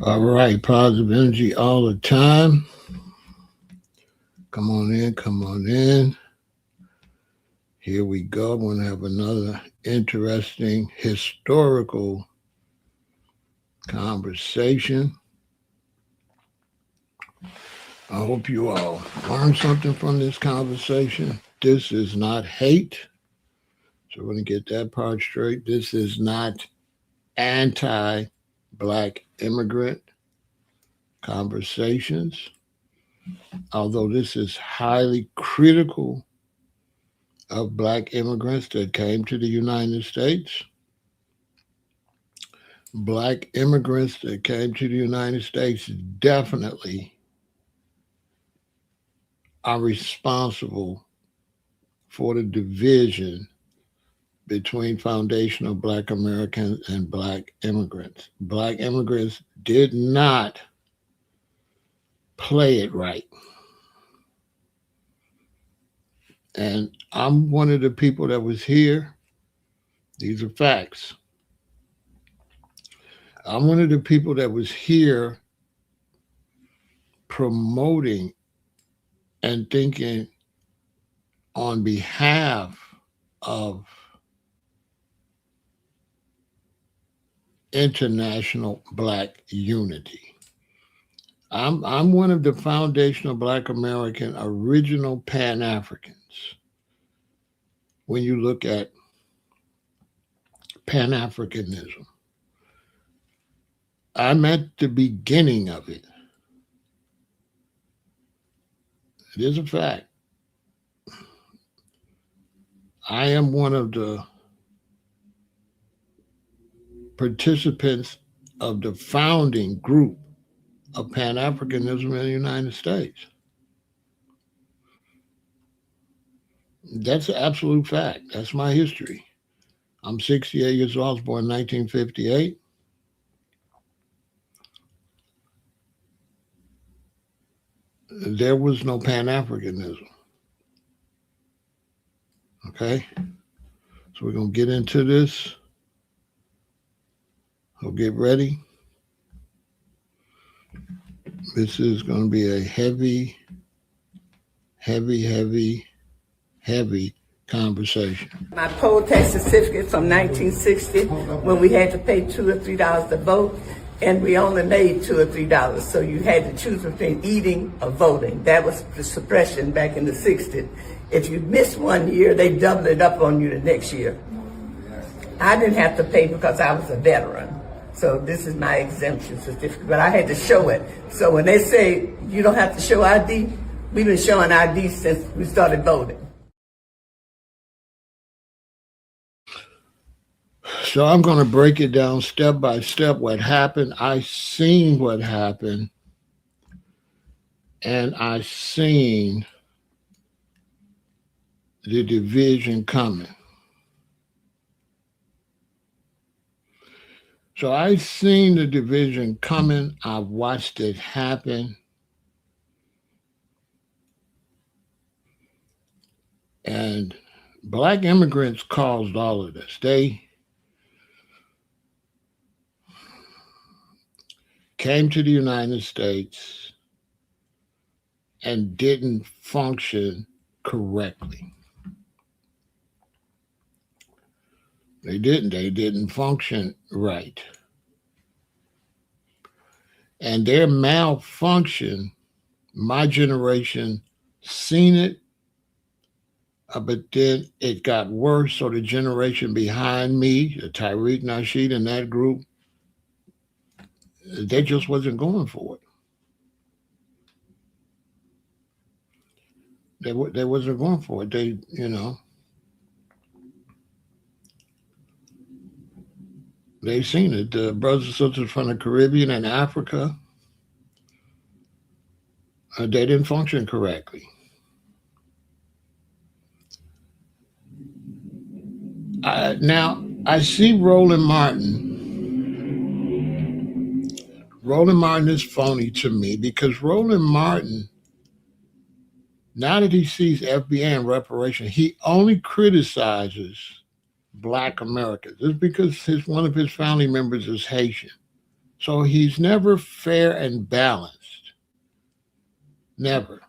All right, positive energy all the time. Come on in, come on in. Here we go. We're going to have another interesting historical conversation. I hope you all learned something from this conversation. This is not hate. So we're going to get that part straight. This is not anti black immigrant conversations, although this is highly critical of black immigrants that came to the United States. Black immigrants that came to the United States definitely are responsible for the division between foundational black Americans and black immigrants. Black immigrants did not play it right. And I'm one of the people that was here. These are facts. I'm one of the people that was here promoting and thinking on behalf of international black unity. I'm one of the foundational black American original Pan Africans. When you look at Pan Africanism, I'm at the beginning of it. It is a fact. I am one of the participants of the founding group of Pan Africanism in the United States. That's an absolute fact. That's my history. I'm 68 years old. I was born in 1958. There was no Pan Africanism. Okay? So we're going to get into this. So get ready. This is going to be a heavy, heavy, heavy, heavy conversation. My poll tax certificate from 1960 when we had to pay $2 or $3 to vote, and we only made $2 or $3. So you had to choose between eating or voting. That was the suppression back in the 60s. If you missed 1 year, they doubled it up on you the next year. I didn't have to pay because I was a veteran. So this is my exemption certificate, but I had to show it. So when they say you don't have to show ID, we've been showing ID since we started voting. So I'm going to break it down step by step what happened. I seen what happened, and I seen the division coming. So I seen the division coming. I watched it happen. And black immigrants caused all of this. They came to the United States and didn't function correctly. They didn't function right. And their malfunction, my generation seen it, but then it got worse. So the generation behind me, Tariq Nasheed and that group, they just wasn't going for it. They wasn't going for it. They, they seen it. The brothers and sisters from the Caribbean and Africa, they didn't function correctly. Now, I see Roland Martin. Roland Martin is phony to me because Roland Martin, now that he sees FBA and reparation, he only criticizes black Americans. It's because one of his family members is Haitian. So he's never fair and balanced. Never.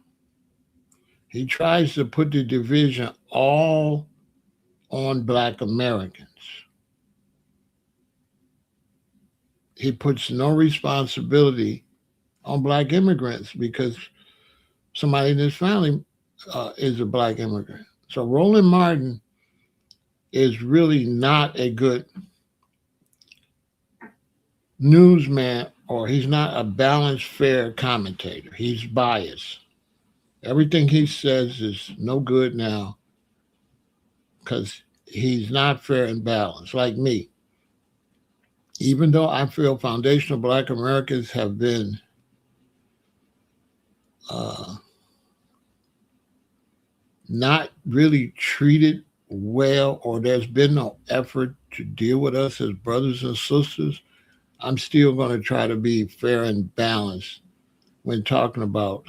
He tries to put the division all on Black Americans. He puts no responsibility on Black immigrants because somebody in his family is a Black immigrant. So Roland Martin is really not a good newsman, or he's not a balanced, fair commentator. He's biased. Everything he says is no good now because he's not fair and balanced, like me. Even though I feel foundational Black Americans have been uh, not really treated well, or there's been no effort to deal with us as brothers and sisters, I'm still going to try to be fair and balanced when talking about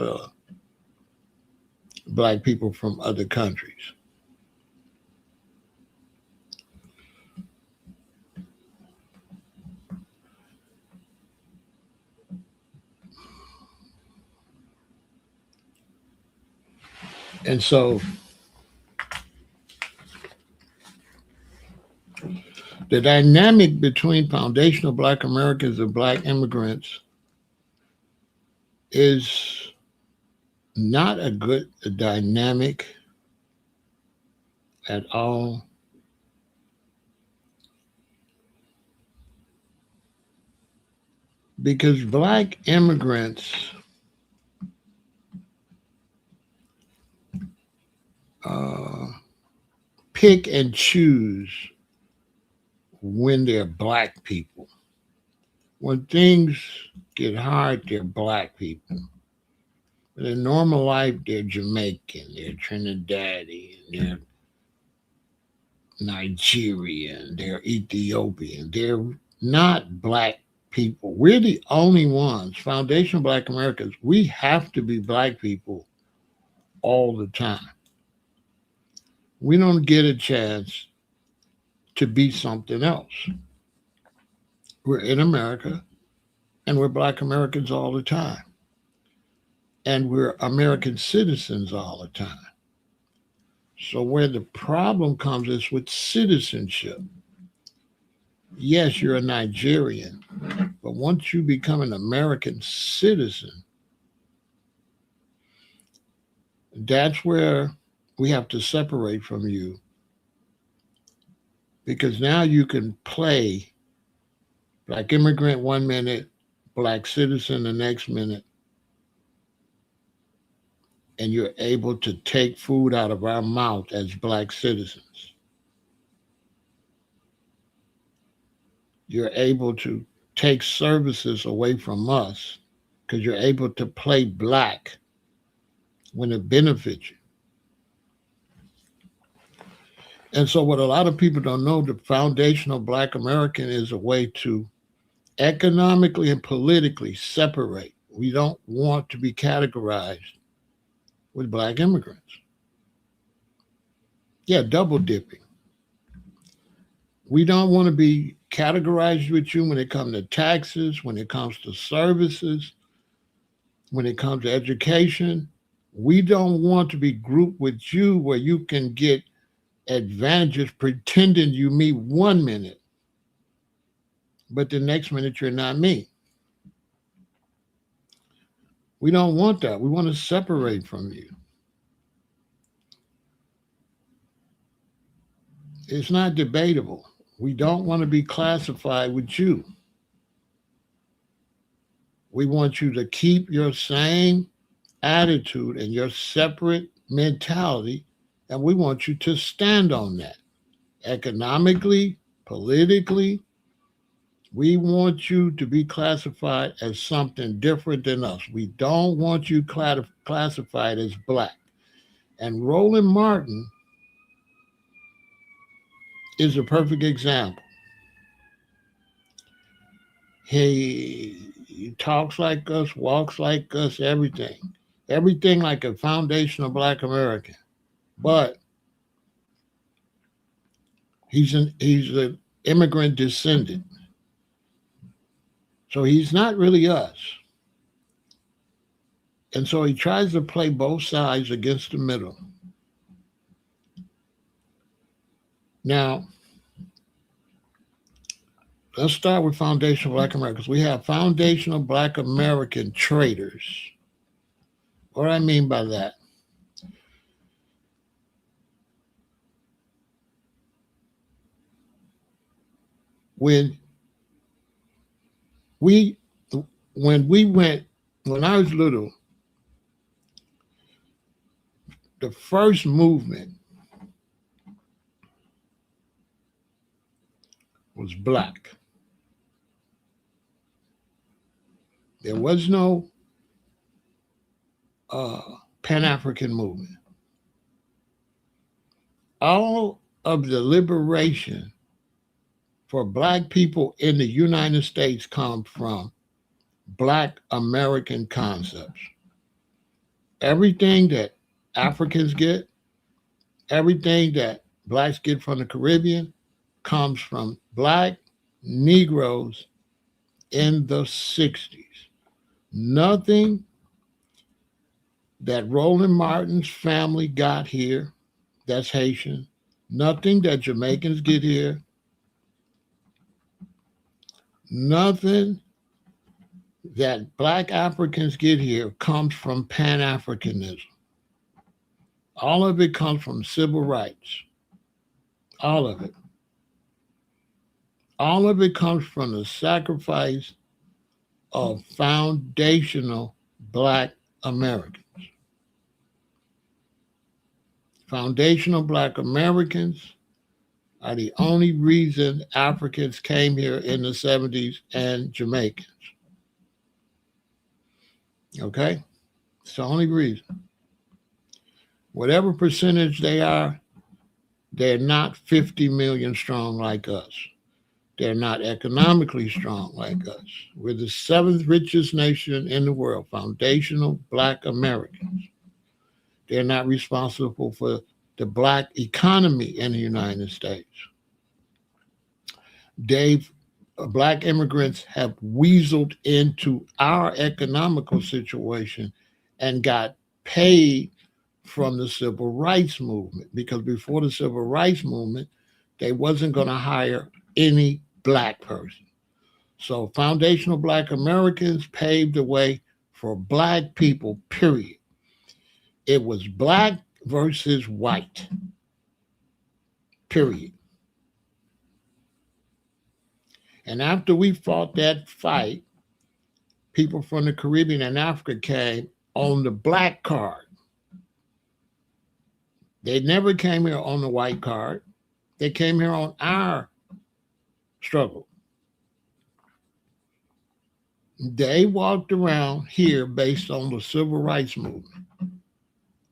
Black people from other countries. And so the dynamic between foundational Black Americans and Black immigrants is not a good dynamic at all. Because Black immigrants uh, pick and choose when they're Black people. When things get hard, they're Black people. But in normal life, they're Jamaican, they're Trinidadian, they're Nigerian, they're Ethiopian. They're not Black people. We're the only ones, foundational Black Americans, we have to be Black people all the time. We don't get a chance to be something else. We're in America and we're Black Americans all the time. And we're American citizens all the time. So where the problem comes is with citizenship. Yes, you're a Nigerian, but once you become an American citizen, that's where we have to separate from you, because now you can play Black immigrant 1 minute, Black citizen the next minute, and you're able to take food out of our mouth as Black citizens. You're able to take services away from us because you're able to play Black when it benefits you. And so, what a lot of people don't know, the foundational Black American is a way to economically and politically separate. We don't want to be categorized with Black immigrants. Yeah, double dipping. We don't want to be categorized with you when it comes to taxes, when it comes to services, when it comes to education. We don't want to be grouped with you where you can get advantages pretending you me 1 minute, but the next minute you're not me. We don't want that. We want to separate from you. It's not debatable. We don't want to be classified with you. We want you to keep your same attitude and your separate mentality, and we want you to stand on that. Economically, politically, we want you to be classified as something different than us. We don't want you classified as Black. And Roland Martin is a perfect example. He talks like us, walks like us, everything. Everything like a foundational Black American. But he's an immigrant descendant. So he's not really us. And so he tries to play both sides against the middle. Now, let's start with foundational Black Americans. We have foundational Black American traitors. What do I mean by that? When we when I was little, the first movement was black. There was no Pan-African movement. All of the liberation for Black people in the United States come from Black American concepts. Everything that Africans get, everything that Blacks get from the Caribbean comes from Black Negroes in the 60s. Nothing that Roland Martin's family got here, that's Haitian. Nothing that Jamaicans get here. Nothing that Black Africans get here comes from Pan-Africanism. All of it comes from civil rights. All of it. All of it comes from the sacrifice of foundational Black Americans. Foundational Black Americans are the only reason Africans came here in the 70s and Jamaicans. Okay? It's the only reason. Whatever percentage they are, they're not 50 million strong like us. They're not economically strong like us. We're the 7th richest nation in the world, foundational Black Americans. They're not responsible for the Black economy in the United States. Black immigrants have weaseled into our economical situation and got paid from the civil rights movement, because before the civil rights movement, they wasn't going to hire any Black person. So foundational Black Americans paved the way for Black people, period. It was Black versus white, period. And after we fought that fight, people from the Caribbean and Africa came on the Black card. They never came here on the white card. They came here on our struggle. They walked around here based on the civil rights movement.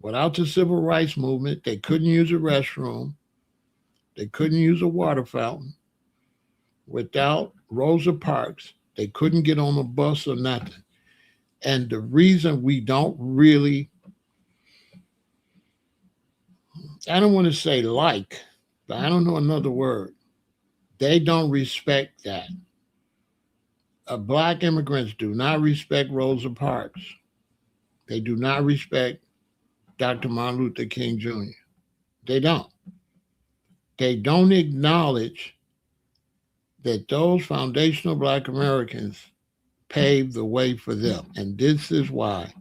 Without the civil rights movement, they couldn't use a restroom. They couldn't use a water fountain. Without Rosa Parks, they couldn't get on a bus or nothing. And the reason we don't really, I don't want to say like, but I don't know another word. They don't respect that. Black immigrants do not respect Rosa Parks. They do not respect Dr. Martin Luther King Jr. They don't. They don't acknowledge that those foundational Black Americans paved the way for them. And this is why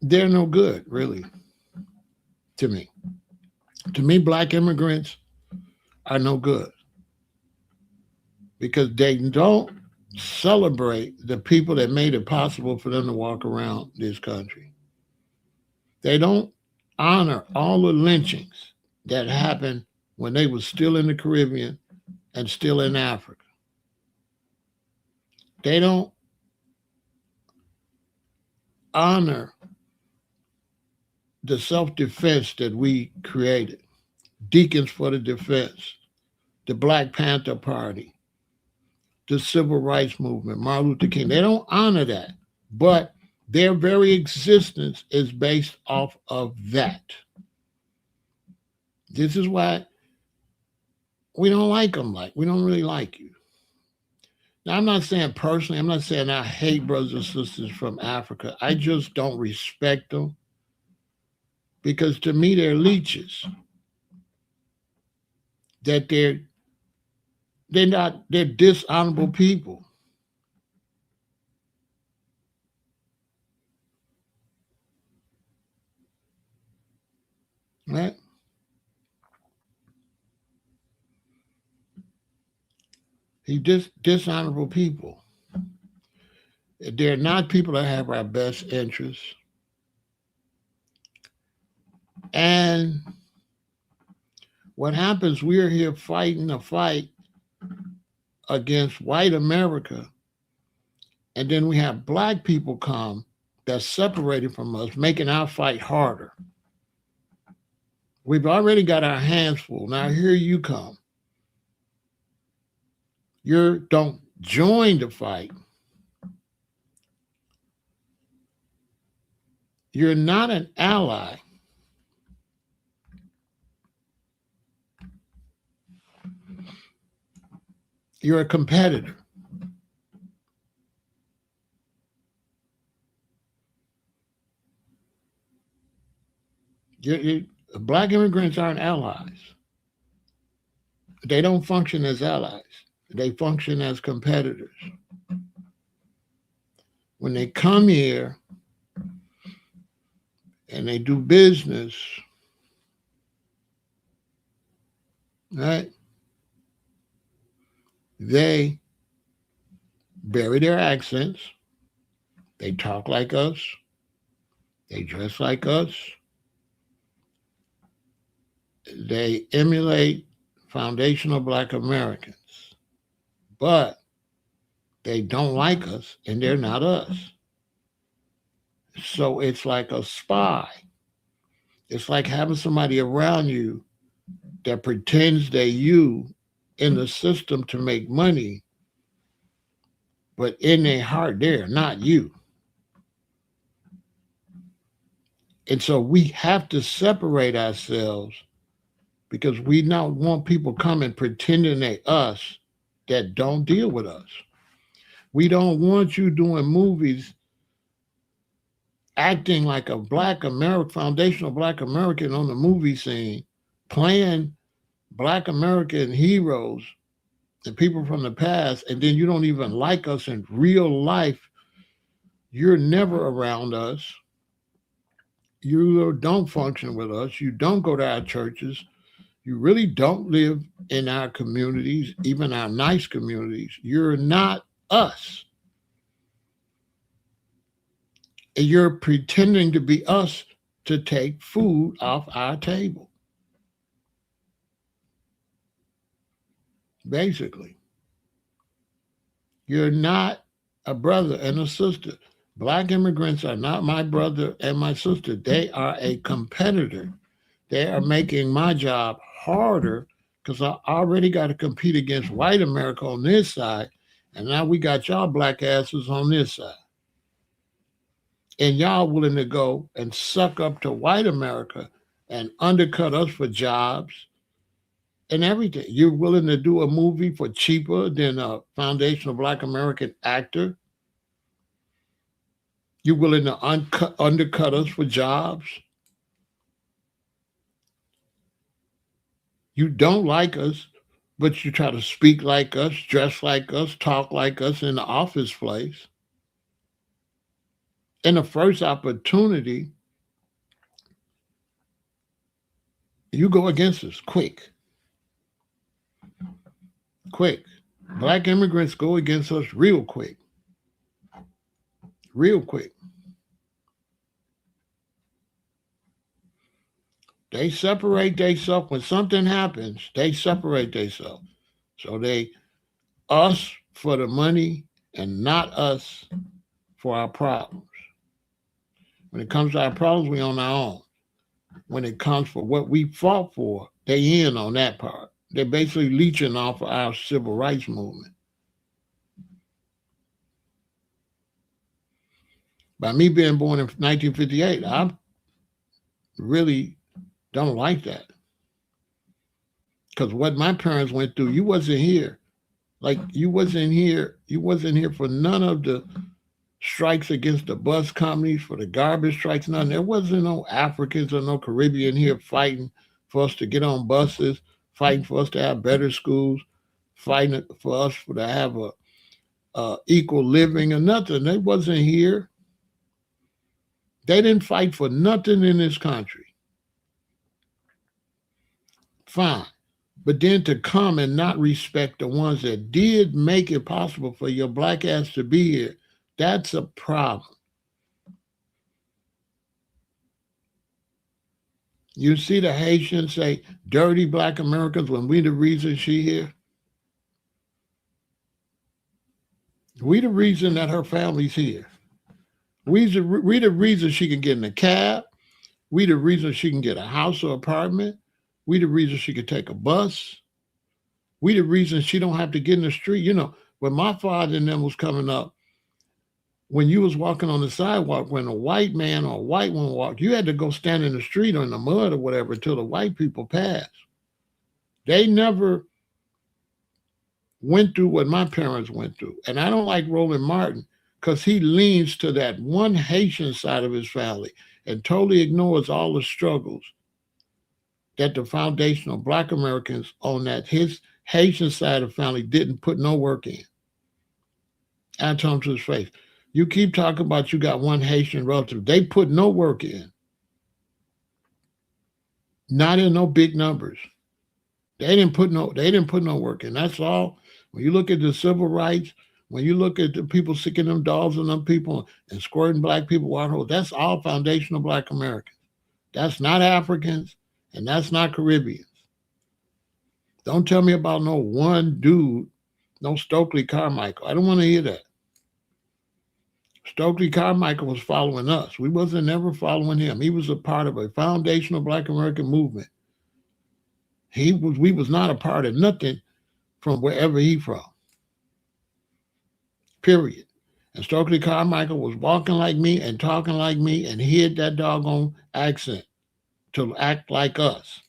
they're no good, really, to me. To me, Black immigrants are no good because they don't celebrate the people that made it possible for them to walk around this country. They don't honor all the lynchings that happened when they were still in the Caribbean and still in Africa. They don't honor the self-defense that we created. Deacons for the Defense, the Black Panther Party, the Civil Rights Movement, Martin Luther King. They don't honor that, but their very existence is based off of that. This is why we don't like them. We don't really like you. Now, I'm not saying personally, I'm not saying I hate brothers and sisters from Africa. I just don't respect them because to me they're leeches. That they're dishonorable people. Right? He dishonorable people. They're not people that have our best interests. And what happens, we're here fighting a fight against white America. And then we have black people come that's separated from us, making our fight harder. We've already got our hands full. Now here you come. You don't join the fight. You're not an ally. You're a competitor. Black immigrants aren't allies. They don't function as allies. They function as competitors. When they come here and they do business, right? They bury their accents. They talk like us. They dress like us. They emulate foundational Black Americans. But they don't like us and they're not us. So it's like a spy. It's like having somebody around you that pretends they're you in the system to make money, but in their heart, they're not you. And so we have to separate ourselves because we don't want people coming pretending they're us that don't deal with us. We don't want you doing movies acting like a Black American, foundational Black American on the movie scene, playing Black American heroes and people from the past, and then you don't even like us in real life. You're never around us. You don't function with us. You don't go to our churches. You really don't live in our communities, even our nice communities. You're not us. And you're pretending to be us to take food off our table. Basically, you're not a brother and a sister. Black immigrants are not my brother and my sister. They are a competitor. They are making my job harder because I already got to compete against white America on this side. And now we got y'all black asses on this side. And y'all willing to go and suck up to white America and undercut us for jobs and everything. You're willing to do a movie for cheaper than a foundational Black American actor. You're willing to undercut us for jobs. You don't like us, but you try to speak like us, dress like us, talk like us in the office place. In the first opportunity, you go against us quick. Quick. Black immigrants go against us real quick. Real quick. They separate themselves. When something happens, they separate themselves. So they us for the money and not us for our problems. When it comes to our problems, we on our own. When it comes for what we fought for, they in on that part. They're basically leeching off of our civil rights movement. By me being born in 1958, I really don't like that. Because what my parents went through, you wasn't here. Like you wasn't here. You wasn't here for none of the strikes against the bus companies, for the garbage strikes. None. There wasn't no Africans or no Caribbean here fighting for us to get on buses, fighting for us to have better schools, fighting for us to have a equal living or nothing. They wasn't here. They didn't fight for nothing in this country. Fine. But then to come and not respect the ones that did make it possible for your black ass to be here, that's a problem. You see the Haitians say, dirty black Americans when we the reason she here. We the reason that her family's here. We the reason she can get in a cab. We the reason she can get a house or apartment. We the reason she could take a bus. We the reason she don't have to get in the street. You know, when my father and them was coming up, when you was walking on the sidewalk, when a white man or a white woman walked, you had to go stand in the street or in the mud or whatever until the white people passed. They never went through what my parents went through. And I don't like Roland Martin because he leans to that one Haitian side of his family and totally ignores all the struggles that the foundational black Americans on that his Haitian side of the family didn't put no work in. I told him to his face. You keep talking about you got one Haitian relative. They put no work in. Not in no big numbers. They didn't put no work in. That's all. When you look at the civil rights, when you look at the people sticking them dolls on them people and squirting black people water holes, that's all foundational black Americans. That's not Africans and that's not Caribbeans. Don't tell me about no one dude, no Stokely Carmichael. I don't want to hear that. Stokely Carmichael was following us. We wasn't never following him. He was a part of a foundational black American movement. We was not a part of nothing from wherever he from. Period. And Stokely Carmichael was walking like me and talking like me and he had that doggone accent to act like us.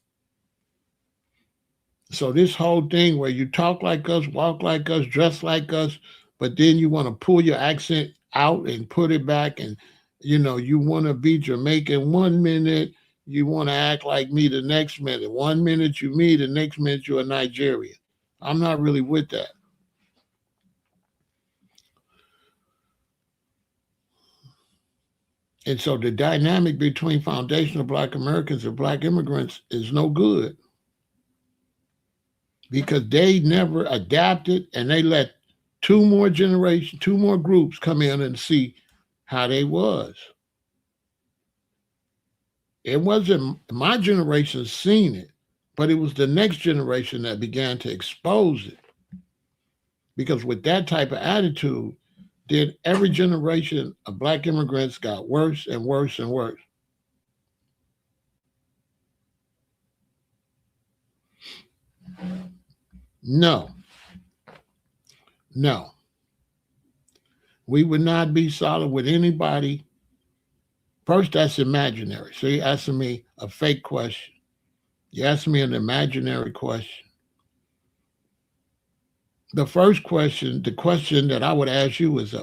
So this whole thing where you talk like us, walk like us, dress like us, but then you want to pull your accent out and put it back and you want to be Jamaican 1 minute, you want to act like me the next minute. 1 minute you me, the next minute you're a Nigerian. I'm not really with that. And so the dynamic between foundational black Americans and black immigrants is no good because they never adapted and they let two more groups come in and see how they was. It wasn't my generation seen it, but it was the next generation that began to expose it. Because with that type of attitude, then every generation of black immigrants got worse and worse and worse. No. We would not be solid with anybody. First, that's imaginary. So you're asking me a fake question. You're asking me an imaginary question. The first question, the question that I would ask you is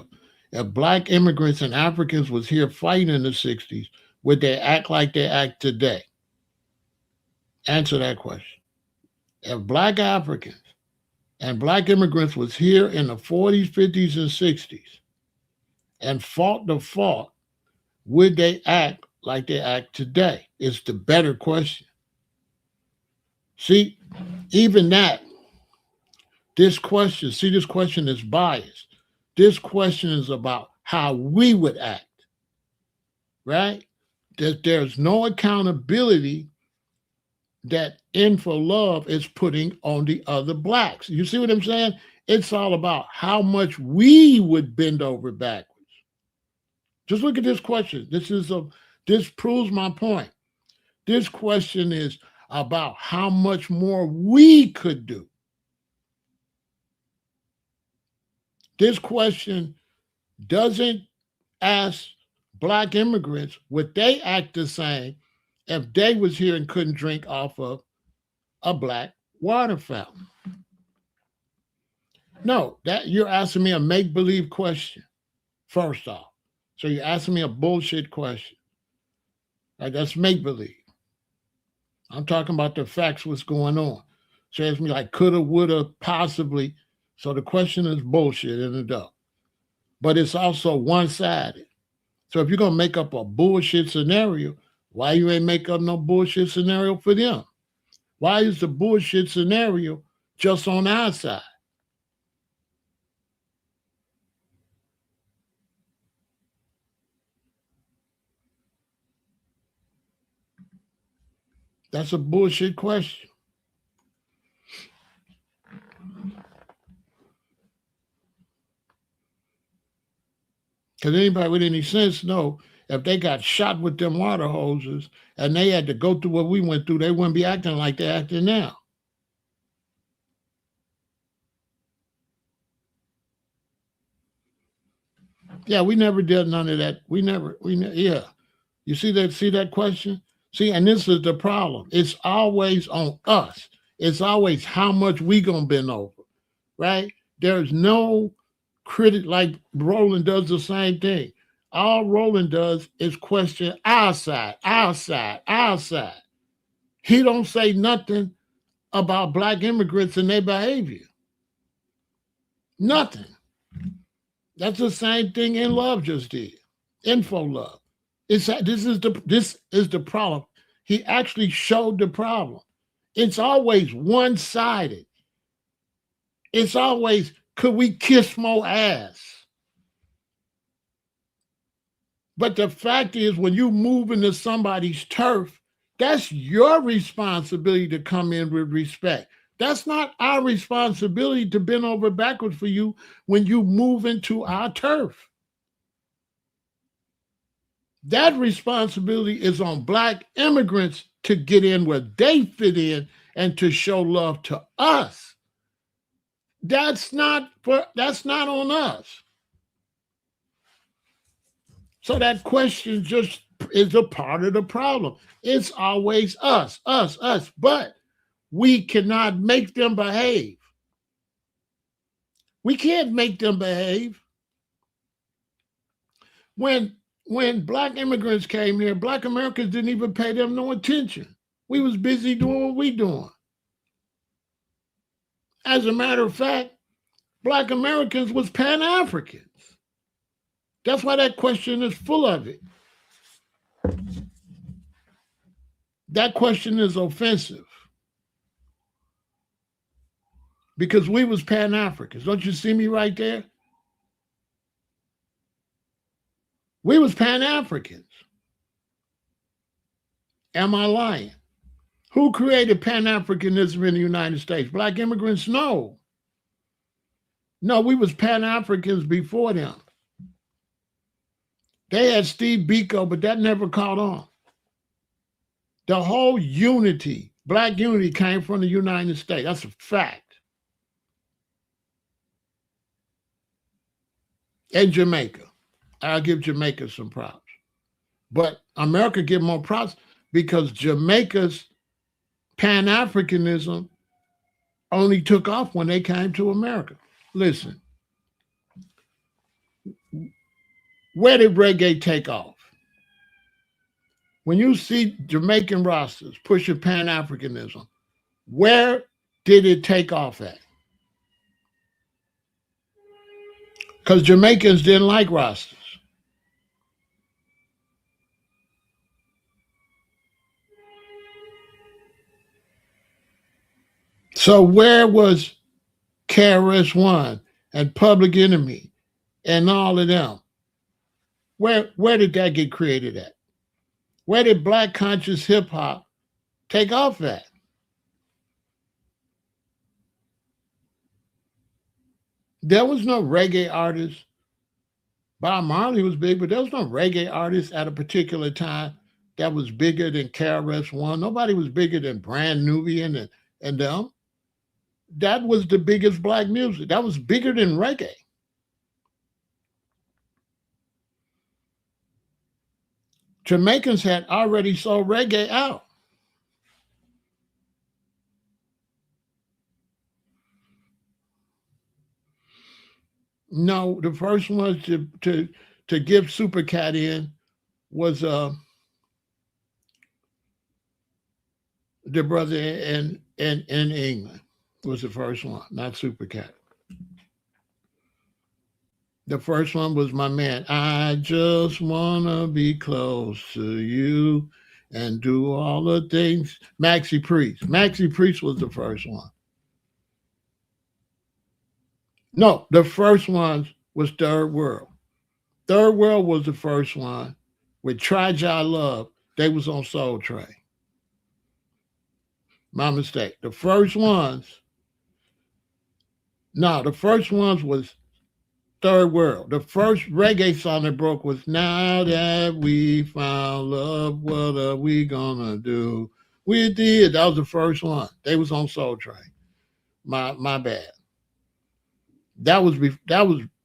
if black immigrants and Africans was here fighting in the 60s, would they act like they act today? Answer that question. If black Africans and black immigrants was here in the 40s, 50s, and 60s and fought the fight, would they act like they act today? It's the better question. See, even that, this question is biased. This question is about how we would act, right? That there's no accountability that Info Love is putting on the other blacks. You see what I'm saying? It's all about how much we would bend over backwards. Just look at this question. This proves my point. This question is about how much more we could do. This question doesn't ask black immigrants would they act the same if they was here and couldn't drink off of a black water fountain. No, that you're asking me a make-believe question, first off. So you're asking me a bullshit question. Right? That's make-believe. I'm talking about the facts, what's going on. So you ask me like coulda, woulda, possibly. So the question is bullshit in the duck. But it's also one-sided. So if you're gonna make up a bullshit scenario, why you ain't make up no bullshit scenario for them? Why is the bullshit scenario just on our side? That's a bullshit question. Because anybody with any sense know if they got shot with them water hoses and they had to go through what we went through, they wouldn't be acting like they're acting now. Yeah, we never did none of that. Yeah. You see that question? See, and this is the problem. It's always on us. It's always how much we gonna bend over, right? There's no critic like Roland does the same thing. All Roland does is question our side, our side, our side. He don't say nothing about black immigrants and their behavior. Nothing. That's the same thing In Love just did. Info Love. This is the problem. He actually showed the problem. It's always one sided. It's always could we kiss more ass? But the fact is, when you move into somebody's turf, that's your responsibility to come in with respect. That's not our responsibility to bend over backwards for you when you move into our turf. That responsibility is on black immigrants to get in where they fit in and to show love to us. That's not on us. So that question just is a part of the problem. It's always us, us, us. But we cannot make them behave. We can't make them behave. When black immigrants came here, black Americans didn't even pay them no attention. We was busy doing what we doing. As a matter of fact, black Americans was Pan-Africans. That's why that question is full of it. That question is offensive. Because we was Pan-Africans. Don't you see me right there? We was Pan-Africans. Am I lying? Who created Pan-Africanism in the United States? Black immigrants? No. No, we was Pan-Africans before them. They had Steve Biko, but that never caught on. The whole unity, black unity, came from the United States. That's a fact. And Jamaica. I'll give Jamaica some props. But America give more props because Jamaica's Pan-Africanism only took off when they came to America. Listen, where did reggae take off? When you see Jamaican rosters pushing Pan-Africanism, where did it take off at? Because Jamaicans didn't like rosters. So where was KRS-One and Public Enemy and all of them? Where did that get created at? Where did black conscious hip hop take off at? There was no reggae artist. Bob Marley was big, but there was no reggae artist at a particular time that was bigger than KRS-One. Nobody was bigger than Brand Nubian and them. That was the biggest black music. That was bigger than reggae. Jamaicans had already sold reggae out. No, the first ones to give Super Cat in was the brother in England was the first one, not Super Cat. The first one was my man. I just wanna be close to you and do all the things. Maxi Priest. Maxi Priest was the first one. No, the first one was Third World. Third World was the first one with Try Jai Love. They was on Soul Train. My mistake. The first ones, no, the first ones was Third World. The first reggae song that broke was Now That We Found Love, What Are We Gonna Do? We did. That was the first one. They was on Soul Train. My bad. That was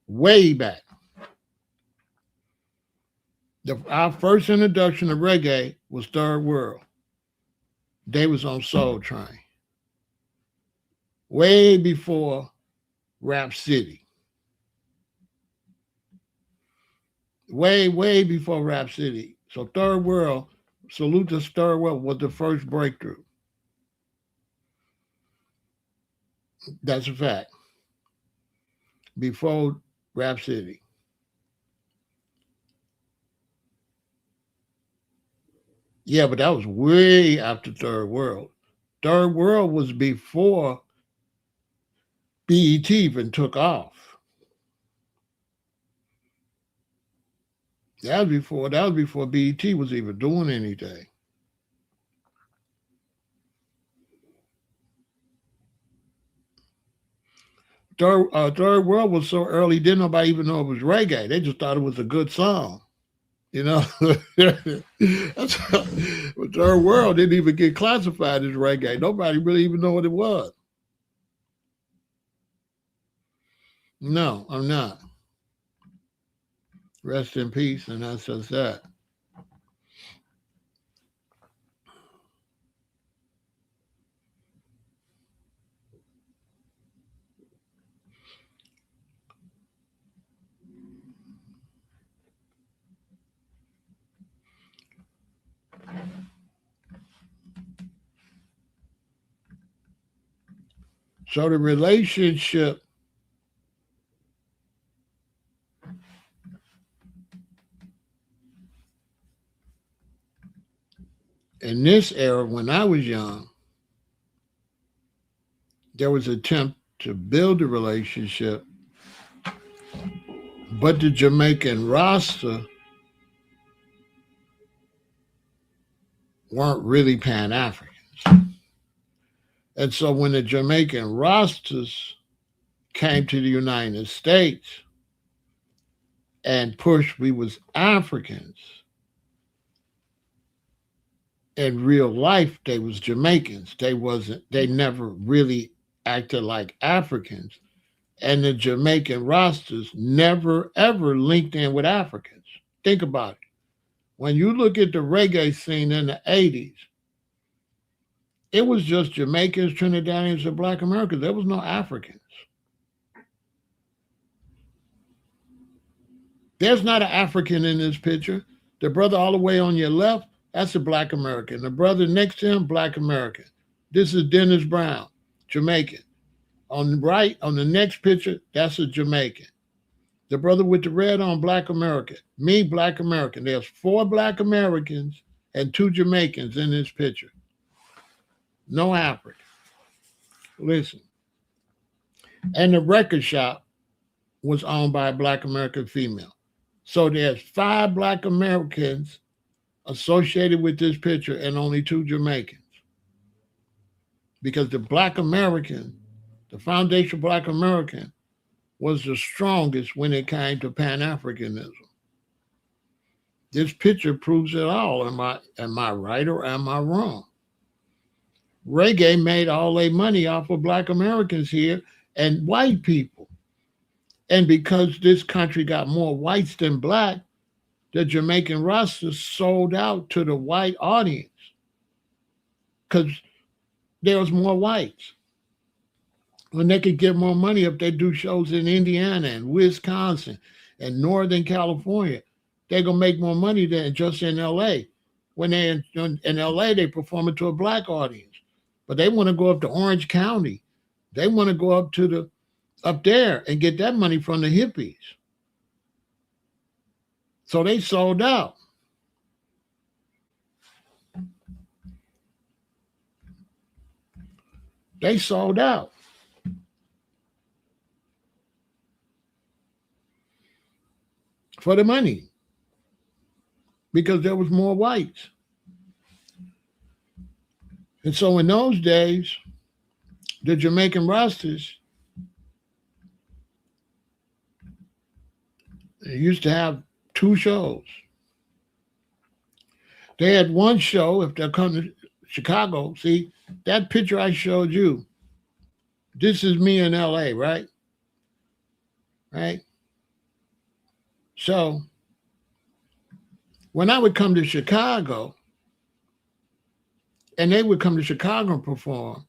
way back. Our first introduction to reggae was Third World. They was on Soul Train. Way before Rap City. Way before Rap City. So Third World, salute to Third World, was the first breakthrough. That's a fact. Before Rap City. Yeah, but that was way after Third World. Third World was before BET even took off. That was before BET was even doing anything. Third World was so early, didn't nobody even know it was reggae. They just thought it was a good song. You know, that's how, Third World didn't even get classified as reggae. Nobody really even know what it was. No, I'm not. Rest in peace, and that's just that. So the relationship in this era, when I was young, there was an attempt to build a relationship, but the Jamaican roster weren't really Pan Africans. And so when the Jamaican rosters came to the United States and pushed we was Africans, in real life they was Jamaicans. They never really acted like Africans. And the Jamaican rosters never ever linked in with Africans. Think about it. When you look at the reggae scene in the 80s, it was just Jamaicans, Trinidadians, and Black Americans. There was no Africans. There's not an African in this picture. The brother all the way on your left, that's a Black American. The brother next to him, Black American. This is Dennis Brown, Jamaican. On the right, on the next picture, that's a Jamaican. The brother with the red on, Black American. Me, Black American. There's 4 Black Americans and 2 Jamaicans in this picture. No African. Listen. And the record shop was owned by a Black American female. So there's 5 Black Americans associated with this picture and only 2 Jamaicans. Because the Black American, the foundation Black American, was the strongest when it came to Pan-Africanism. This picture proves it all. Am I right or am I wrong? Reggae made all their money off of Black Americans here and white people. And because this country got more whites than black, the Jamaican rosters sold out to the white audience because there was more whites. when they could get more money if they do shows in Indiana and Wisconsin and Northern California. They're gonna make more money than just in LA. When they in LA, they perform it to a black audience, but they want to go up to Orange County. They want to go up to the up there and get that money from the hippies. So they sold out. They sold out. For the money because there was more whites. And so in those days, the Jamaican Rastas used to have two shows. They had one show, if they're coming to Chicago, see, that picture I showed you, this is me in LA, right? Right? So when I would come to Chicago, and they would come to Chicago and perform,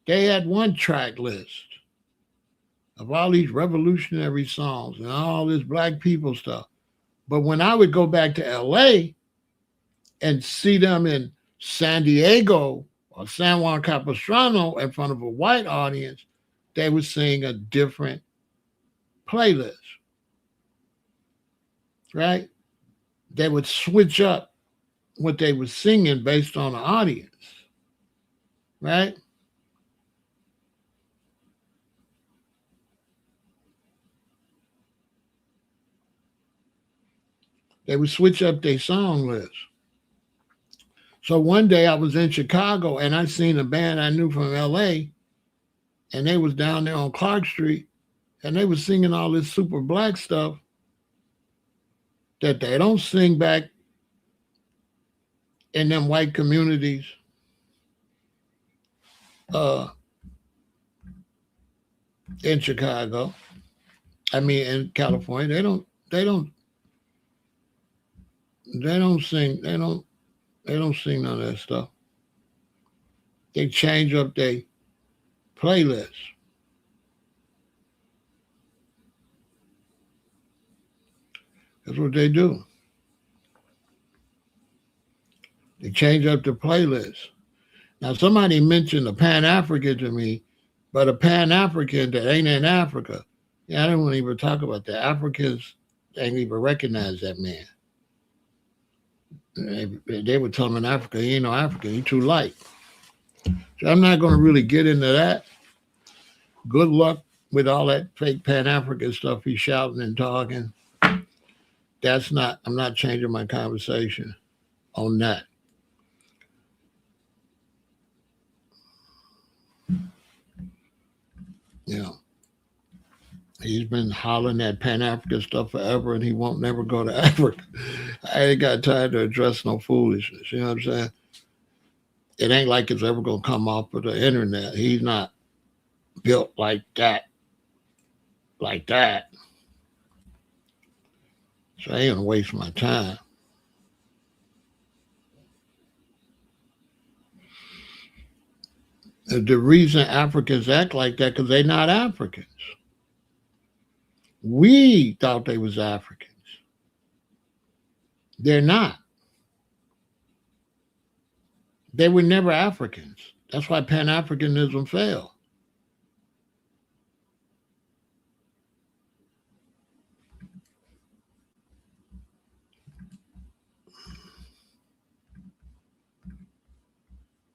they had one track list of all these revolutionary songs and all this black people stuff. But when I would go back to LA and see them in San Diego or San Juan Capistrano in front of a white audience, they would sing a different playlist, right? They would switch up what they were singing based on the audience, right? They would switch up their song list. So one day I was in Chicago and I seen a band I knew from LA, and they was down there on Clark Street, and they was singing all this super black stuff that they don't sing back in them white communities in Chicago. I mean in California. They don't sing none of that stuff. They change up their playlist. That's what they do. They change up the playlist. Now, somebody mentioned a Pan-African to me, but a Pan-African that ain't in Africa. Yeah, I don't want to even talk about that. Africans ain't even recognize that man. They would tell him in Africa, he ain't no African, he too light. So I'm not going to really get into that. Good luck with all that fake Pan-African stuff he's shouting and talking. I'm not changing my conversation on that. You know, he's been hollering that Pan-African stuff forever, and he won't never go to Africa. I ain't got time to address no foolishness. You know what I'm saying? It ain't like it's ever going to come off of the internet. He's not built like that. Like that. So I ain't going to waste my time. The reason Africans act like that because they're not Africans. We thought they was Africans. They're not. They were never Africans. That's why Pan-Africanism failed.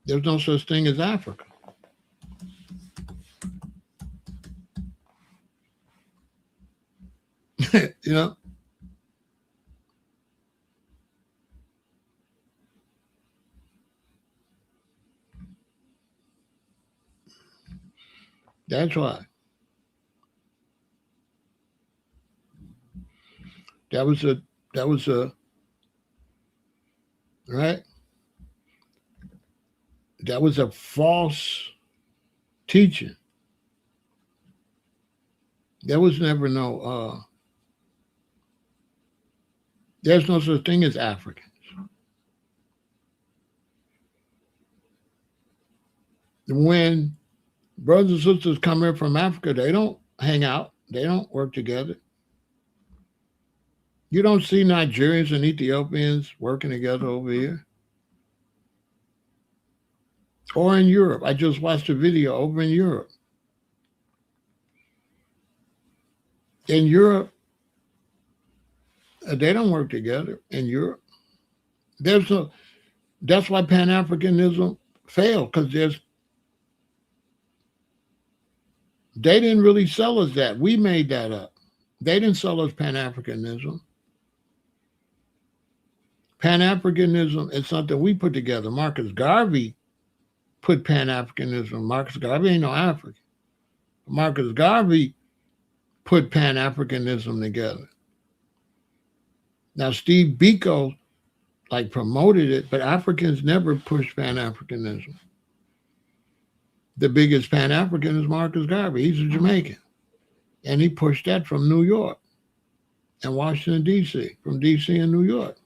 There's no such thing as Africa. You know? That's why. That was a right? That was a false teaching. There was never no there's no such thing as Africans. When Brothers and sisters come here from Africa, they don't hang out, they don't work together. You don't see Nigerians and Ethiopians working together over here. Or in Europe. I just watched a video over in Europe. In Europe, they don't work together in Europe. That's why Pan-Africanism failed, because they didn't really sell us that. We made that up. They didn't sell us Pan-Africanism. Pan-Africanism is something we put together. Marcus Garvey put Pan-Africanism. Marcus Garvey ain't no African. Marcus Garvey put Pan-Africanism together. Now, Steve Biko promoted it, but Africans never pushed Pan-Africanism. The biggest Pan-African is Marcus Garvey. He's a Jamaican. And he pushed that from New York and Washington, D.C., from D.C. and New York.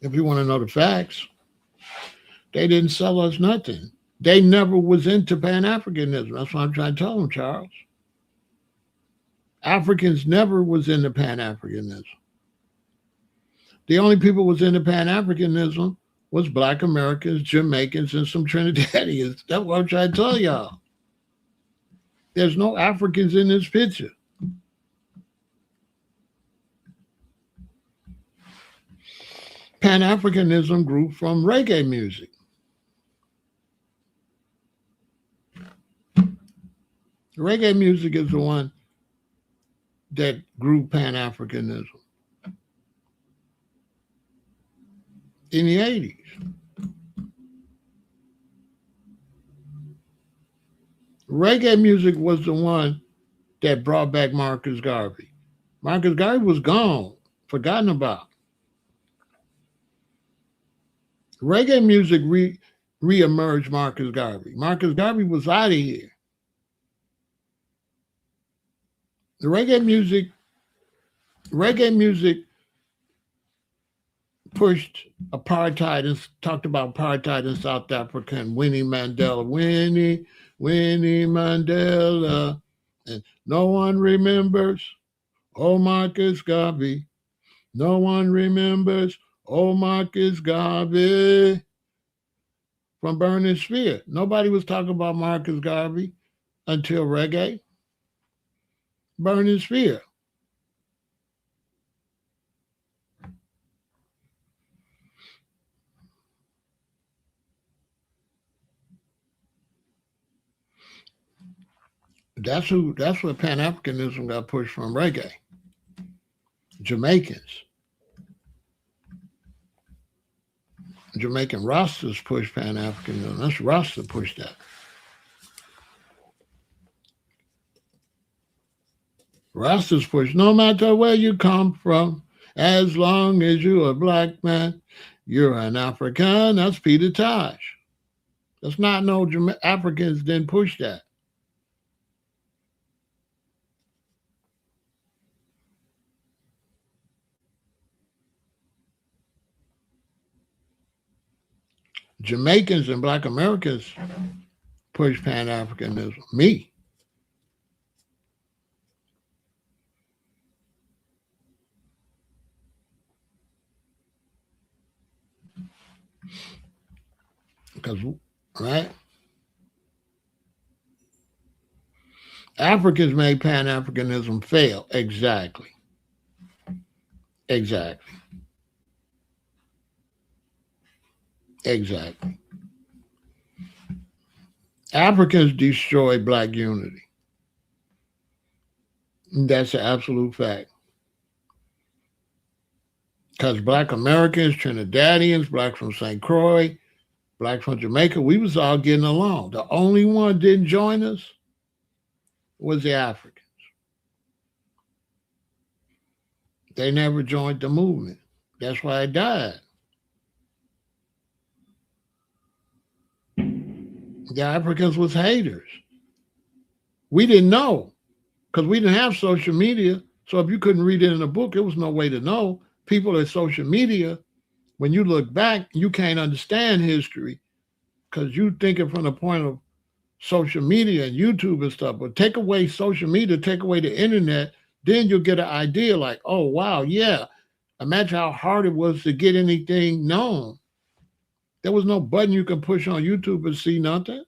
If you want to know the facts, they didn't sell us nothing. They never was into Pan-Africanism. That's what I'm trying to tell them, Charles. Africans never was into Pan-Africanism. The only people was into Pan-Africanism was Black Americans, Jamaicans, and some Trinidadians. That's what I'm trying to tell y'all. There's no Africans in this picture. Pan-Africanism grew from reggae music. Reggae music is the one that grew Pan-Africanism in the 80s. Reggae music was the one that brought back Marcus Garvey. Marcus Garvey was gone, forgotten about. Reggae music re-emerged Marcus Garvey. Marcus Garvey was out of here. The reggae music pushed apartheid and talked about apartheid in South Africa and Winnie Mandela. Winnie Mandela. And no one remembers, oh, Marcus Garvey. No one remembers, oh, Marcus Garvey. From Burning Spear. Nobody was talking about Marcus Garvey until reggae. Burning Spear. That's where Pan-Africanism got pushed from reggae. Jamaicans. Jamaican Rastas pushed Pan-Africanism. That's Rasta pushed that. Rastas push, no matter where you come from, as long as you're a black man, you're an African. That's Peter Tosh. That's not no Africans didn't push that. Jamaicans and Black Americans push Pan-Africanism. Me. Because, right? Africans made Pan-Africanism fail. Exactly. Africans destroyed Black unity. That's an absolute fact. Because Black Americans, Trinidadians, Black from St. Croix, Black from Jamaica, we was all getting along. The only one didn't join us was the Africans. They never joined the movement. That's why it died. The Africans was haters. We didn't know because we didn't have social media. So if you couldn't read it in a book, there was no way to know. People at social media, when you look back, you can't understand history because you thinking from the point of social media and YouTube and stuff. But take away social media, take away the internet, then you'll get an idea like, oh wow, yeah. Imagine how hard it was to get anything known. There was no button you could push on YouTube and see nothing.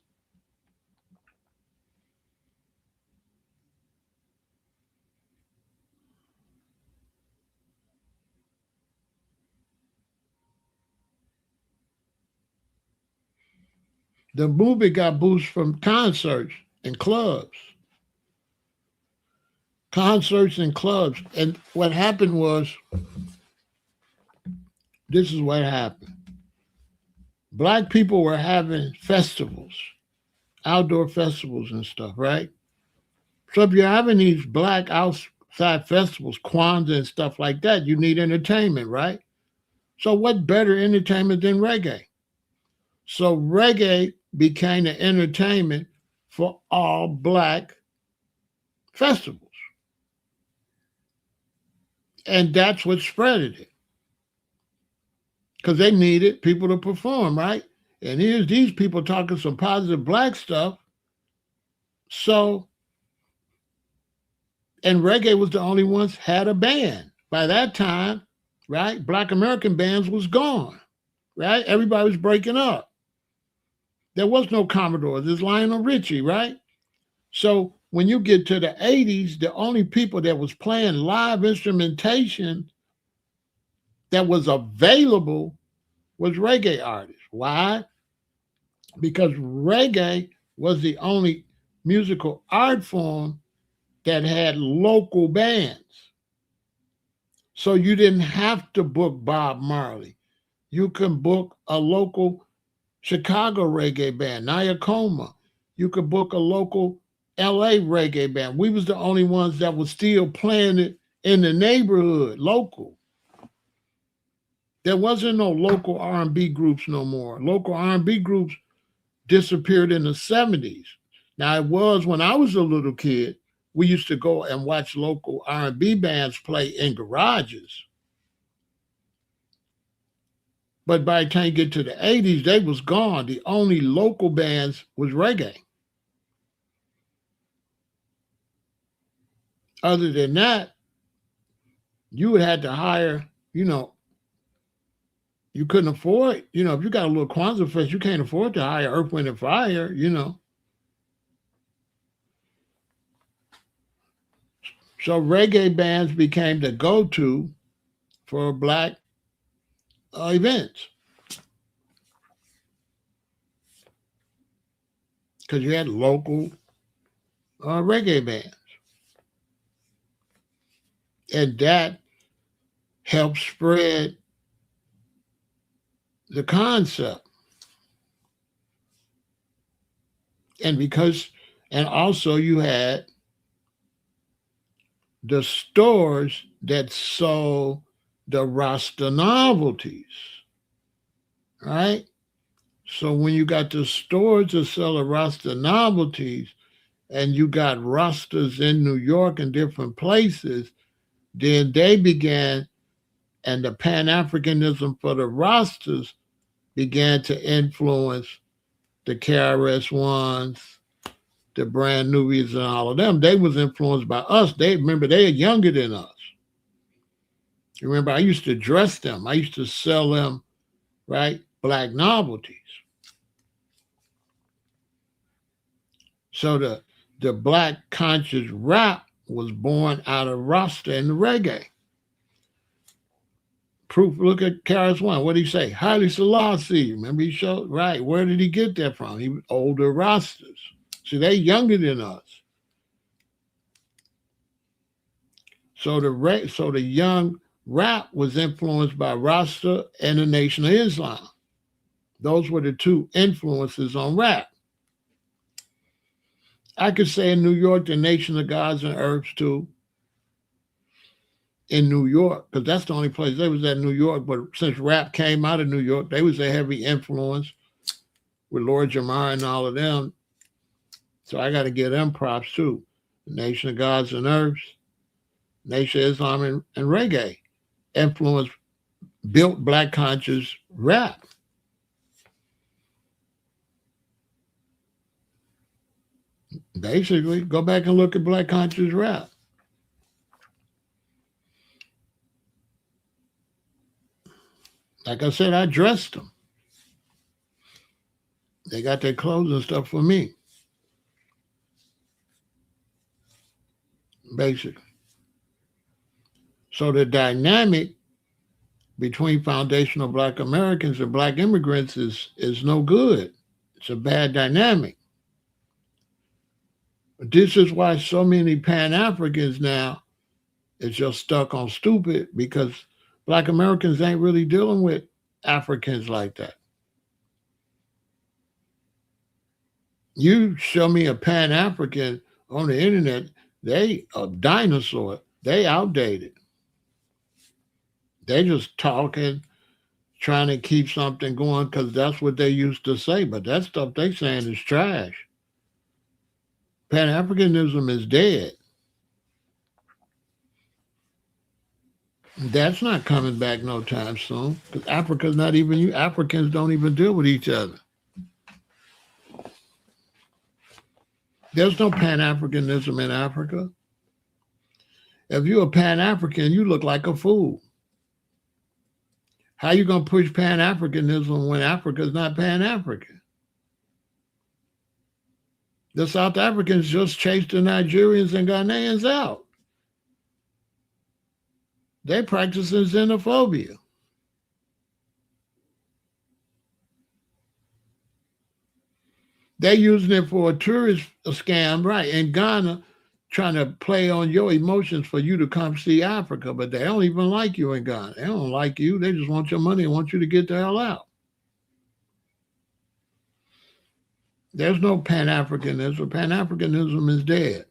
The movie got boosts from concerts and clubs. Concerts and clubs. And what happened was, this is what happened. Black people were having festivals, outdoor festivals and stuff, right? So if you're having these black outside festivals, Kwanzaa and stuff like that, you need entertainment, right? So what better entertainment than reggae? So reggae became the entertainment for all black festivals. And that's what spreaded it. Because they needed people to perform, right? And here's these people talking some positive black stuff. So, and reggae was the only ones had a band. By that time, right, Black American bands was gone, right? Everybody was breaking up. There was no Commodores. There's Lionel Richie, right? So when you get to the 80s, the only people that was playing live instrumentation that was available was reggae artists. Why? Because reggae was the only musical art form that had local bands. So you didn't have to book Bob Marley. You can book a local Chicago reggae band, Nyakoma. You could book a local LA reggae band. We was the only ones that was still playing it in the neighborhood, local. There wasn't no local R&B groups no more. Local R&B groups disappeared in the 70s. Now it was when I was a little kid, we used to go and watch local R&B bands play in garages. But by the time you get to the 80s, they was gone. The only local bands was reggae. Other than that, you would have to hire, you couldn't afford, if you got a little Kwanzaa fest, you can't afford to hire Earth, Wind, and Fire, So reggae bands became the go-to for black events. Because you had local reggae bands. And that helped spread the concept. And also you had the stores that sold the Rasta novelties, right? So when you got the stores that sell the Rasta novelties, and you got Rastas in New York and different places, then they began, and the Pan-Africanism for the Rastas began to influence the KRS-Ones, the Brand Nubians, and all of them. They was influenced by us. They are younger than us. You remember, I used to dress them. I used to sell them, right, black novelties. So the black conscious rap was born out of Rasta and the reggae. Proof, look at KRS-One. What did he say? Haile Selassie. Remember he showed, right? Where did he get that from? He was older Rastas. See, they younger than us. So the young rap was influenced by Rasta and the Nation of Islam. Those were the two influences on rap. I could say in New York, the Nation of Gods and Earths too. In New York, because that's the only place they was at, New York. But since rap came out of New York, they was a heavy influence with Lord Jamar and all of them. So I got to give them props too. The Nation of Gods and Earths, Nation of Islam, and reggae influence built black conscious rap. Basically, go back and look at Black Conscious Rap. Like I said, I dressed them. They got their clothes and stuff for me, basically. So the dynamic between foundational Black Americans and Black immigrants is no good. It's a bad dynamic. This is why so many Pan Africans now is just stuck on stupid because Black Americans ain't really dealing with Africans like that. You show me a Pan African on the internet, they a dinosaur. They outdated. They just talking, trying to keep something going because that's what they used to say. But that stuff they saying is trash. Pan Africanism is dead. That's not coming back no time soon. Because Africa's not even you. Africans don't even deal with each other. There's no Pan Africanism in Africa. If you're a Pan African, you look like a fool. How you gonna push Pan Africanism when Africa's not Pan African? The South Africans just chased the Nigerians and Ghanaians out. They practicing xenophobia. They using it for a tourist scam, right? In Ghana, trying to play on your emotions for you to come see Africa, but they don't even like you in Ghana. They don't like you. They just want your money and want you to get the hell out. There's no Pan-Africanism. Pan-Africanism is dead.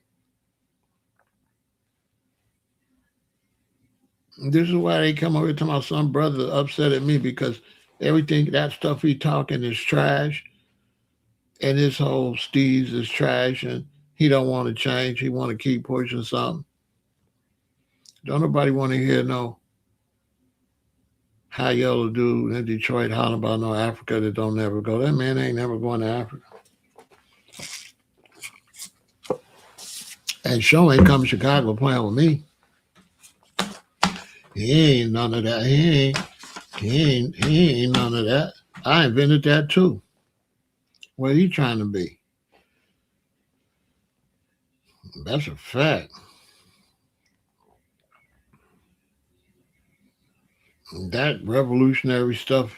This is why they come over here to my son brother upset at me because everything, that stuff he talking is trash. And his whole steez is trash and he don't want to change. He want to keep pushing something. Don't nobody want to hear no high yellow dude in Detroit hollering about no Africa that don't never go. That man ain't never going to Africa. And Show ain't come to Chicago playing with me. He ain't none of that. He ain't none of that. I invented that too. What are you trying to be? That's a fact. That revolutionary stuff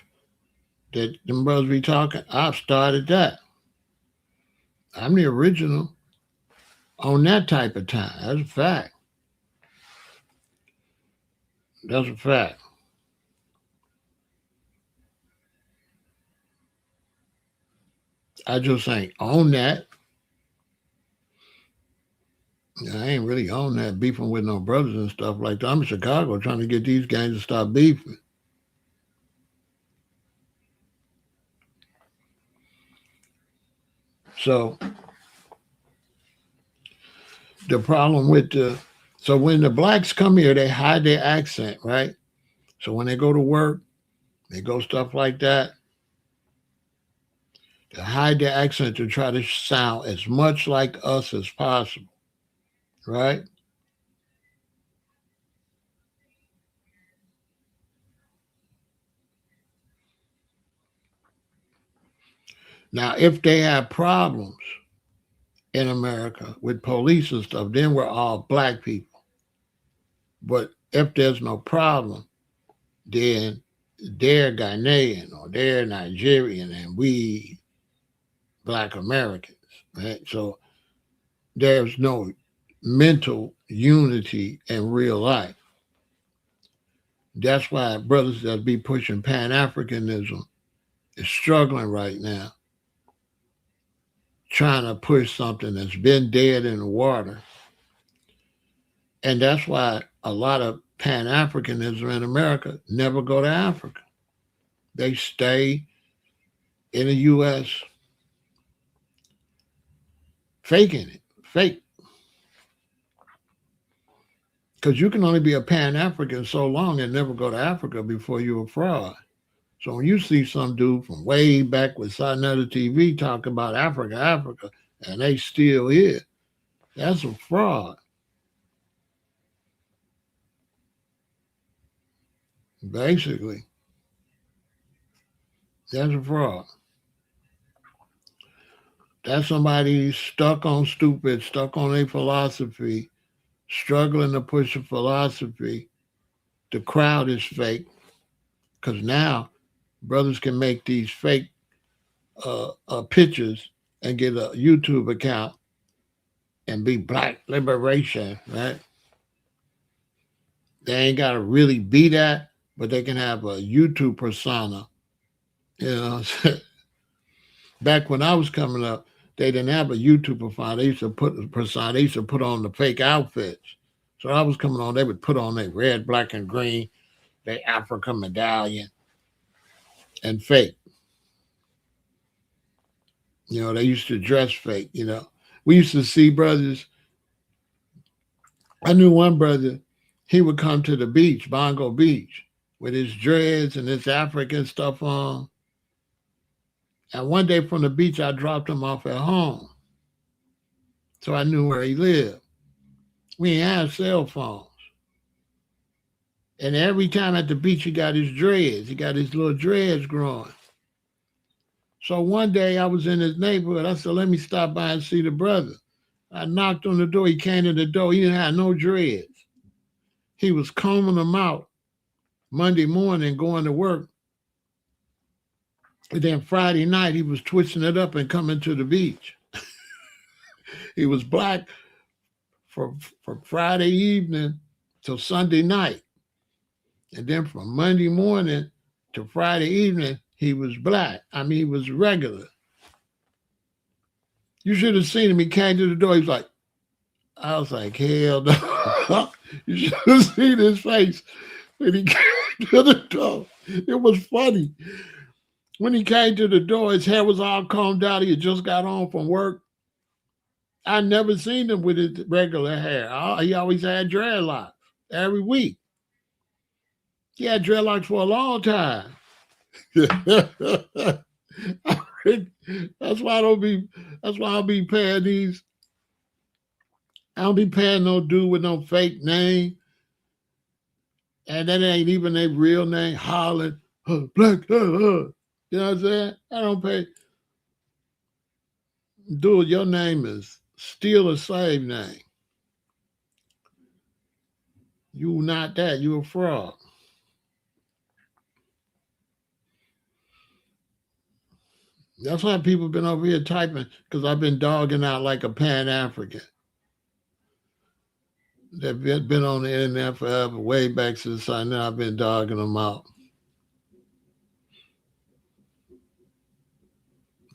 that them brothers be talking, I've started that. I'm the original on that type of time. That's a fact. That's a fact. I just ain't on that. I ain't really on that beefing with no brothers and stuff like that. I'm in Chicago trying to get these guys to stop beefing. So the problem with so when the blacks come here, they hide their accent, right? So when they go to work, they go stuff like that. They hide their accent to try to sound as much like us as possible, right? Now, if they have problems in America with police and stuff, then we're all black people. But if there's no problem, then they're Ghanaian or they're Nigerian and we Black Americans, right? So there's no mental unity in real life. That's why brothers that be pushing Pan-Africanism is struggling right now, trying to push something that's been dead in the water. And that's why a lot of Pan-Africanism in America never go to Africa. They stay in the U.S. faking it, fake. Because you can only be a Pan-African so long and never go to Africa before you're a fraud. So when you see some dude from way back with Sarnetta TV talking about Africa, and they still here. That's a fraud. Basically, that's a fraud. That's somebody stuck on stupid, stuck on a philosophy, struggling to push a philosophy. The crowd is fake because now brothers can make these fake pictures and get a YouTube account and be black liberation, right? They ain't got to really be that, but they can have a YouTube persona. You know, back when I was coming up, they didn't have a YouTube persona. They used to put the persona. They used to put on the fake outfits. So I was coming on. They would put on their red, black, and green, their African medallion, and fake. They used to dress fake. We used to see brothers. I knew one brother. He would come to the beach, Bongo Beach, with his dreads and his African stuff on. And one day from the beach, I dropped him off at home. So I knew where he lived. We didn't have cell phones. And every time at the beach, he got his dreads. He got his little dreads growing. So one day I was in his neighborhood. I said, let me stop by and see the brother. I knocked on the door. He came to the door. He didn't have no dreads. He was combing them out Monday morning going to work. And then Friday night, he was twisting it up and coming to the beach. He was black from Friday evening till Sunday night. And then from Monday morning to Friday evening, he was black. I mean, he was regular. You should have seen him. He came to the door. He was like, I was like, hell no. You should have seen his face when he came to the door. It was funny. When he came to the door, his hair was all combed out. He had just got home from work. I never seen him with his regular hair. He always had dreadlocks every week. He had dreadlocks for a long time. That's why I don't be paying these. I don't be paying no dude with no fake name. And that ain't even their real name. Holland, black, you know what I'm saying? I don't pay. Dude, your name is still a slave name. You not that. You a fraud. That's why people been over here typing, because I've been dogging out like a Pan-African. They've been on the internet forever, way back since I know. I've been dogging them out.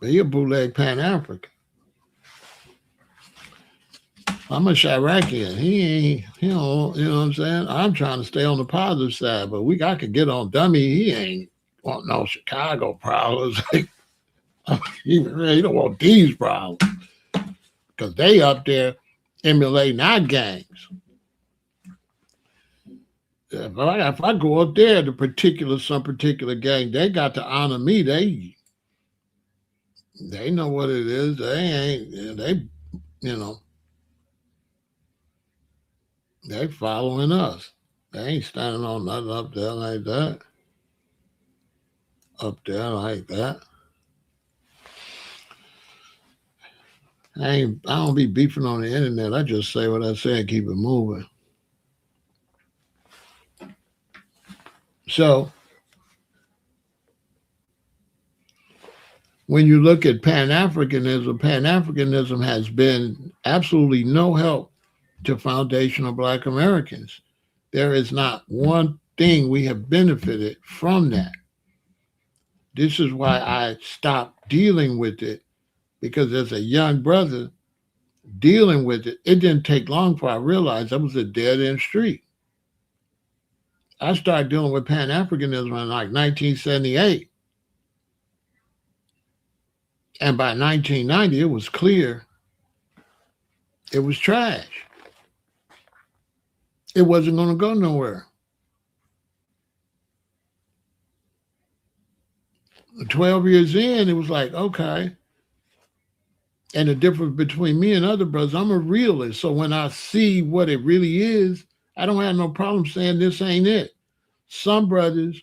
But you're a bootleg Pan-African. I'm a Chiracian. He don't, you know what I'm saying? I'm trying to stay on the positive side, but I could get on dummy. He ain't want no Chicago problems. He don't want these problems. Because they up there emulating our gangs. If I go up there to some particular gang, they got to honor me. They know what it is. They following us. They ain't standing on nothing up there like that. Up there like that. I don't be beefing on the internet. I just say what I say and keep it moving. So when you look at Pan-Africanism has been absolutely no help to foundational Black Americans. There is not one thing we have benefited from that. This is why I stopped dealing with it, because as a young brother dealing with it, it didn't take long before I realized that was a dead-end street. I started dealing with Pan-Africanism in like 1978. And by 1990, it was clear it was trash. It wasn't going to go nowhere. 12 years in, it was like, okay, And the difference between me and other brothers, I'm a realist. So when I see what it really is, I don't have no problem saying this ain't it. Some brothers,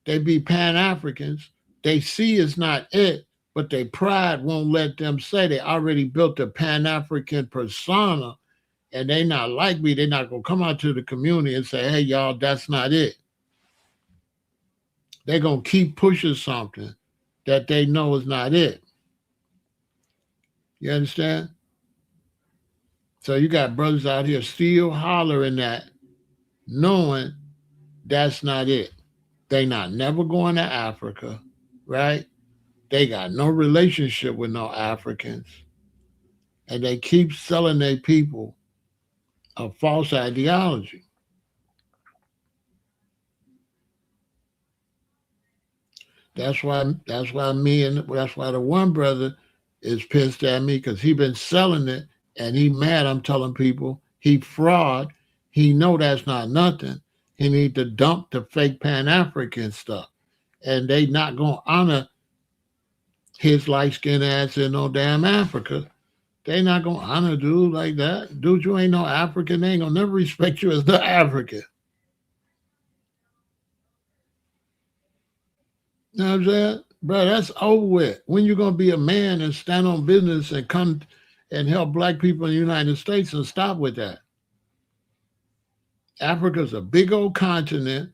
they be Pan Africans, they see it's not it, but their pride won't let them say they already built a Pan African persona and they not like me. They're not gonna come out to the community and say, hey y'all, that's not it. They're gonna keep pushing something that they know is not it. You understand? So you got brothers out here still hollering that, knowing that's not it. They not never going to Africa, right? They got no relationship with no Africans. And they keep selling their people a false ideology. That's why the one brother is pissed at me because he been selling it and he mad I'm telling people he fraud. He know that's not nothing. He need to dump the fake Pan African stuff. And they not gonna honor his light skinned ass in no damn Africa. They not gonna honor a dude like that. Dude, you ain't no African. They ain't gonna never respect you as the African. You know what I'm saying? Bro, that's over with. When you gonna be a man and stand on business and come and help black people in the United States and stop with that? Africa's a big old continent,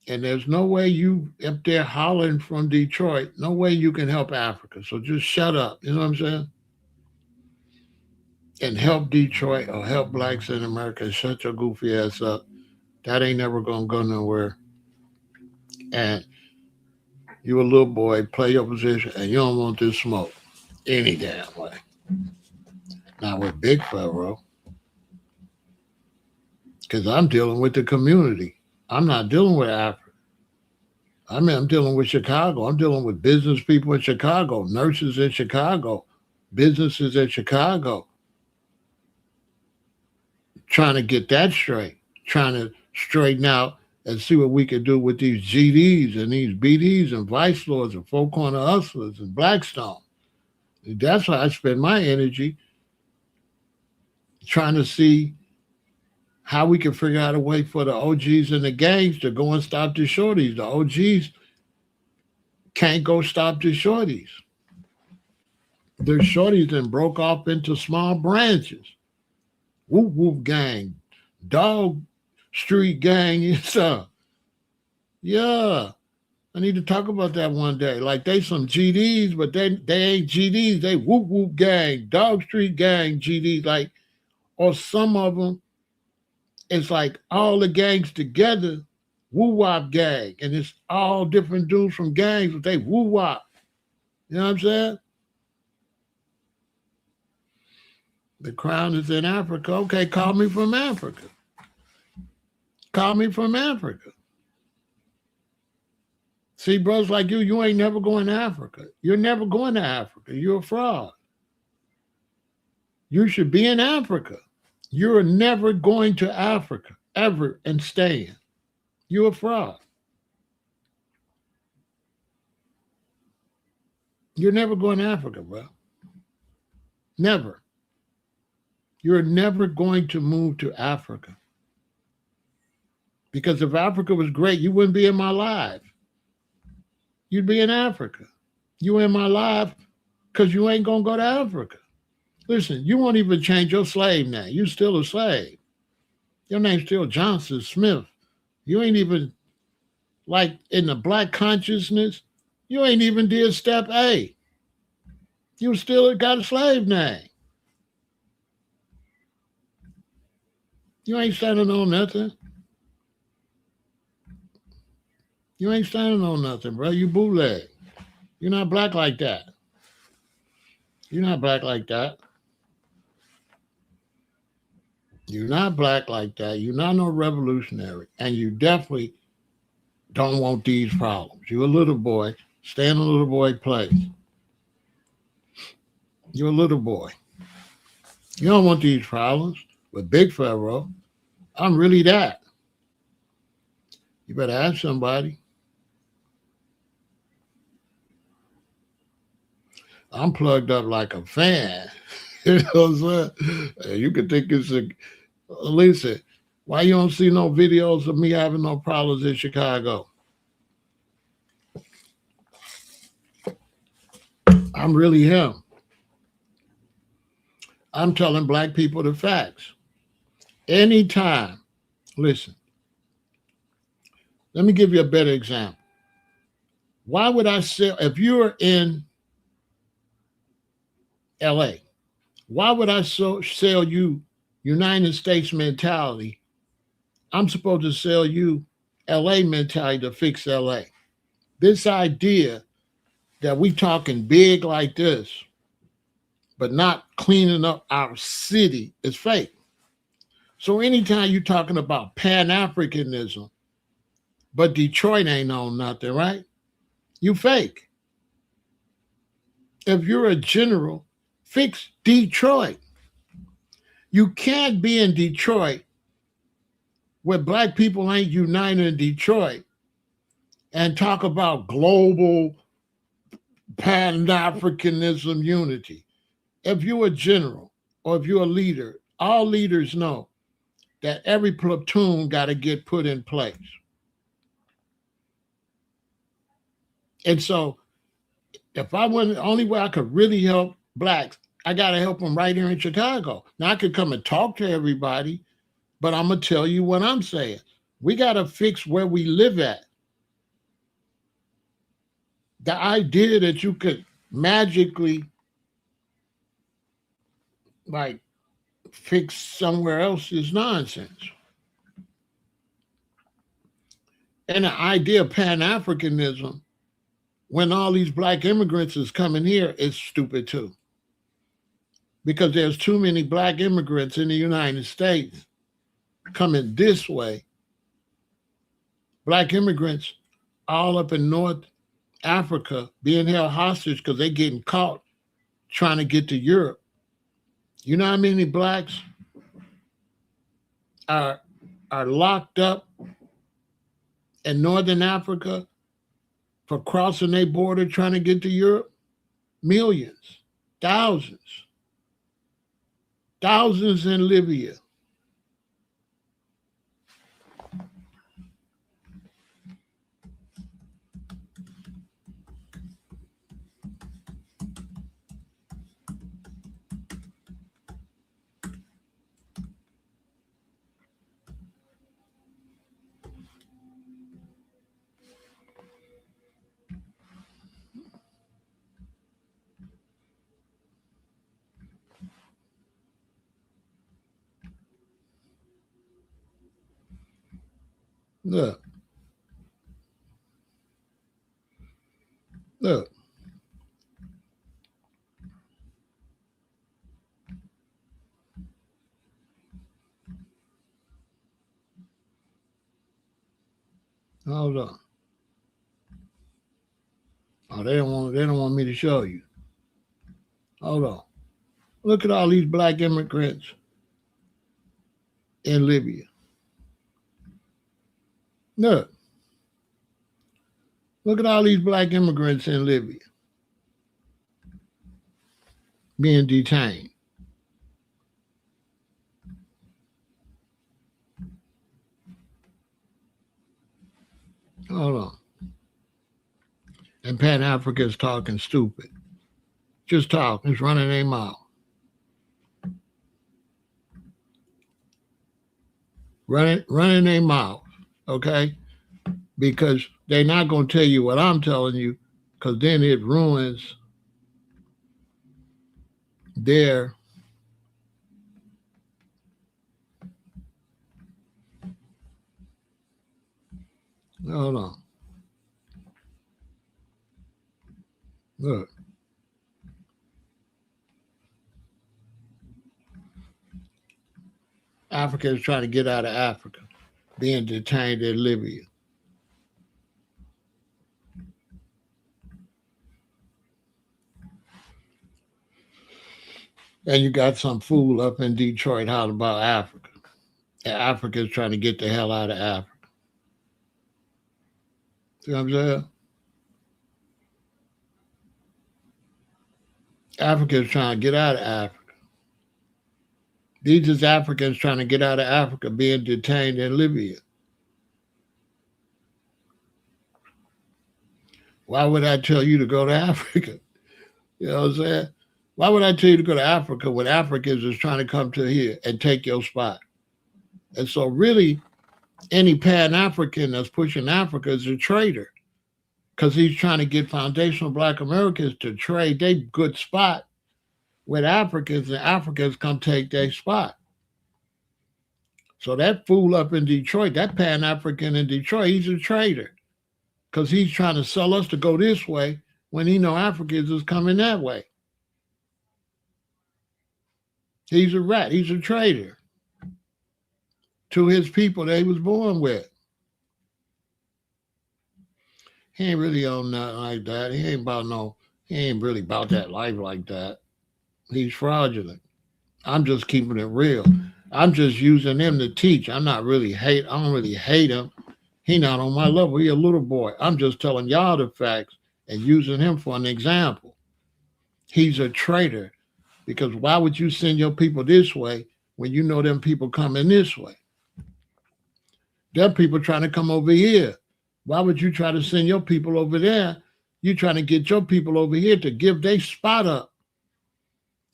and there's no way you up there hollering from Detroit, no way you can help Africa. So just shut up. You know what I'm saying? And help Detroit or help blacks in America. Shut your goofy ass up. That ain't never gonna go nowhere. And you a little boy, play your position, and you don't want this smoke any damn way. Now with Big Pharaoh, because I'm dealing with the community. I'm not dealing with Africa. I mean, I'm dealing with Chicago. I'm dealing with business people in Chicago, nurses in Chicago, businesses in Chicago, trying to get that straight, trying to straighten out and see what we can do with these GDs and these BDs and Vice Lords and Four Corner Hustlers and Blackstone. That's why I spend my energy trying to see how we can figure out a way for the OGs and the gangs to go and stop the shorties. The OGs can't go stop the shorties. The shorties then broke off into small branches. Whoop Whoop Gang, Dog Street Gang. Yeah. I need to talk about that one day. Like they some GDs, but they ain't GDs. They Whoop Whoop Gang, Dog Street Gang GDs. Like, or some of them, it's like all the gangs together, Woo Wop Gang, and it's all different dudes from gangs, but they woo wop. You know what I'm saying? The crown is in Africa. Okay, call me from Africa. Call me from Africa. See, brothers like you ain't never going to Africa. You're never going to Africa. You're a fraud. You should be in Africa. You're never going to Africa, ever, and staying. You're a fraud. You're never going to Africa, bro. Never. You're never going to move to Africa. Because if Africa was great, you wouldn't be in my life. You'd be in Africa. You in my life because you ain't going to go to Africa. Listen, you won't even change your slave name. You still a slave. Your name's still Johnson Smith. You ain't even, like, in the black consciousness, you ain't even did step A. You still got a slave name. You ain't standing on nothing. You ain't standing on nothing, bro. You bootleg. You're not black like that. You're not black like that. You're not black like that. You're not no revolutionary. And you definitely don't want these problems. You're a little boy. Stay in a little boy place. You're a little boy. You don't want these problems with Big Pharaoh. I'm really that. You better ask somebody. I'm plugged up like a fan. You know what I'm saying? You could think it's a Lisa. Why you don't see no videos of me having no problems in Chicago? I'm really him. I'm telling black people the facts. Anytime, listen, let me give you a better example. Why would I sell, if you're in LA, why would I sell you United States mentality? I'm supposed to sell you LA mentality to fix LA. This idea that we talking big like this, but not cleaning up our city is fake. So anytime you're talking about Pan-Africanism, but Detroit ain't on nothing, right? You fake. If you're a general, fix Detroit. You can't be in Detroit where black people ain't united in Detroit and talk about global Pan-Africanism unity. If you're a general or if you're a leader, all leaders know that every platoon got to get put in place. And so if I went, the only way I could really help blacks, I got to help them right here in Chicago. Now I could come and talk to everybody, but I'm going to tell you what I'm saying. We got to fix where we live at. The idea that you could magically like fix somewhere else is nonsense. And the idea of Pan-Africanism, when all these black immigrants is coming here, is stupid too. Because there's too many black immigrants in the United States coming this way. Black immigrants all up in North Africa being held hostage because they're getting caught trying to get to Europe. You know how many blacks are locked up in Northern Africa for crossing their border trying to get to Europe? Millions, thousands in Libya. Look, look. Hold on. Oh, they don't want me to show you. Hold on. Look at all these black immigrants in Libya. Look. Look at all these black immigrants in Libya being detained. Hold on. And Pan Africa is talking stupid. Just talking. It's running their mouth. Running their mouth. Okay? Because they're not going to tell you what I'm telling you, because then it ruins their hold on. Look. Africa is trying to get out of Africa, being detained in Libya. And you got some fool up in Detroit hollering about Africa. And Africa is trying to get the hell out of Africa. See what I'm saying? Africa is trying to get out of Africa. These is Africans trying to get out of Africa, being detained in Libya. Why would I tell you to go to Africa? You know what I'm saying? Why would I tell you to go to Africa when Africans is trying to come to here and take your spot? And so really, any Pan-African that's pushing Africa is a traitor because he's trying to get foundational Black Americans to trade their good spot with Africans, and Africans come take their spot. So that fool up in Detroit, that Pan-African in Detroit, he's a traitor because he's trying to sell us to go this way when he know Africans is coming that way. He's a rat. He's a traitor to his people that he was born with. He ain't really on nothing like that. He ain't really about that life like that. He's fraudulent. I'm just keeping it real. I'm just using him to teach. I don't really hate him. He not on my level. He a little boy. I'm just telling y'all the facts and using him for an example. He's a traitor because why would you send your people this way when you know them people coming this way? Them people trying to come over here. Why would you try to send your people over there? You trying to get your people over here to give their spot up.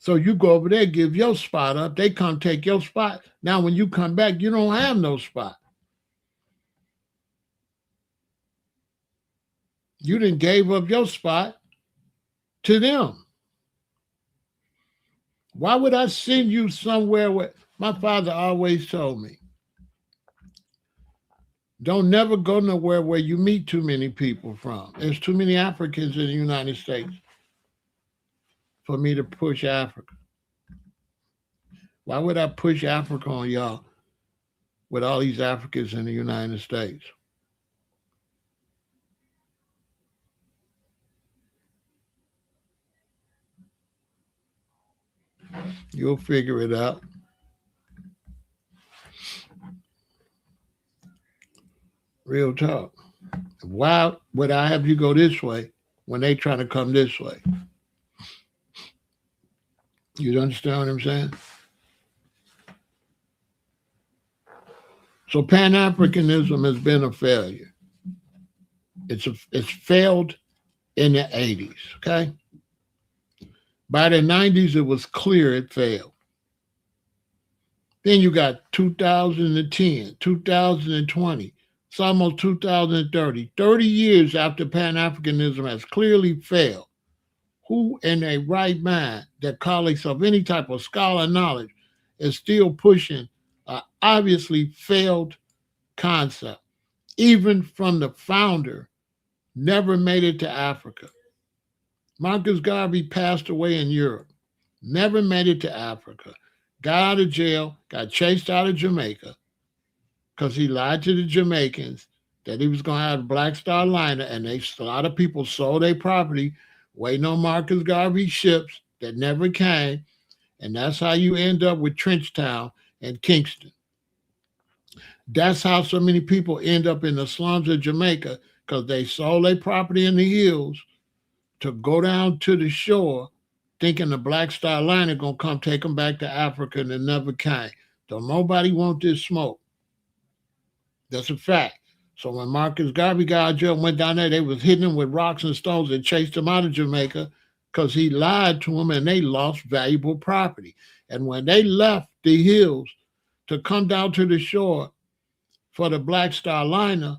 So you go over there, give your spot up. They come take your spot. Now, when you come back, you don't have no spot. You done gave up your spot to them. Why would I send you somewhere where my father always told me, don't never go nowhere where you meet too many people from. There's too many Africans in the United States for me to push Africa. Why would I push Africa on y'all with all these Africans in the United States? You'll figure it out. Real talk. Why would I have you go this way when they trying to come this way? You understand what I'm saying? So Pan-Africanism has been a failure. It's failed in the 80s, okay? By the 90s, it was clear it failed. Then you got 2010, 2020, it's almost 2030, 30 years after Pan-Africanism has clearly failed. Who in a right mind that calls itself any type of scholar knowledge is still pushing an obviously failed concept? Even from the founder, never made it to Africa. Marcus Garvey passed away in Europe, never made it to Africa, got out of jail, got chased out of Jamaica because he lied to the Jamaicans that he was going to have a Black Star liner, and a lot of people sold their property waiting on Marcus Garvey ships that never came, and that's how you end up with Trenchtown and Kingston. That's how so many people end up in the slums of Jamaica because they sold their property in the hills to go down to the shore thinking the Black Star liner going to come take them back to Africa, and it never came. Don't nobody want this smoke. That's a fact. So when Marcus Garvey got out of jail, went down there, they was hitting him with rocks and stones and chased him out of Jamaica because he lied to them and they lost valuable property. And when they left the hills to come down to the shore for the Black Star liner,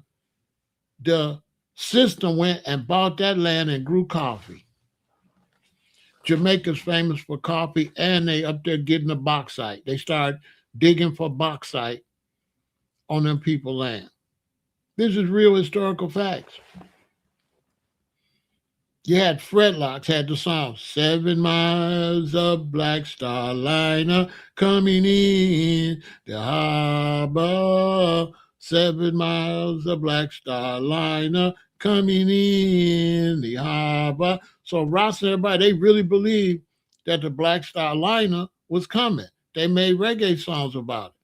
the system went and bought that land and grew coffee. Jamaica's famous for coffee, and they up there getting the bauxite. They started digging for bauxite on them people land. This is real historical facts. You had Fredlocks, had the song, 7 miles of Black Star liner coming in the harbor. 7 miles of Black Star liner coming in the harbor. So Ross and everybody, they really believed that the Black Star liner was coming. They made reggae songs about it.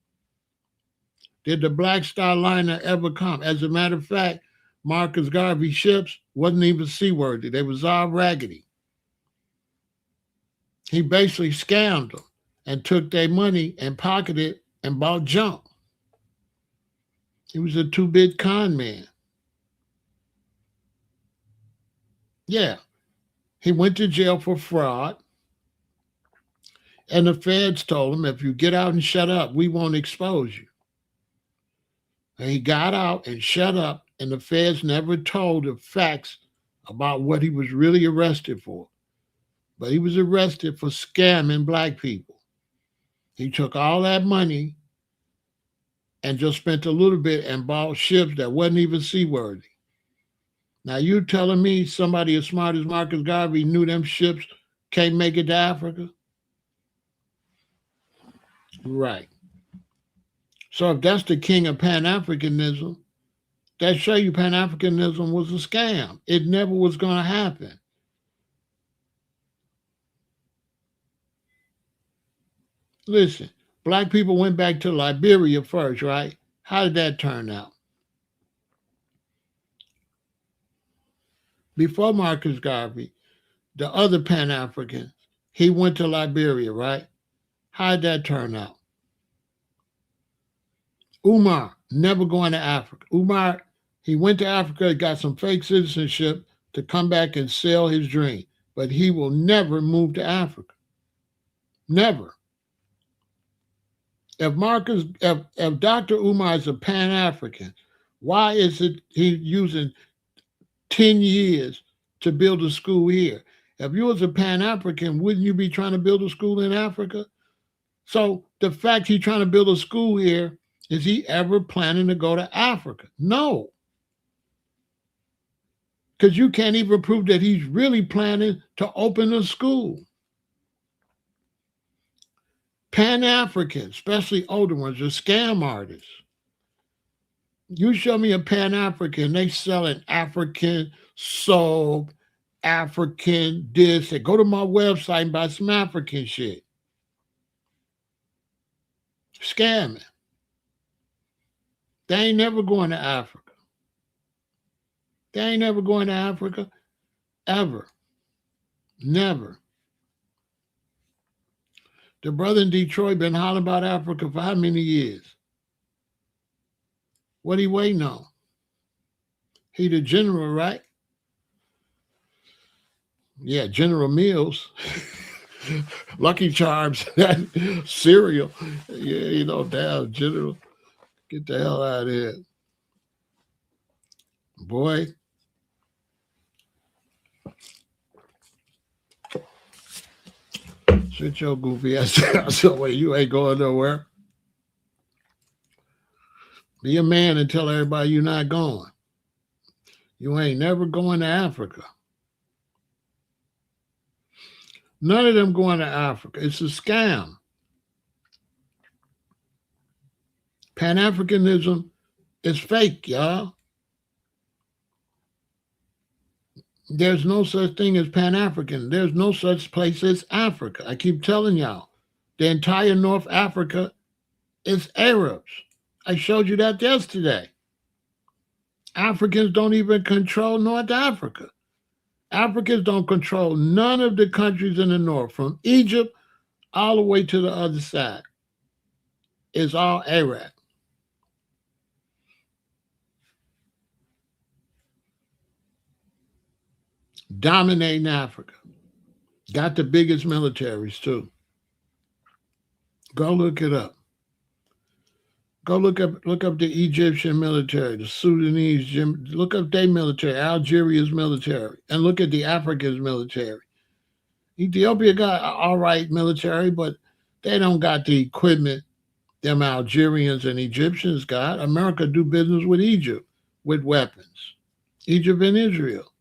Did the Black Star liner ever come? As a matter of fact, Marcus Garvey ships wasn't even seaworthy. They was all raggedy. He basically scammed them and took their money and pocketed it and bought junk. He was a two-bit con man. Yeah, he went to jail for fraud, and the feds told him, if you get out and shut up, we won't expose you. And he got out and shut up, and the feds never told the facts about what he was really arrested for. But he was arrested for scamming black people. He took all that money and just spent a little bit and bought ships that wasn't even seaworthy. Now you telling me somebody as smart as Marcus Garvey knew them ships can't make it to Africa? Right. So if that's the king of Pan-Africanism, that show you Pan-Africanism was a scam. It never was going to happen. Listen, black people went back to Liberia first, right? How did that turn out? Before Marcus Garvey, the other Pan-African, he went to Liberia, right? How did that turn out? Umar, never going to Africa. Umar, he went to Africa, got some fake citizenship to come back and sell his dream. But he will never move to Africa. Never. If Dr. Umar is a Pan-African, why is it he using 10 years to build a school here? If you was a Pan-African, wouldn't you be trying to build a school in Africa? So the fact he's trying to build a school here, is he ever planning to go to Africa? No. Because you can't even prove that he's really planning to open a school. Pan-Africans, especially older ones, are scam artists. You show me a Pan-African, they selling African soap, African this. They go to my website and buy some African shit. Scamming. They ain't never going to Africa. They ain't never going to Africa, ever. Never. The brother in Detroit been hollering about Africa for how many years? What he waiting on? He the general, right? Yeah, General Mills. Lucky Charms, that cereal. Yeah, damn, General. Get the hell out of here. Boy. Sit your goofy ass down somewhere. You ain't going nowhere. Be a man and tell everybody you're not going. You ain't never going to Africa. None of them going to Africa. It's a scam. Pan-Africanism is fake, y'all. There's no such thing as Pan-African. There's no such place as Africa. I keep telling y'all, the entire North Africa is Arabs. I showed you that yesterday. Africans don't even control North Africa. Africans don't control none of the countries in the north, from Egypt all the way to the other side. It's all Arab. Dominating Africa. Got the biggest militaries too. Go look it up. Go look up the Egyptian military, the Sudanese, look up their military, Algeria's military, and look at the Africa's military. Ethiopia got all right military, but they don't got the equipment them Algerians and Egyptians got. America do business with Egypt with weapons. Egypt and Israel.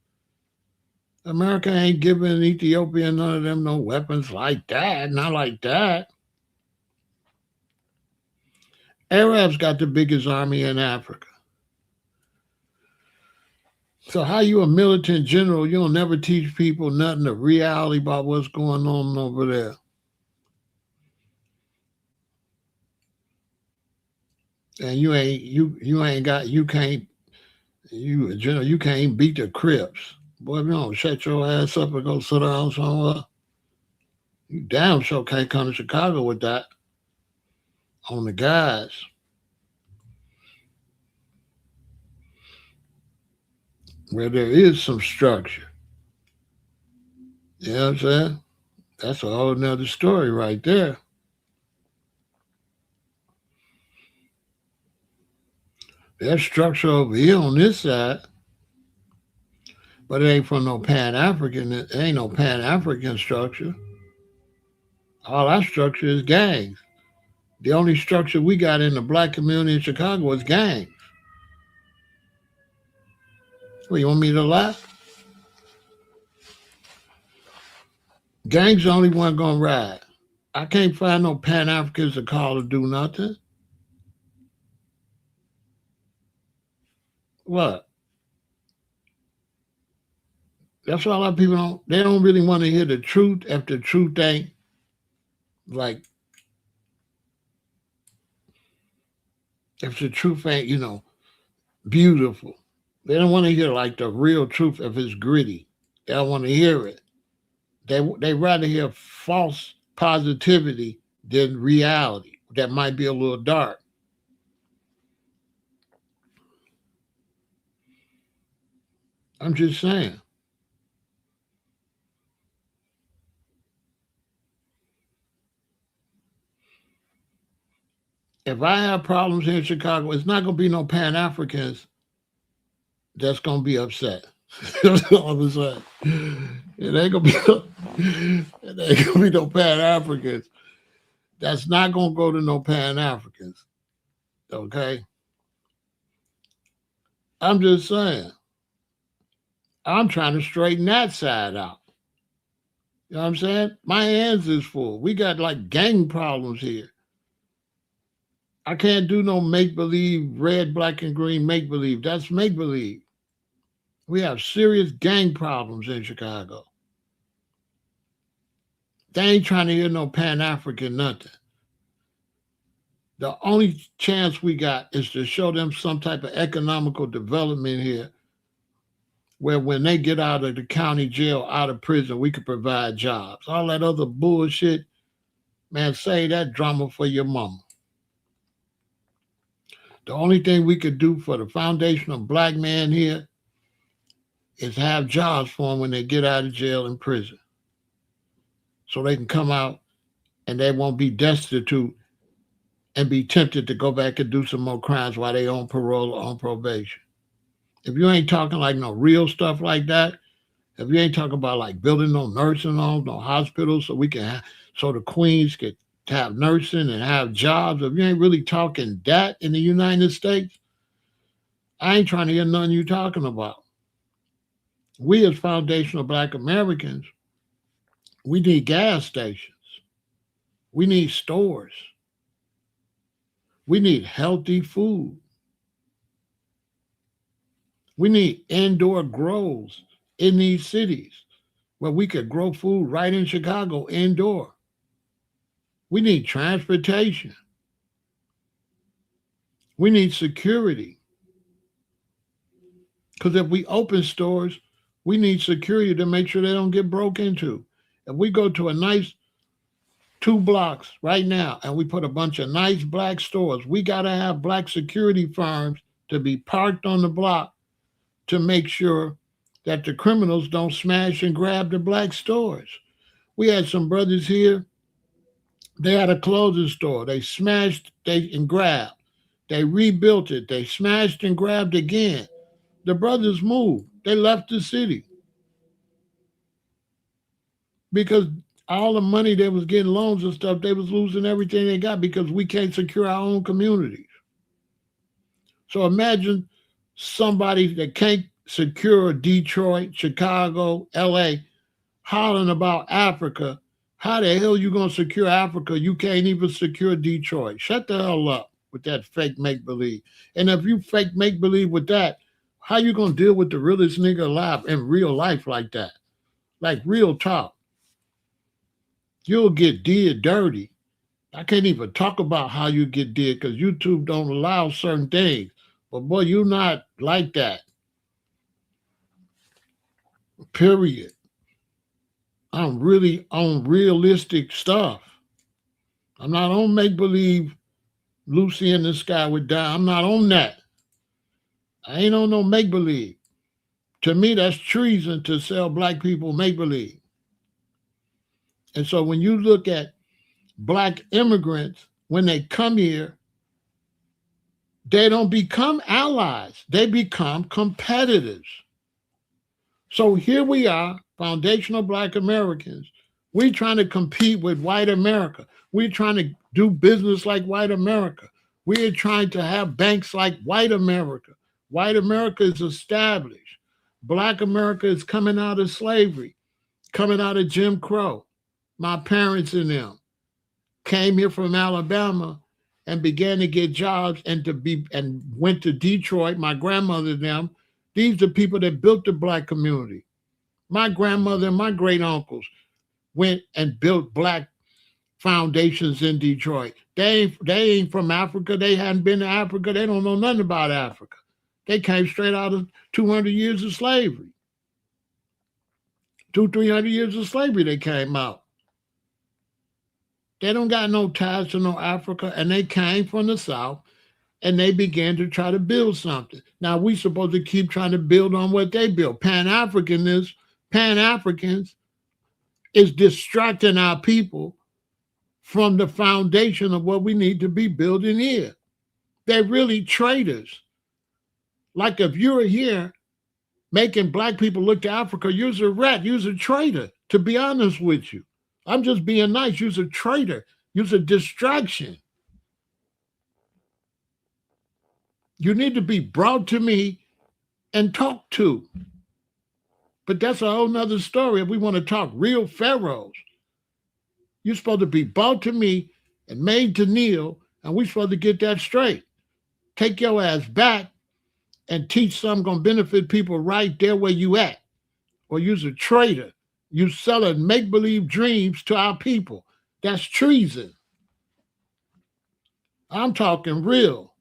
America ain't giving Ethiopia none of them no weapons like that, not like that. Arabs got the biggest army in Africa. So how you a militant general, you don't never teach people nothing of reality about what's going on over there. And you can't beat the Crips. Boy, if you don't shut your ass up and go sit down somewhere. You damn sure can't come to Chicago with that on the guys. Where there is some structure. You know what I'm saying? That's a whole nother story right there. There's structure over here on this side, but it ain't from no Pan African. It ain't no Pan African structure. All our structure is gangs. The only structure we got in the black community in Chicago is gangs. Well, you want me to lie? Gangs the only one gonna ride. I can't find no Pan Africans to call to do nothing. What? That's why a lot of people don't. They don't really want to hear the truth if the truth ain't like if the truth ain't beautiful. They don't want to hear like the real truth if it's gritty. They don't want to hear it. They rather hear false positivity than reality. That might be a little dark. I'm just saying. If I have problems here in Chicago, it's not gonna be no Pan Africans that's gonna be upset. That's all I'm saying. It ain't gonna be it ain't gonna be no Pan Africans. That's not gonna go to no Pan Africans. Okay? I'm just saying. I'm trying to straighten that side out. You know what I'm saying? My hands is full. We got like gang problems here. I can't do no make believe, red, black, and green make believe. That's make believe. We have serious gang problems in Chicago. They ain't trying to hear no Pan African nothing. The only chance we got is to show them some type of economical development here where when they get out of the county jail, out of prison, we could provide jobs. All that other bullshit, man, say that drama for your mama. The only thing we could do for the foundational black man here is have jobs for them when they get out of jail and prison. So they can come out and they won't be destitute and be tempted to go back and do some more crimes while they on parole or on probation. If you ain't talking like no real stuff like that, if you ain't talking about like building no nursing homes, no hospitals, so the queens could have nursing and have jobs, if you ain't really talking that in the United States, I ain't trying to hear nothing you talking about. We as foundational black Americans, we need gas stations. We need stores. We need healthy food. We need indoor grows in these cities where we could grow food right in Chicago indoor. We need transportation. We need security. Because if we open stores, we need security to make sure they don't get broke into. If we go to a nice 2 blocks right now and we put a bunch of nice black stores, we got to have black security firms to be parked on the block to make sure that the criminals don't smash and grab the black stores. We had some brothers here, they had a clothing store. They smashed and grabbed. They rebuilt it. They smashed and grabbed again. The brothers moved. They left the city because all the money they was getting loans and stuff, they was losing everything they got because we can't secure our own communities. So imagine somebody that can't secure Detroit, Chicago, LA, hollering about Africa. How the hell you gonna secure Africa? You can't even secure Detroit. Shut the hell up with that fake make believe. And if you fake make believe with that, how you gonna deal with the realest nigga alive in real life like that? Like real talk. You'll get did dirty. I can't even talk about how you get did because YouTube don't allow certain things. But boy, you're not like that. Period. I'm really on realistic stuff. I'm not on make believe Lucy in the sky would die. I'm not on that. I ain't on no make believe. To me, that's treason to sell black people make believe. And so when you look at black immigrants, when they come here, they don't become allies, they become competitors. So here we are, foundational black Americans. We're trying to compete with white America. We're trying to do business like white America. We're trying to have banks like white America. White America is established. Black America is coming out of slavery, coming out of Jim Crow. My parents and them came here from Alabama and began to get jobs and went to Detroit. My grandmother and them, these are people that built the black community. My grandmother and my great uncles went and built black foundations in Detroit. They ain't from Africa. They hadn't been to Africa. They don't know nothing about Africa. They came straight out of 200 years of slavery. 300 years of slavery they came out. They don't got no ties to no Africa, and they came from the South, and they began to try to build something. Now, we supposed to keep trying to build on what they built. Pan-Africans is distracting our people from the foundation of what we need to be building here. They're really traitors. Like if you're here making black people look to Africa, you're a rat, you're a traitor, to be honest with you. I'm just being nice. You're a traitor. You're a distraction. You need to be brought to me and talked to. But that's a whole nother story. If we want to talk real pharaohs, you're supposed to be brought to me and made to kneel, and we're supposed to get that straight. Take your ass back and teach something going to benefit people right there where you at. Or you're a traitor. You selling make-believe dreams to our people. That's treason. I'm talking real.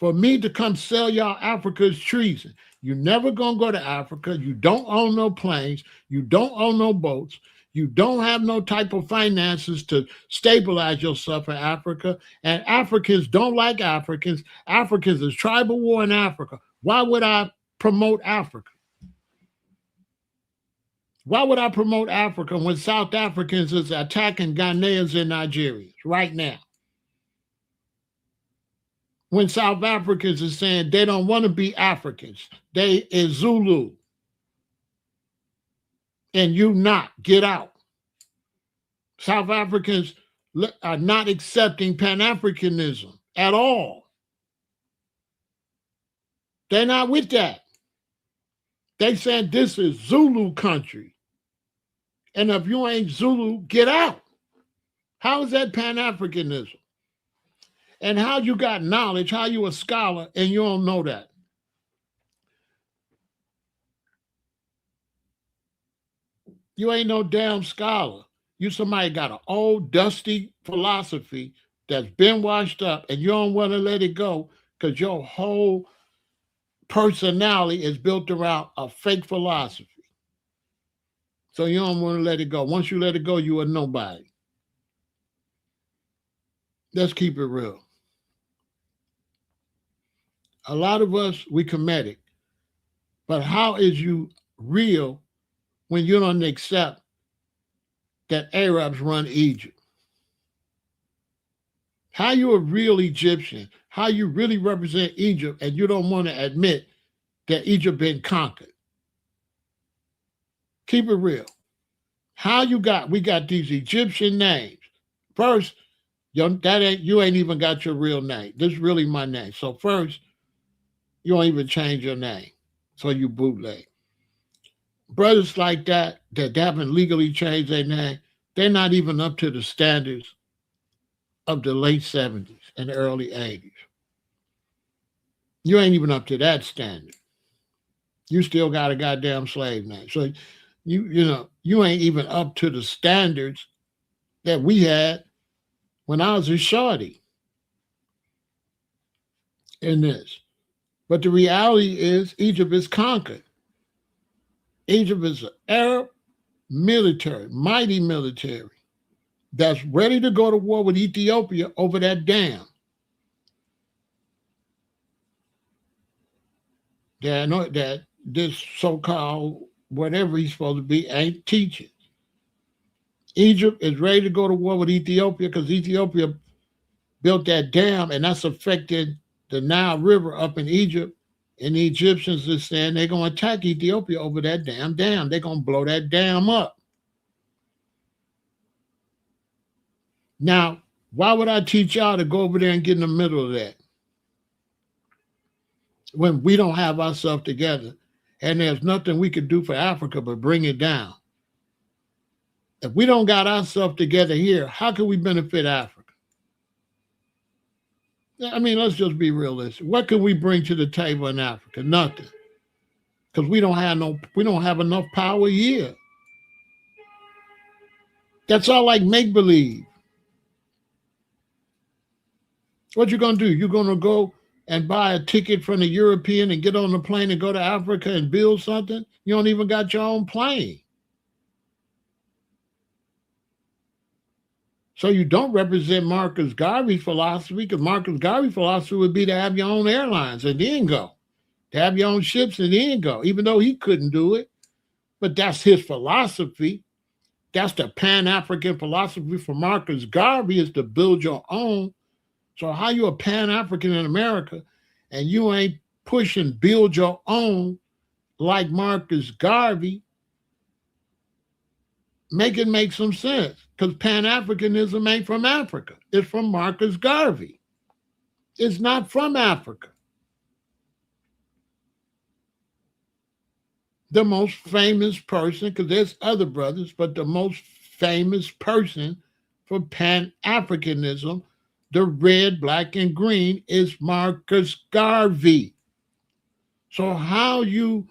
For me to come sell y'all Africa is treason. You never gonna go to Africa. You don't own no planes. You don't own no boats. You don't have no type of finances to stabilize yourself in Africa. And Africans don't like Africans. Africans is tribal war in Africa. Why would I promote Africa? Why would I promote Africa when South Africans is attacking Ghanaians and Nigerians right now? When South Africans are saying they don't want to be Africans, they is Zulu. And you not, get out. South Africans are not accepting Pan-Africanism at all. They're not with that. They saying this is Zulu country. And if you ain't Zulu, get out. How is that Pan-Africanism? And how you got knowledge, how you a scholar, and you don't know that? You ain't no damn scholar. You somebody got an old, dusty philosophy that's been washed up, and you don't want to let it go because your whole personality is built around a fake philosophy. So you don't want to let it go. Once you let it go, you are nobody. Let's keep it real. A lot of us, we comedic. But how is you real when you don't accept that Arabs run Egypt? How you a real Egyptian? How you really represent Egypt and you don't want to admit that Egypt been conquered? Keep it real. How we got these Egyptian names. First, you ain't even got your real name. This is really my name. So first, you don't even change your name. So you bootleg. Brothers like that haven't legally changed their name, they're not even up to the standards of the late 70s and the early 80s. You ain't even up to that standard. You still got a goddamn slave name. So you ain't even up to the standards that we had when I was a shorty in this. But the reality is Egypt is conquered. Egypt is an Arab military, mighty military, that's ready to go to war with Ethiopia over that dam. That this so-called whatever he's supposed to be ain't teaching. Egypt is ready to go to war with Ethiopia because Ethiopia built that dam, and that's affected the Nile River up in Egypt. And the Egyptians are saying they're going to attack Ethiopia over that damn dam. They're going to blow that dam up. Now, why would I teach y'all to go over there and get in the middle of that when we don't have ourselves together and there's nothing we could do for Africa but bring it down? If we don't got ourselves together here, how can we benefit Africa? I mean, let's just be realistic. What can we bring to the table in Africa? Nothing. Because we don't have enough power here. That's all like make-believe. What you gonna do? You're gonna go and buy a ticket from the European and get on the plane and go to Africa and build something? You don't even got your own plane. So you don't represent Marcus Garvey's philosophy, because Marcus Garvey's philosophy would be to have your own airlines and then go. To have your own ships and then go, even though he couldn't do it. But that's his philosophy. That's the Pan-African philosophy for Marcus Garvey, is to build your own. So how you a Pan-African in America and you ain't pushing build your own like Marcus Garvey? Make some sense, because Pan-Africanism ain't from Africa. It's from Marcus Garvey. It's not from Africa. The most famous person, because there's other brothers, but the most famous person for Pan-Africanism, the red, black, and green, is Marcus Garvey. So how you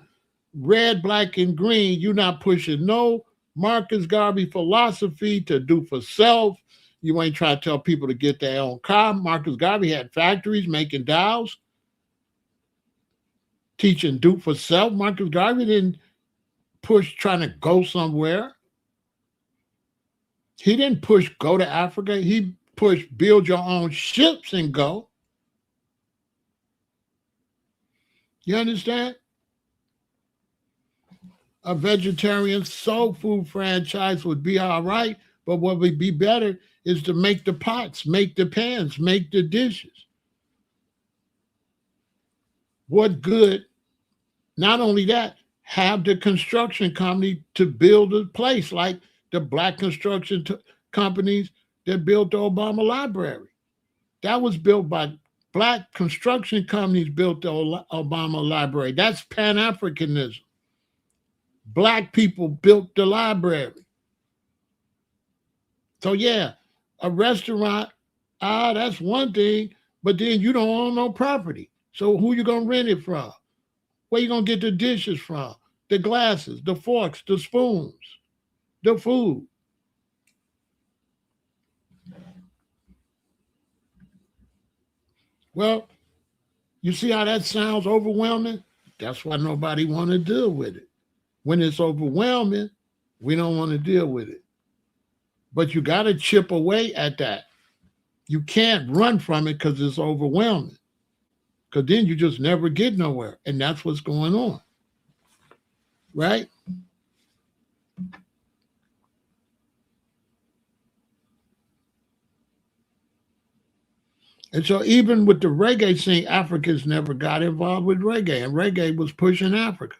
red, black, and green, you not pushing no Marcus Garvey philosophy to do for self. You ain't trying to tell people to get their own car. Marcus Garvey had factories making dials, teaching do for self. Marcus Garvey didn't push trying to go somewhere. He didn't push go to Africa. He pushed build your own ships and go. You understand? A vegetarian soul food franchise would be all right, but what would be better is to make the pots, make the pans, make the dishes. What good? Not only that, have the construction company to build a place like the black construction companies that built the Obama Library. That was built by black construction companies, built the Obama Library. That's Pan-Africanism. Black people built the library. So yeah, a restaurant, that's one thing, but then you don't own no property. So who you gonna rent it from? Where you gonna get the dishes from? The glasses, the forks, the spoons, the food. Well, you see how that sounds overwhelming? That's why nobody want to deal with it. When it's overwhelming, we don't want to deal with it. But you got to chip away at that. You can't run from it because it's overwhelming. Because then you just never get nowhere. And that's what's going on. Right? And so even with the reggae scene, Africans never got involved with reggae. And reggae was pushing Africa.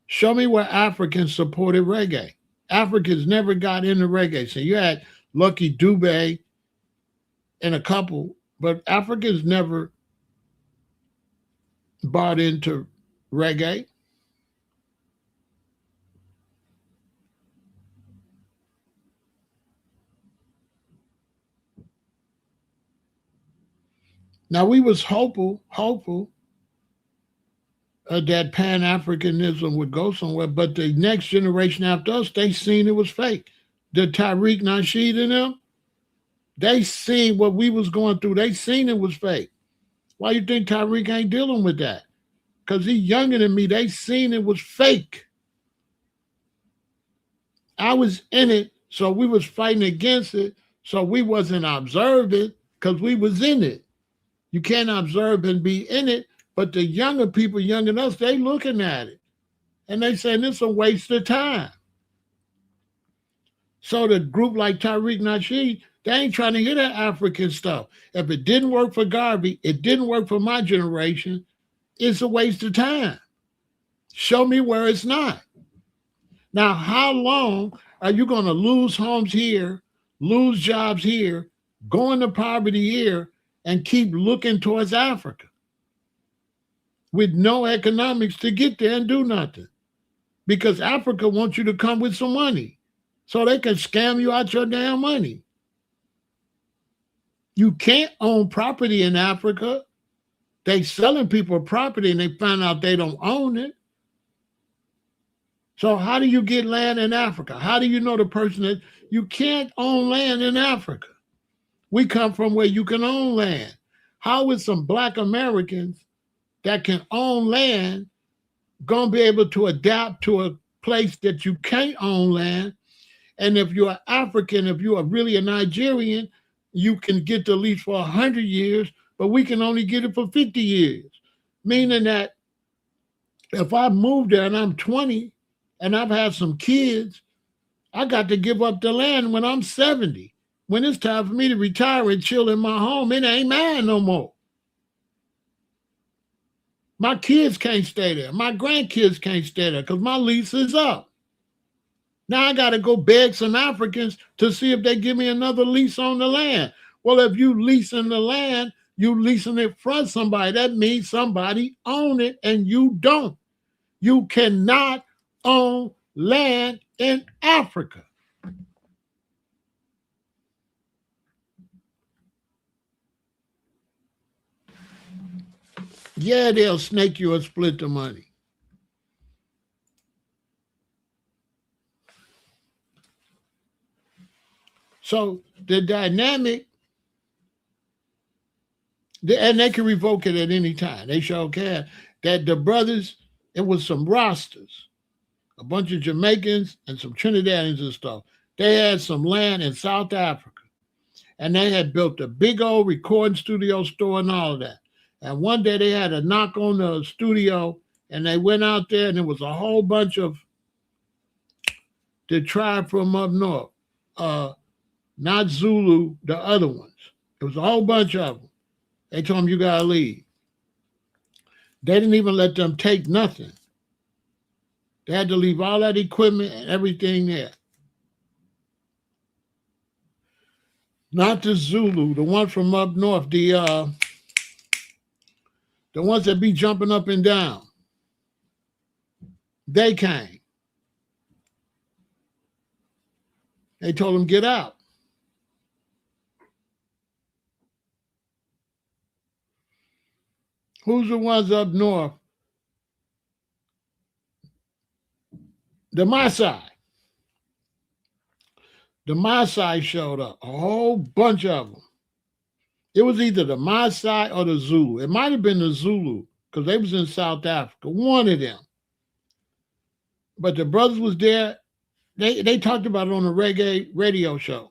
Show me where Africans supported reggae. Africans never got into reggae. So you had Lucky Dube and a couple, but Africans never bought into reggae. Now we was hopeful that Pan-Africanism would go somewhere, but the next generation after us, they seen it was fake. The Tariq Nasheed and them, they seen what we was going through. They seen it was fake. Why you think Tariq ain't dealing with that? Because he's younger than me. They seen it was fake. I was in it, so we was fighting against it. So we wasn't observing because we was in it. You can't observe and be in it. But the younger people, younger than us, they looking at it. And they saying it's a waste of time. So the group like Tariq Nasheed, they ain't trying to hear that African stuff. If it didn't work for Garvey, it didn't work for my generation, it's a waste of time. Show me where it's not. Now, how long are you going to lose homes here, lose jobs here, go into poverty here, and keep looking towards Africa with no economics to get there and do nothing? Because Africa wants you to come with some money so they can scam you out your damn money. You can't own property in Africa. They selling people property and they find out they don't own it. So how do you get land in Africa? How do you know the person that you can't own land in Africa? We come from where you can own land. How is some Black Americans that can own land going to be able to adapt to a place that you can't own land? And if you're African, if you are really a Nigerian, you can get the lease for 100 years, but we can only get it for 50 years. Meaning that if I move there and I'm 20 and I've had some kids, I got to give up the land when I'm 70. When it's time for me to retire and chill in my home, it ain't mine no more. My kids can't stay there. My grandkids can't stay there because my lease is up. Now I got to go beg some Africans to see if they give me another lease on the land. Well, if you leasing the land, you leasing it from somebody. That means somebody own it and you don't. You cannot own land in Africa. Yeah, they'll snake you or split the money. So the dynamic, and they can revoke it at any time. They sure can. That the brothers, it was some rosters, a bunch of Jamaicans and some Trinidadians and stuff. They had some land in South Africa. And they had built a big old recording studio store and all of that. And one day they had a knock on the studio and they went out there and there was a whole bunch of the tribe from up north. Not Zulu, the other ones. It was a whole bunch of them. They told them, you got to leave. They didn't even let them take nothing. They had to leave all that equipment and everything there. Not the Zulu, the one from up north, the ones that be jumping up and down. They came. They told them, get out. Who's the ones up north? The Maasai. The Maasai showed up, a whole bunch of them. It was either the Maasai or the Zulu. It might have been the Zulu because they was in South Africa, one of them. But the brothers was there. They talked about it on a reggae radio show.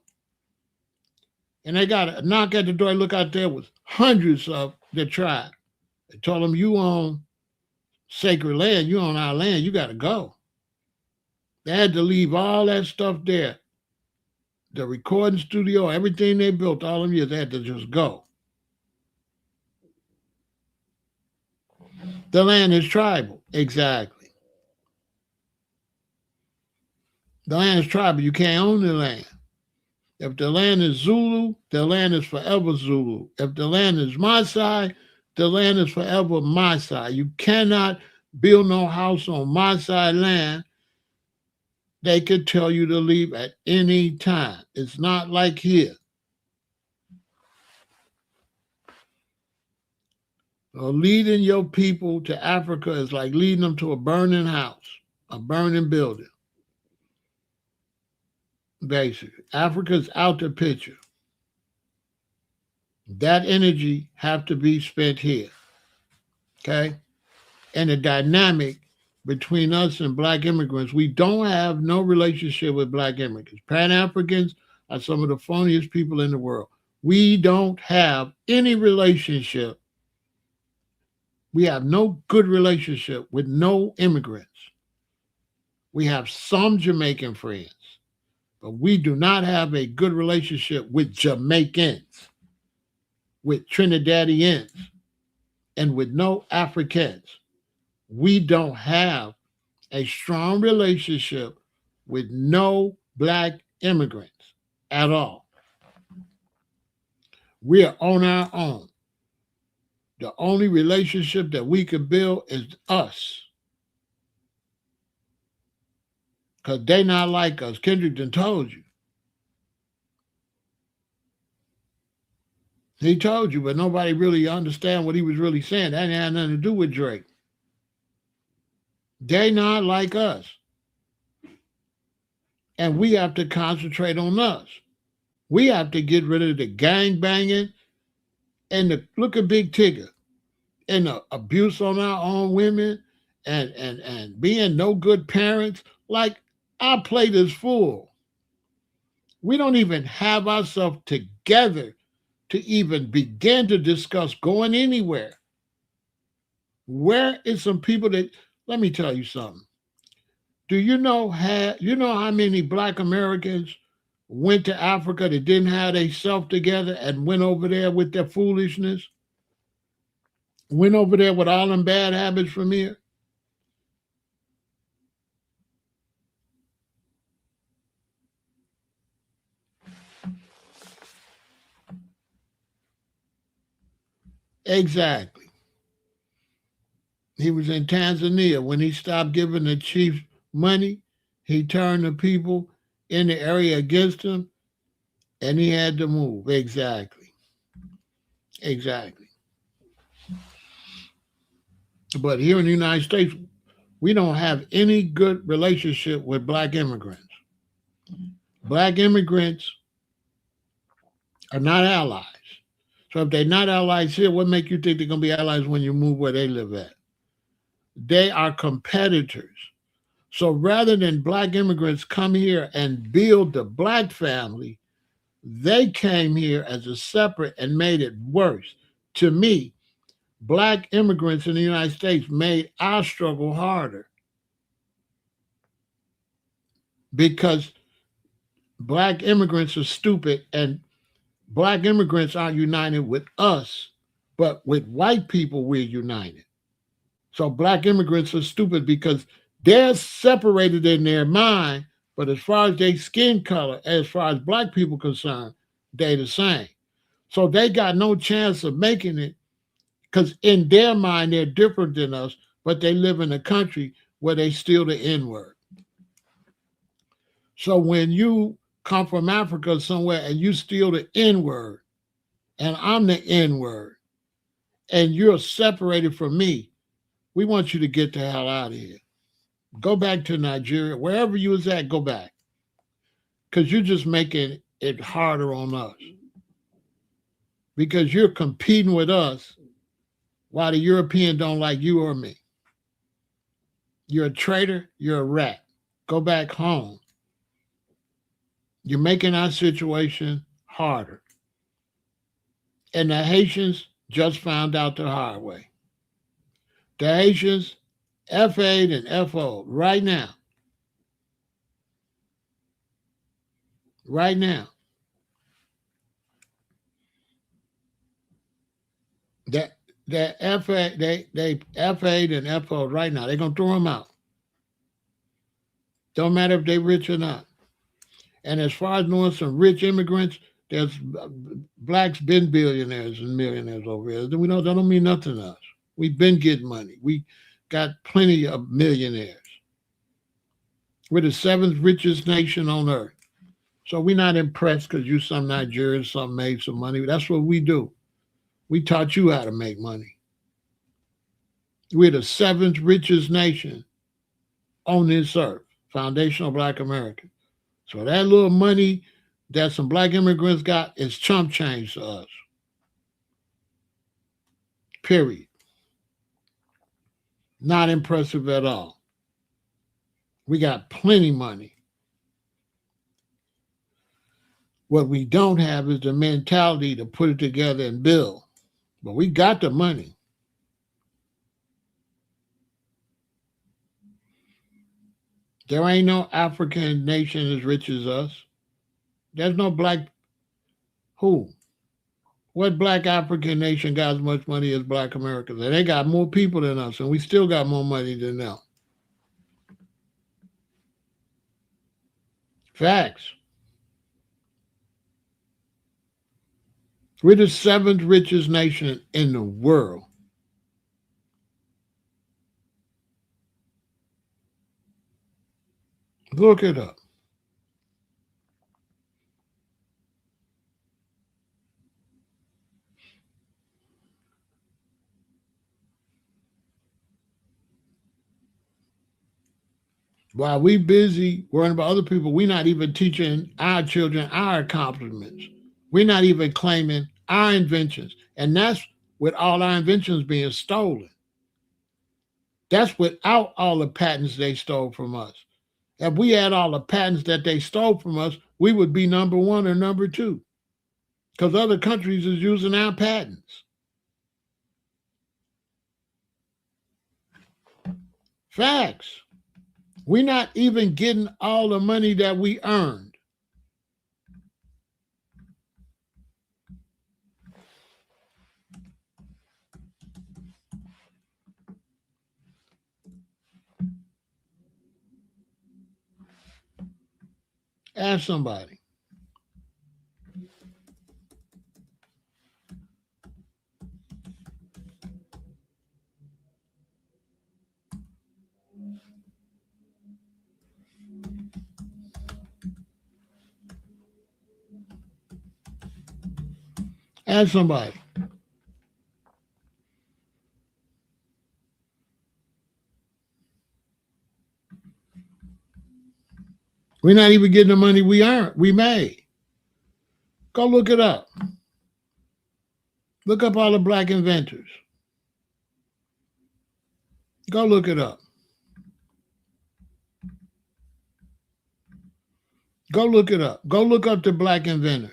And they got a knock at the door. Look out there was hundreds of the tribe. They told them, you own sacred land. You own our land. You got to go. They had to leave all that stuff there. The recording studio, everything they built all them years, they had to just go. The land is tribal. Exactly. The land is tribal. You can't own the land. If the land is Zulu, the land is forever Zulu. If the land is Maasai, the land is forever Maasai. You cannot build no house on Maasai land. They could tell you to leave at any time. It's not like here. So leading your people to Africa is like leading them to a burning house, a burning building. Basically, Africa's out the picture. That energy have to be spent here. Okay? And the dynamic between us and black immigrants. We don't have no relationship with black immigrants. Pan Africans are some of the phoniest people in the world. We don't have any relationship. We have no good relationship with no immigrants. We have some Jamaican friends, but we do not have a good relationship with Jamaicans, with Trinidadians, and with no Africans. We don't have a strong relationship with no black immigrants at all. We are on our own. The only relationship that we can build is us. Because they not like us. Kendrick done told you. He told you, but nobody really understand what he was really saying. That ain't had nothing to do with Drake. They not like us. And we have to concentrate on us. We have to get rid of the gang banging and the look at Big Tigger and the abuse on our own women and being no good parents. Like our plate is full. We don't even have ourselves together to even begin to discuss going anywhere. Where is some people that let me tell you something. Do you know how many black Americans went to Africa that didn't have themselves together and went over there with their foolishness? Went over there with all them bad habits from here? Exactly. He was in Tanzania. When he stopped giving the chief money, he turned the people in the area against him and he had to move. Exactly. Exactly. But here in the United States, we don't have any good relationship with black immigrants. Black immigrants are not allies. So if they're not allies here, what make you think they're going to be allies when you move where they live at? They are competitors. So rather than black immigrants come here and build the black family, they came here as a separate and made it worse. To me, black immigrants in the United States made our struggle harder because black immigrants are stupid and black immigrants aren't united with us, but with white people, we're united. So black immigrants are stupid because they're separated in their mind, but as far as their skin color, as far as black people concerned, they the same. So they got no chance of making it because in their mind, they're different than us, but they live in a country where they steal the N-word. So when you come from Africa somewhere and you steal the N-word, and I'm the N-word, and you're separated from me, we want you to get the hell out of here. Go back to Nigeria. Wherever you was at, go back. Because you're just making it harder on us. Because you're competing with us while the European don't like you or me. You're a traitor. You're a rat. Go back home. You're making our situation harder. And the Haitians just found out the hard way. The Haitians, F8 and FO, right now. Right now. That F8, they F8 and FO right now. They're gonna throw them out. Don't matter if they're rich or not. And as far as knowing some rich immigrants, there's blacks been billionaires and millionaires over here. We know that don't mean nothing to us. We've been getting money. We got plenty of millionaires. We're the seventh richest nation on earth. So we're not impressed because you some Nigerians, some made some money. That's what we do. We taught you how to make money. We're the seventh richest nation on this earth, foundational Black America. So that little money that some black immigrants got is chump change to us. Period. Not impressive at all. We got plenty money. What we don't have is the mentality to put it together and build. But we got the money. There ain't no African nation as rich as us. There's no black who? What black African nation got as much money as black Americans? And they got more people than us, and we still got more money than them. Facts. We're the seventh richest nation in the world. Look it up. While we busy worrying about other people, we're not even teaching our children our accomplishments. We're not even claiming our inventions. And that's with all our inventions being stolen. That's without all the patents they stole from us. If we had all the patents that they stole from us, we would be number one or number two. Because other countries is using our patents. Facts. We're not even getting all the money that we earned. Ask somebody. Ask somebody. We're not even getting the money we made. Go look it up. Look up all the black inventors. Go look it up. Go look it up. Go look up the black inventors.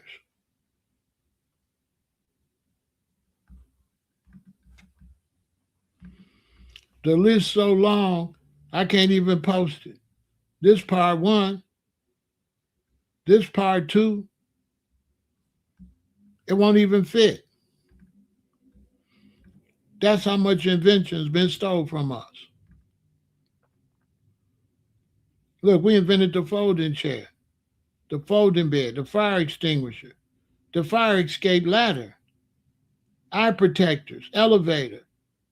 The list so long, I can't even post it. This part one, this part two, it won't even fit. That's how much invention's been stolen from us. Look, we invented the folding chair, the folding bed, the fire extinguisher, the fire escape ladder, eye protectors, elevator,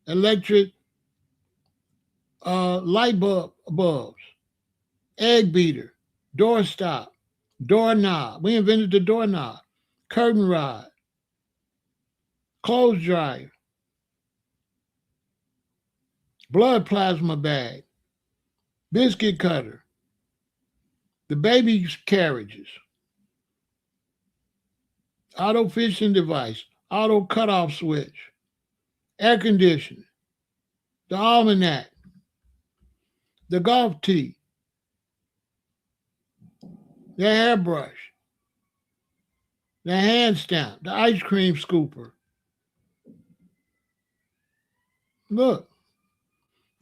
electric light bulbs, egg beater, door stop, doorknob. We invented the doorknob, curtain rod, clothes dryer, blood plasma bag, biscuit cutter, the baby carriages, auto fishing device, auto cutoff switch, air conditioning, the almanac, the golf tee, the hairbrush, the hand stamp, the ice cream scooper. Look,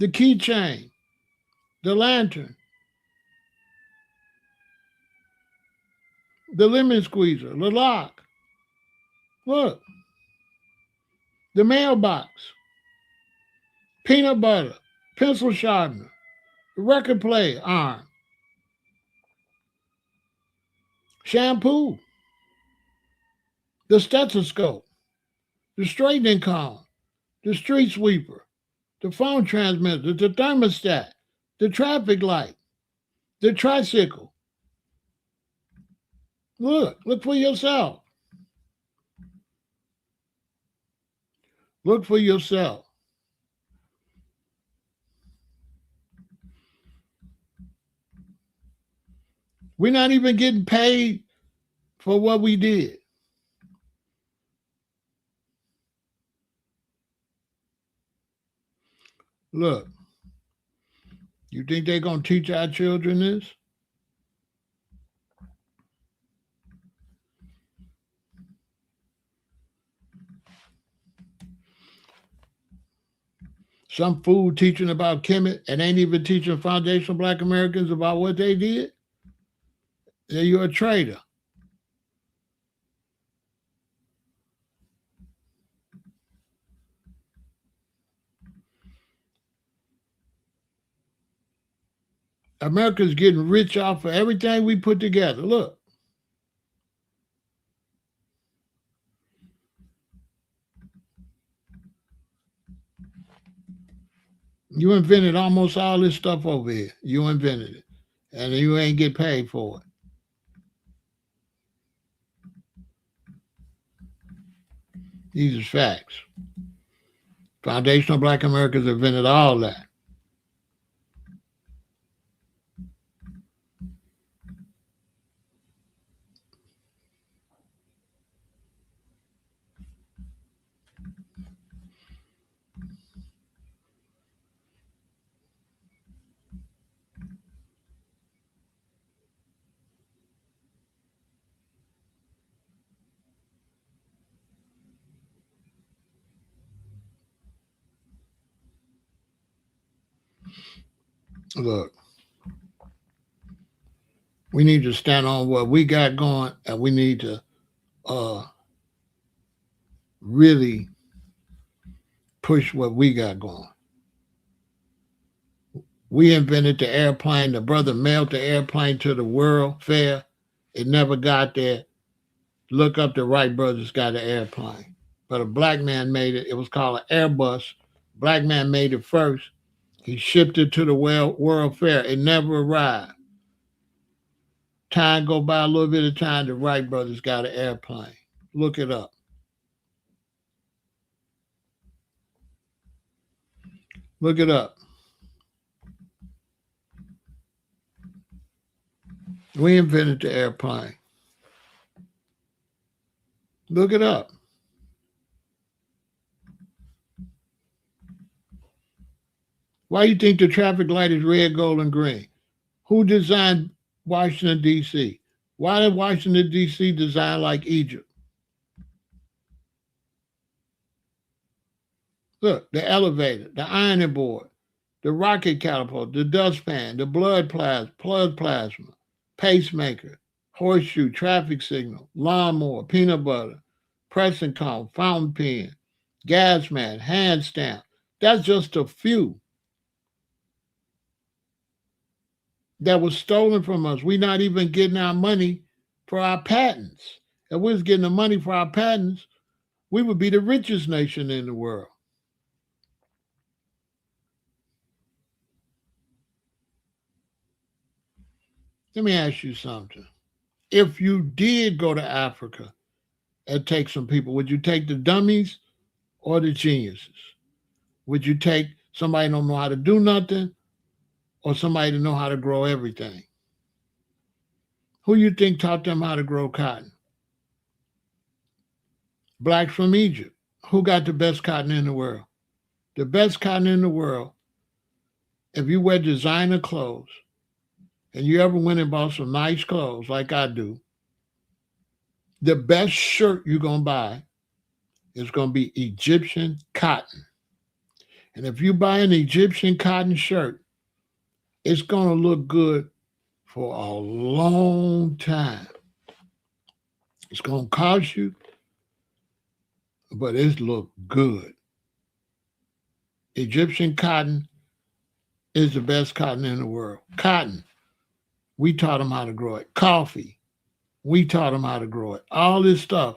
the keychain, the lantern, the lemon squeezer, the lock. Look, the mailbox, peanut butter, pencil sharpener, the record player arm, shampoo, the stethoscope, the straightening comb, the street sweeper, the phone transmitter, the thermostat, the traffic light, the tricycle. Look for yourself. Look for yourself. We're not even getting paid for what we did. Look, You think they're going to teach our children this? Some fool teaching about Kemet and ain't even teaching foundational Black Americans about what they did? Then you're a traitor. America's getting rich off of everything we put together. Look. You invented almost all this stuff over here. You invented it. And you ain't get paid for it. These are facts. Foundational Black Americans invented all that. Look, we need to stand on what we got going, and we need to really push what we got going. We invented the airplane. The brother mailed the airplane to the World Fair. It never got there. Look up, the Wright brothers got an airplane. But a black man made it. It was called an Airbus. Black man made it first. He shipped it to the World Fair. It never arrived. Time go by, a little bit of time, the Wright brothers got an airplane. Look it up. Look it up. We invented the airplane. Look it up. Why do you think the traffic light is red, gold, and green? Who designed Washington, D.C.? Why did Washington, D.C. design like Egypt? Look, the elevator, the ironing board, the rocket catapult, the dustpan, the blood plasma, pacemaker, horseshoe, traffic signal, lawnmower, peanut butter, pressing comb, fountain pen, gas man, hand stamp. That's just a few that was stolen from us. We're not even getting our money for our patents. If we was getting the money for our patents, we would be the richest nation in the world. Let me ask you something. If you did go to Africa and take some people, would you take the dummies or the geniuses? Would you take somebody who don't know how to do nothing or somebody to know how to grow everything? Who you think taught them how to grow cotton? Blacks from Egypt. Who got the best cotton in the world? The best cotton in the world, if you wear designer clothes and you ever went and bought some nice clothes like I do, the best shirt you're going to buy is going to be Egyptian cotton. And if you buy an Egyptian cotton shirt, it's going to look good for a long time. It's going to cost you, but it look good. Egyptian cotton is the best cotton in the world. Cotton, we taught them how to grow it. Coffee, we taught them how to grow it. All this stuff,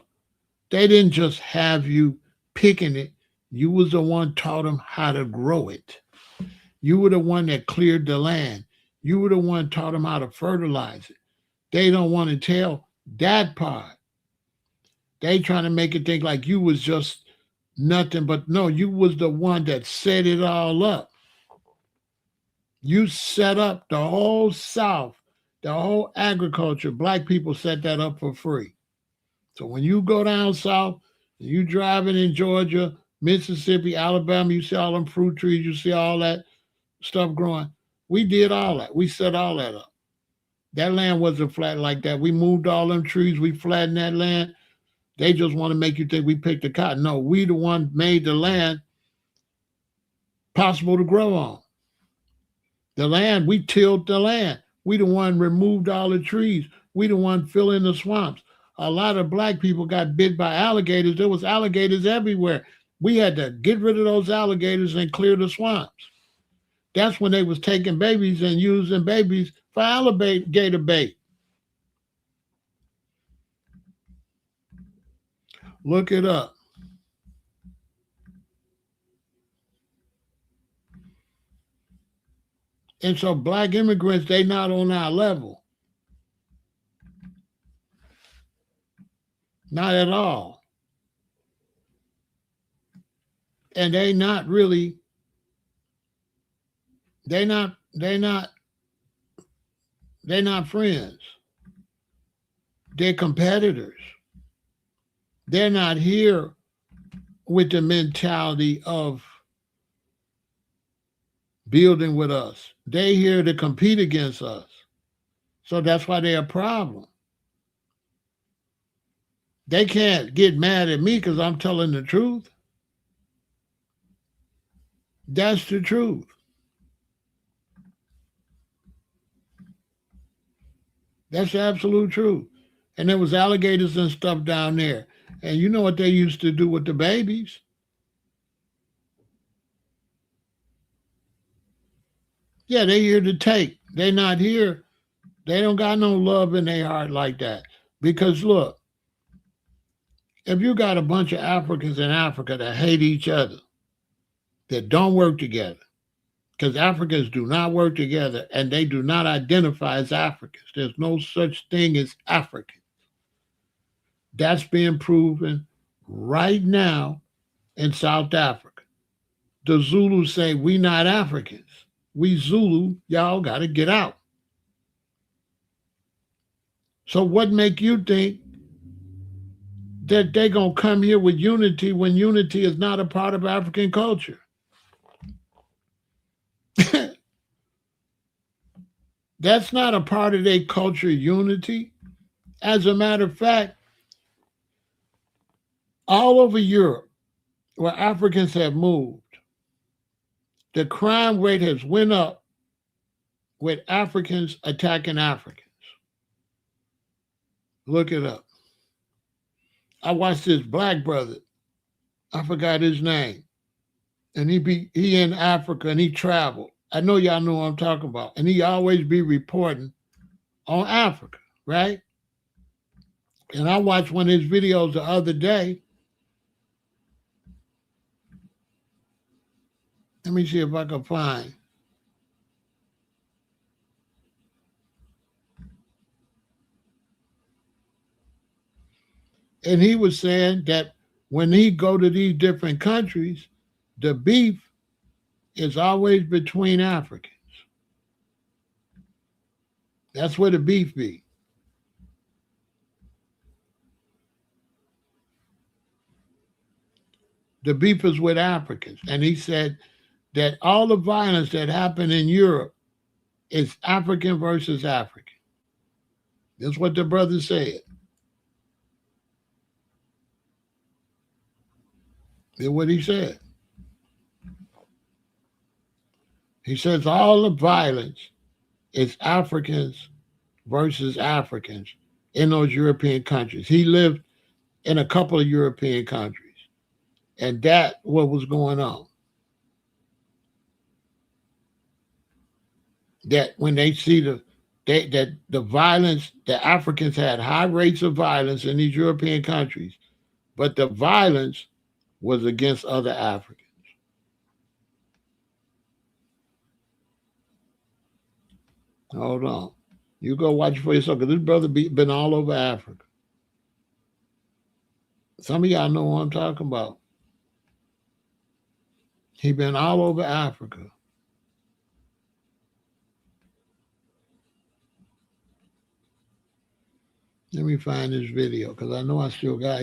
they didn't just have you picking it. You was the one taught them how to grow it. You were the one that cleared the land. You were the one taught them how to fertilize it. They don't want to tell that part. They trying to make it think like you was just nothing, but no, you was the one that set it all up. You set up the whole South, the whole agriculture. Black people set that up for free. So when you go down south, you driving in Georgia, Mississippi, Alabama, you see all them fruit trees, you see all that stuff growing. We did all that. We set all that up. That land wasn't flat like that. We moved all them trees. We flattened that land. They just want to make you think we picked the cotton. No, we the one made the land possible to grow on. The land, we tilled the land. We the one removed all the trees. We the one fill in the swamps. A lot of black people got bit by alligators. There was alligators everywhere. We had to get rid of those alligators and clear the swamps. That's when they was taking babies and using babies for alligator bait. Look it up. And so black immigrants, they not on our level. Not at all. And they not really, they're not friends. They're competitors. They're not here with the mentality of building with us. They're here to compete against us. So that's why they're a problem. They can't get mad at me because I'm telling the truth. That's the truth. That's the absolute truth. And there was alligators and stuff down there. And you know what they used to do with the babies? Yeah, they here to take. They not here. They don't got no love in their heart like that. Because look, if you got a bunch of Africans in Africa that hate each other, that don't work together, because Africans do not work together and they do not identify as Africans. There's no such thing as Africans. That's being proven right now in South Africa. The Zulus say, we not Africans. We Zulu, y'all got to get out. So what make you think that they're going to come here with unity when unity is not a part of African culture? That's not a part of their culture, unity. As a matter of fact, all over Europe, where Africans have moved, the crime rate has went up with Africans attacking Africans. Look it up. I watched this black brother. I forgot his name. And he in Africa and he traveled. I know y'all know what I'm talking about. And he always be reporting on Africa, right? And I watched one of his videos the other day. Let me see if I can find. And he was saying that when he go to these different countries, the beef is always between Africans. That's where the beef be. The beef is with Africans. And he said that all the violence that happened in Europe is African versus African. That's what the brother said. That's what he said. He says all the violence is Africans versus Africans in those European countries. He lived in a couple of European countries, and that's what was going on. That when they see that the violence, the Africans had high rates of violence in these European countries, but the violence was against other Africans. Hold on. You go watch it for yourself, because this brother been all over Africa. Some of y'all know what I'm talking about. He been all over Africa. Let me find this video, because I know I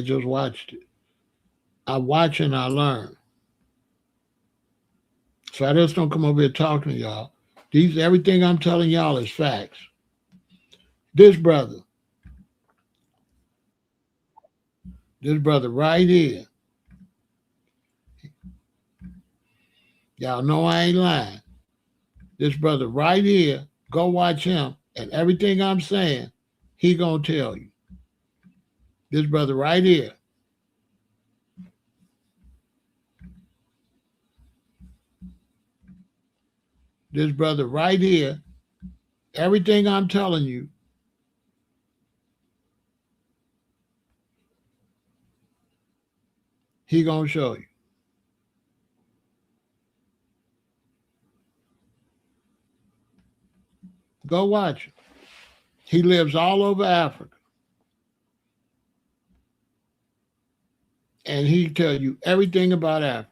just watched it. I watch and I learn. So I just don't come over here talking to y'all. Everything I'm telling y'all is facts. This brother right here, y'all know I ain't lying. This brother right here, go watch him, and everything I'm saying, he gonna tell you. This brother right here. This brother right here, everything I'm telling you, he gonna show you. Go watch him. He lives all over Africa. And he tell you everything about Africa.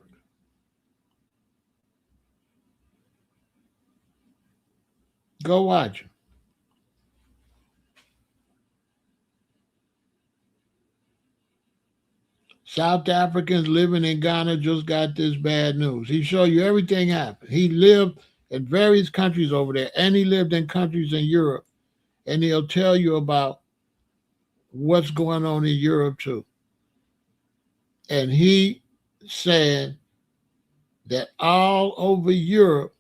Go watch him. South Africans living in Ghana just got this bad news. He show you everything happened. He lived in various countries over there, and he lived in countries in Europe. And he'll tell you about what's going on in Europe too. And he said that all over Europe,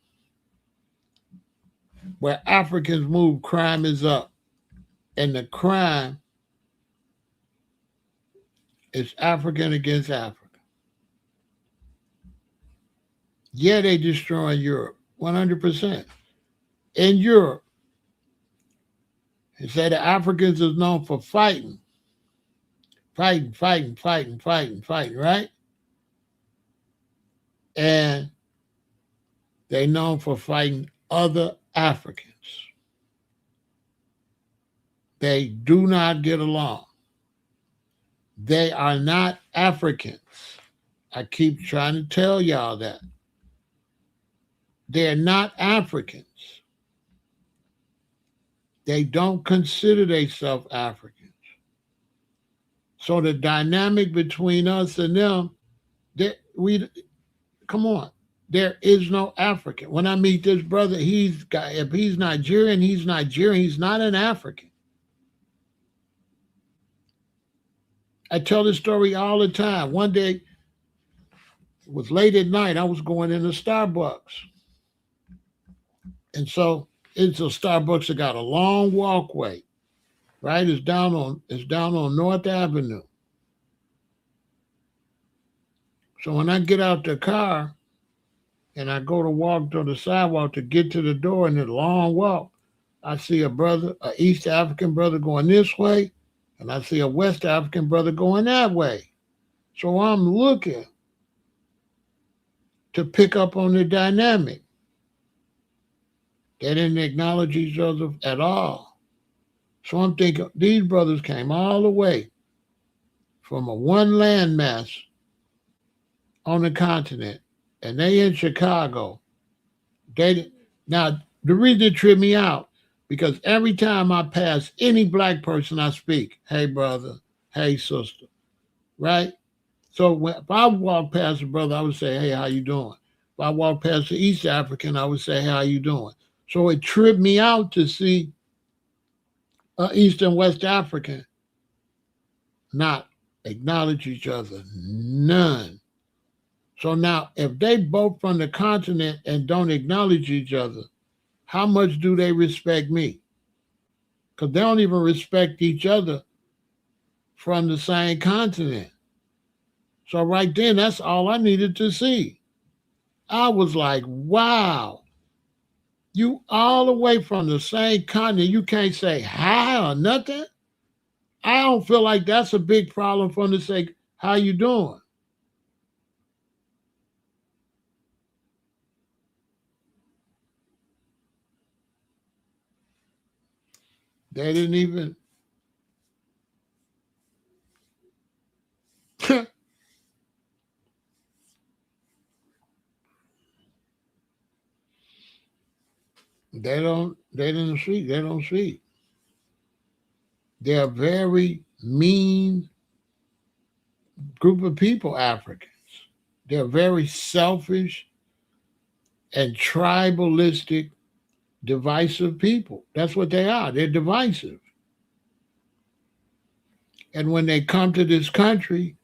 where Africans move, crime is up. And the crime is African against Africa. Yeah, they destroying Europe, 100%. In Europe, he said the Africans is known for fighting, right? And they known for fighting other Africans. They do not get along. They are not Africans. I keep trying to tell y'all that. They're not Africans. They don't consider themselves Africans. So the dynamic between us and them, come on. There is no African. When I meet this brother, if he's Nigerian, he's Nigerian. He's not an African. I tell this story all the time. One day, it was late at night. I was going into Starbucks. And so it's a Starbucks that got a long walkway, right? It's down on North Avenue. So when I get out the car and I go to walk to the sidewalk to get to the door in the long walk, I see a brother, an East African brother going this way, and I see a West African brother going that way. So I'm looking to pick up on the dynamic. They didn't acknowledge each other at all. So I'm thinking these brothers came all the way from a one landmass on the continent, and they in Chicago. Now the reason it tripped me out, because every time I pass any black person I speak, hey brother, hey sister, right? So if I walk past a brother, I would say, hey, how you doing? If I walk past the East African, I would say, hey, how you doing? So it tripped me out to see East and West African not acknowledge each other. None. So now, if they both from the continent and don't acknowledge each other, how much do they respect me? Because they don't even respect each other from the same continent. So right then, that's all I needed to see. I was like, wow. You all the way from the same continent, you can't say hi or nothing? I don't feel like that's a big problem for them to say, how you doing? They didn't even. They didn't speak. They don't speak. They're a very mean group of people, Africans. They're very selfish and tribalistic divisive people. That's what they are. They're divisive. And when they come to this country,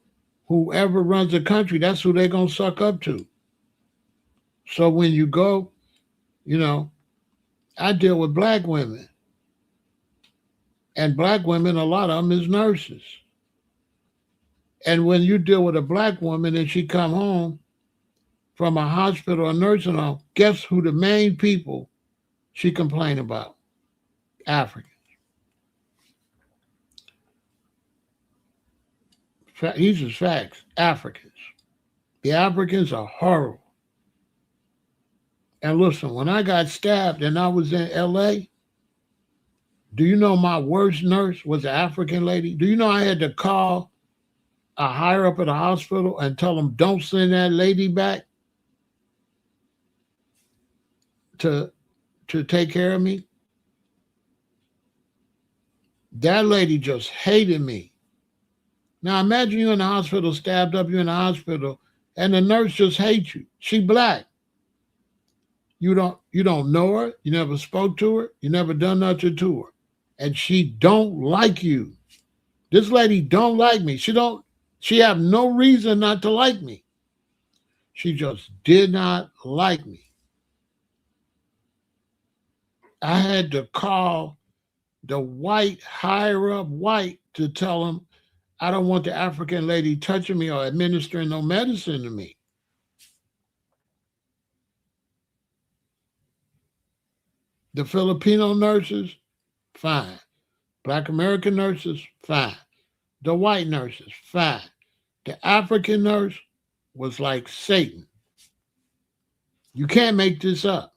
whoever runs the country, that's who they're going to suck up to. So when you go, you know, I deal with black women. And black women, a lot of them is nurses. And when you deal with a black woman and she come home from a hospital or nursing home, guess who the main people she complain about? Africans. These are facts. Africans. The Africans are horrible. And listen, when I got stabbed and I was in LA, do you know my worst nurse was an African lady? Do you know I had to call a higher up at the hospital and tell them, don't send that lady back to take care of me? That lady just hated me. Now imagine you in the hospital, stabbed up, you in the hospital, and the nurse just hates you. She black. You don't know her, you never spoke to her, you never done nothing to her. And she don't like you. This lady don't like me. She have no reason not to like me. She just did not like me. I had to call the white, higher up white, to tell him I don't want the African lady touching me or administering no medicine to me. The Filipino nurses, fine. Black American nurses, fine. The white nurses, fine. The African nurse was like Satan. You can't make this up.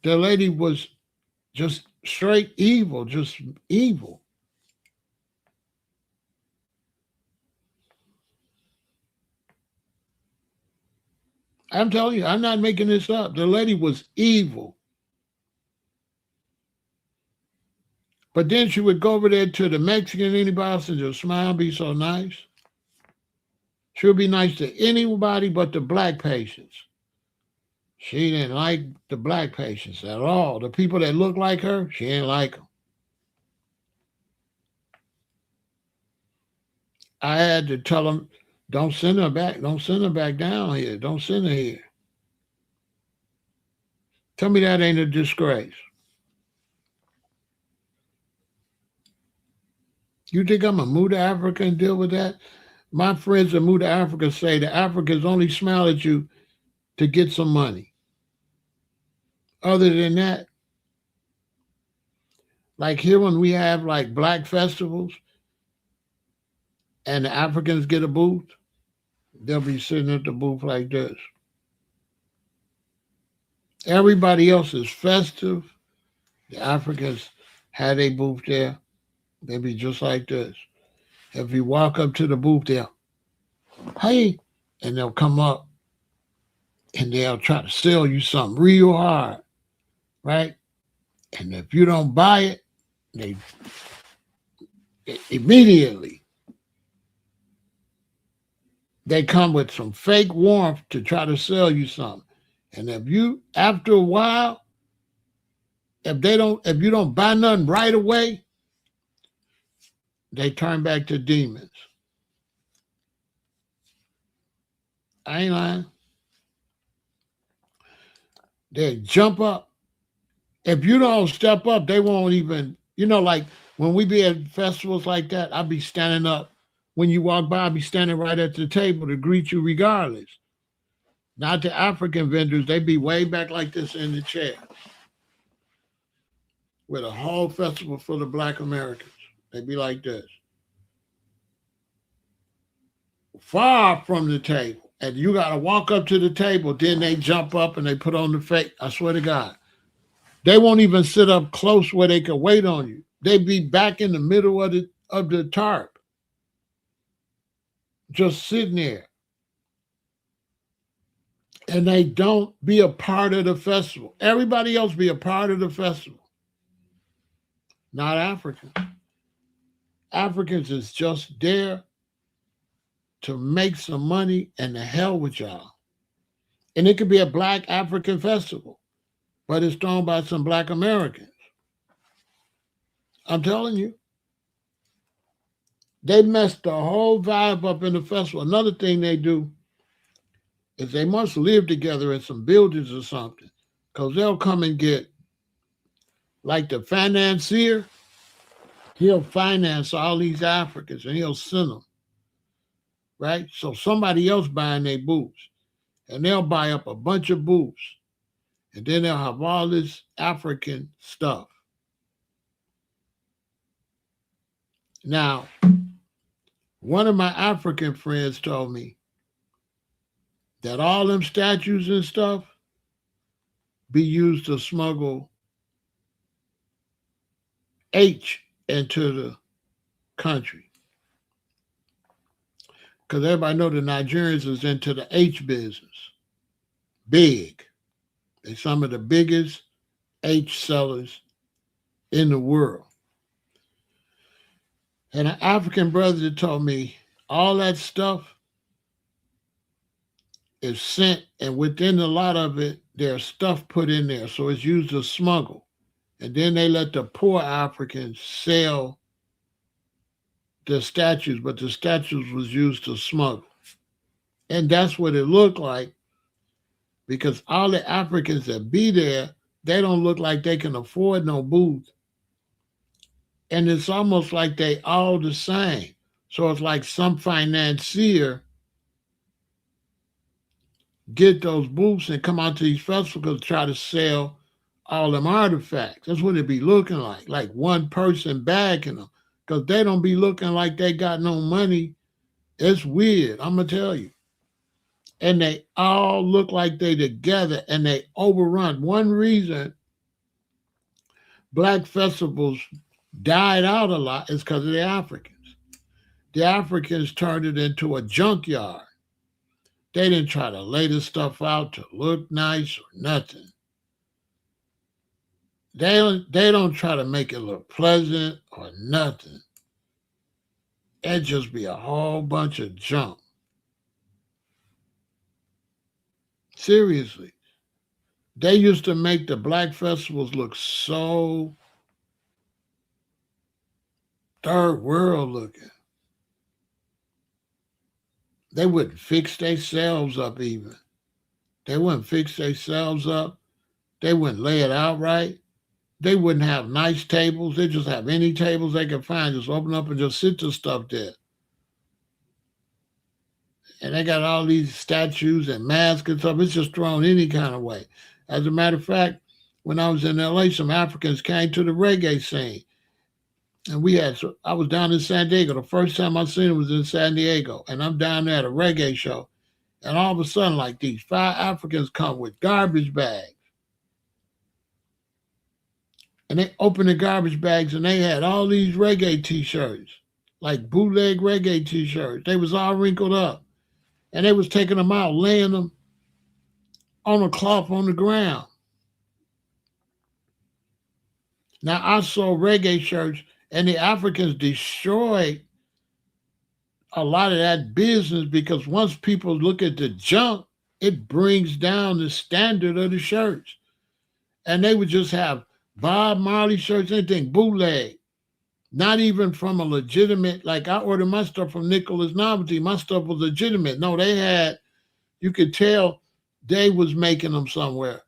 The lady was just straight evil, just evil. I'm telling you, I'm not making this up. The lady was evil. But then she would go over there to the Mexican, anybody else, and just smile, be so nice. She'll be nice to anybody but the black patients. She didn't like the black patients at all. The people that look like her, she didn't like them. I had to tell them, don't send her back. Don't send her back down here. Don't send her here. Tell me that ain't a disgrace. You think I'm going to move to Africa and deal with that? My friends that move to Africa say the Africans only smile at you to get some money. Other than that, like here when we have like black festivals and the Africans get a booth, they'll be sitting at the booth like this. Everybody else is festive. The Africans had a booth there. They'll be just like this. If you walk up to the booth, they'll, hey, and they'll come up and they'll try to sell you something real hard, right? And if you don't buy it, they immediately they come with some fake warmth to try to sell you something. And if you, after a while, if you don't buy nothing right away, they turn back to demons. I ain't lying. They jump up. If you don't step up, they won't even, like when we be at festivals like that, I'll be standing up. When you walk by, I'll be standing right at the table to greet you regardless. Not the African vendors, they be way back like this in the chair. With a whole festival full of black Americans. They be like this. Far from the table. And you got to walk up to the table. Then they jump up and they put on the fake. I swear to God. They won't even sit up close where they can wait on you. They be back in the middle of the tarp. Just sitting there. And they don't be a part of the festival. Everybody else be a part of the festival. Not Africans. Africans is just there to make some money and the hell with y'all. And it could be a black African festival. but it's thrown by some black Americans. I'm telling you. They messed the whole vibe up in the festival. Another thing they do is they must live together in some buildings or something, because they'll come and get, like the financier, he'll finance all these Africans and he'll send them, right? So somebody else buying their booths, and they'll buy up a bunch of booths, and then they'll have all this African stuff. Now, one of my African friends told me that all them statues and stuff be used to smuggle H into the country. Because everybody know the Nigerians is into the H business. Big. They're some of the biggest H sellers in the world. And an African brother told me all that stuff is sent, and within a lot of it, there's stuff put in there. So it's used to smuggle. And then they let the poor Africans sell the statues, but the statues was used to smuggle. And that's what it looked like, because all the Africans that be there, they don't look like they can afford no booth. And it's almost like they all the same. So it's like some financier get those booths and come out to these festivals to try to sell all them artifacts. That's what it be looking like one person bagging them, because they don't be looking like they got no money. It's weird, I'm going to tell you. And they all look like they together, and they overrun. One reason black festivals died out a lot is because of the Africans. The Africans turned it into a junkyard. They didn't try to lay the stuff out to look nice or nothing. They don't try to make it look pleasant or nothing. It'd just be a whole bunch of junk. Seriously. They used to make the black festivals look so third world looking. They wouldn't fix themselves up even. They wouldn't fix themselves up. They wouldn't lay it out right. They wouldn't have nice tables. They just have any tables they could find. Just open up and just sit the stuff there. And they got all these statues and masks and stuff. It's just thrown any kind of way. As a matter of fact, when I was in LA, some Africans came to the reggae scene. And I was down in San Diego. The first time I seen it was in San Diego. And I'm down there at a reggae show. And all of a sudden, like these 5 Africans come with garbage bags. And they opened the garbage bags and they had all these reggae t-shirts, like bootleg reggae t-shirts. They was all wrinkled up. And they was taking them out, laying them on a cloth on the ground. Now, I saw reggae shirts, and the Africans destroyed a lot of that business, because once people look at the junk, it brings down the standard of the shirts. And they would just have Bob Marley shirts, anything bootleg, not even from a legitimate, like I ordered my stuff from Nicholas Novelty. My stuff was legitimate. No, you could tell they was making them somewhere.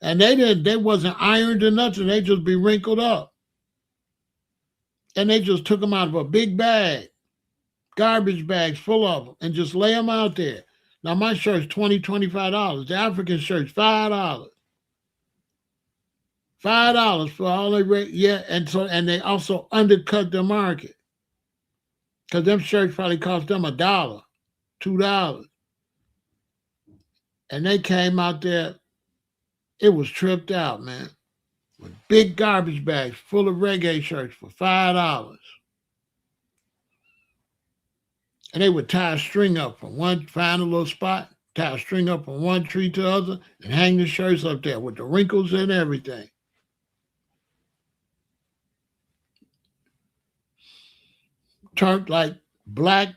And they wasn't ironed or nothing. They just be wrinkled up. And they just took them out of a big bag, garbage bags full of them, and just lay them out there. Now, my shirt's $20, $25. The African shirt's $5. $5 for all they rate. Yeah, and they also undercut the market. Because them shirts probably cost them $1, $2. And they came out there, it was tripped out, man. With big garbage bags full of reggae shirts for $5. And they would tie a string up from one, find a little spot, tie a string up from one tree to the other, and hang the shirts up there with the wrinkles and everything. Turned like black,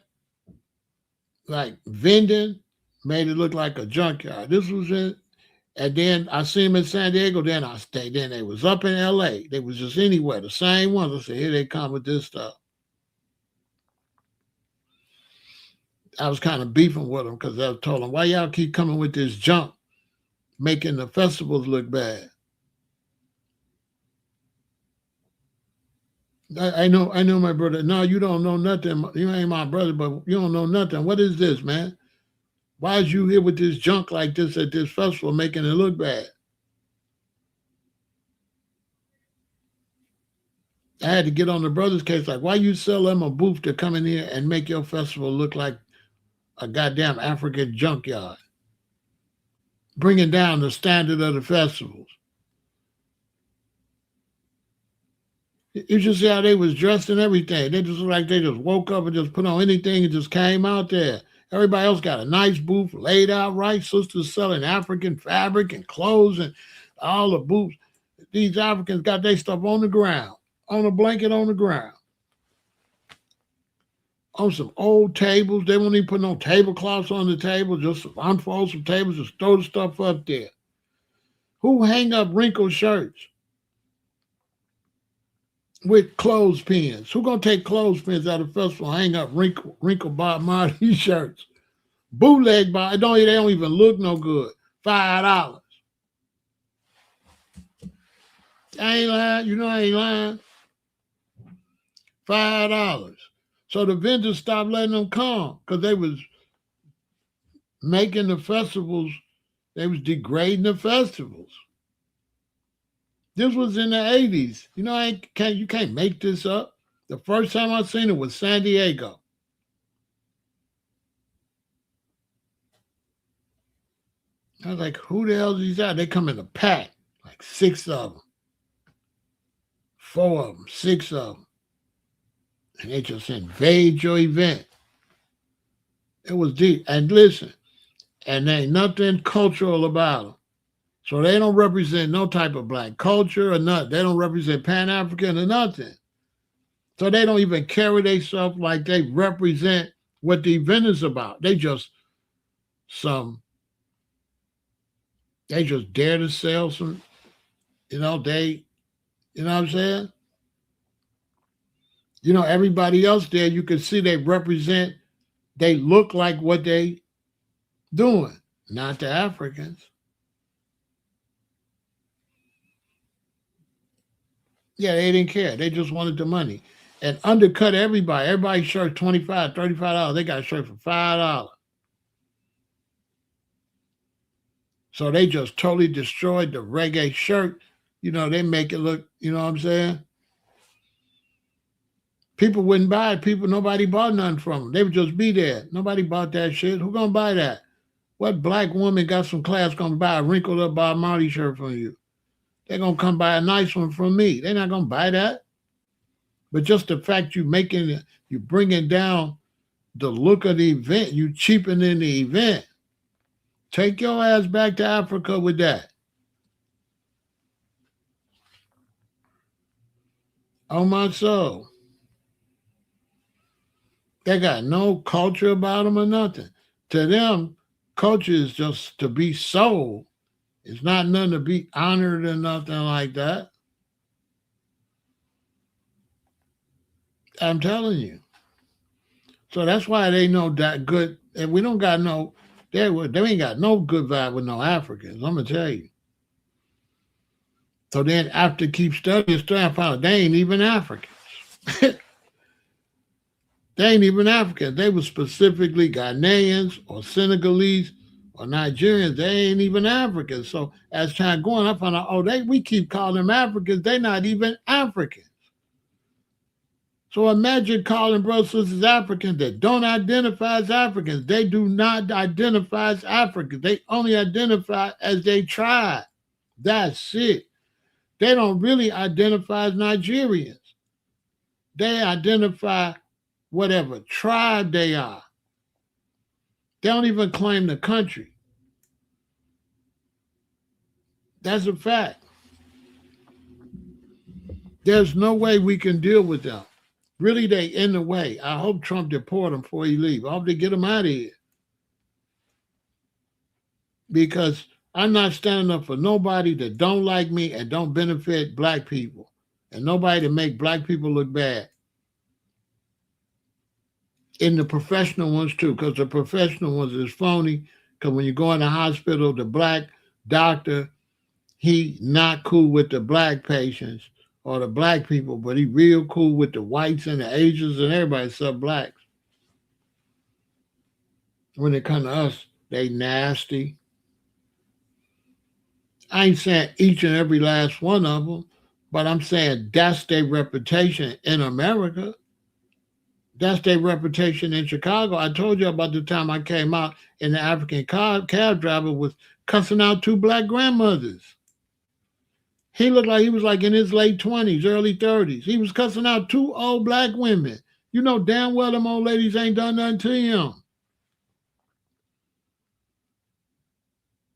like vending, made it look like a junkyard. This was And then I see them in San Diego. Then I stayed. Then they was up in LA. They was just anywhere. The same ones. I said, here they come with this stuff. I was kind of beefing with them because I told them, why y'all keep coming with this junk, making the festivals look bad? I know my brother. No, you don't know nothing. You ain't my brother, but you don't know nothing. What is this, man? Why is you here with this junk like this at this festival making it look bad? I had to get on the brother's case, like, why you sell them a booth to come in here and make your festival look like a goddamn African junkyard? Bringing down the standard of the festivals. You should see how they was dressed and everything. They just look like they just woke up and just put on anything and just came out there. Everybody else got a nice booth laid out right. Sisters selling African fabric and clothes and all the booths. These Africans got their stuff on the ground, on a blanket on the ground, on some old tables. They won't even put no tablecloths on the table, just unfold some tables, just throw the stuff up there. Who hang up wrinkled shirts with clothespins? Who gonna take clothespins out of the festival and hang up wrinkled Bob Marley shirts? Bootleg Bob, they don't even look no good. $5. I ain't lying, you know I ain't lying. $5. So the vendors stopped letting them come because they was making the festivals, they was degrading the festivals. This was in the 80s. You know, you can't make this up. The first time I seen it was San Diego. I was like, who the hell is these out? They come in a pack, like 6 of them. 4 of them, 6 of them. And they just invade your event. It was deep. And listen, and there ain't nothing cultural about them. So they don't represent no type of black culture or nothing. They don't represent Pan-African or nothing. So they don't even carry themselves like they represent what the event is about. They just dare to sell some, you know what I'm saying? You know, everybody else there, you can see they look like what they doing, not the Africans. Yeah, they didn't care. They just wanted the money and undercut everybody. Everybody's shirt $25, $35. They got a shirt for $5. So they just totally destroyed the reggae shirt. You know, they make it look, you know what I'm saying? People wouldn't buy it. Nobody bought nothing from them. They would just be there. Nobody bought that shit. Who gonna buy that? What black woman got some class gonna buy a wrinkled up Bob Marley shirt from you? They're gonna come buy a nice one from me. They're not gonna buy that. But just the fact you bringing down the look of the event, you cheapening the event. Take your ass back to Africa with that. Oh my soul. They got no culture about them or nothing. To them, culture is just to be sold. It's not nothing to be honored or nothing like that. I'm telling you. So that's why they know that good. And we don't got they ain't got no good vibe with no Africans. I'm going to tell you. So then after keep studying, I found out they ain't even Africans. They ain't even Africans. They were specifically Ghanaians or Senegalese or Nigerians. They ain't even Africans. So as time going, I found out, we keep calling them Africans. They're not even Africans. So imagine calling brothers and sisters Africans that don't identify as Africans. They do not identify as Africans. They only identify as they tribe. That's it. They don't really identify as Nigerians. They identify whatever tribe they are. They don't even claim the country. That's a fact. There's no way we can deal with them. Really, they in the way. I hope Trump deport them before he leave. I hope they get them out of here. Because I'm not standing up for nobody that don't like me and don't benefit black people, and nobody to make black people look bad. In the professional ones too, because the professional ones is phony. Because when you go in the hospital, the black doctor, he not cool with the black patients or the black people, but he real cool with the whites and the Asians and everybody except blacks. When it comes to us, they nasty. I ain't saying each and every last one of them, but I'm saying that's their reputation in America. That's their reputation in Chicago. I told you about the time I came out and the African cab driver was cussing out two black grandmothers. He looked like he was like in his late 20s, early 30s. He was cussing out two old black women. You know damn well them old ladies ain't done nothing to him.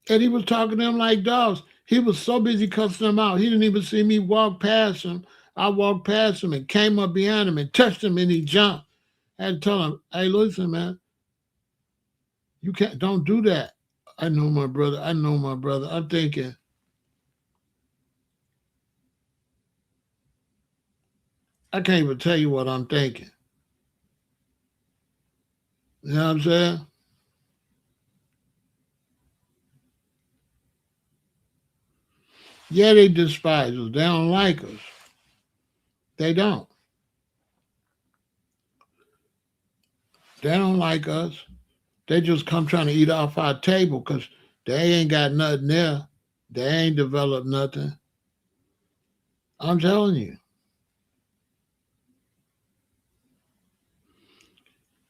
And he was talking to them like dogs. He was so busy cussing them out, he didn't even see me walk past him. I walked past him and came up behind him and touched him and he jumped. I had to tell him, hey, listen, man, you don't do that. I know my brother. I'm thinking, I can't even tell you what I'm thinking. You know what I'm saying? Yeah, they despise us. They don't like us. They don't. They don't like us. They just come trying to eat off our table because they ain't got nothing there. They ain't developed nothing. I'm telling you.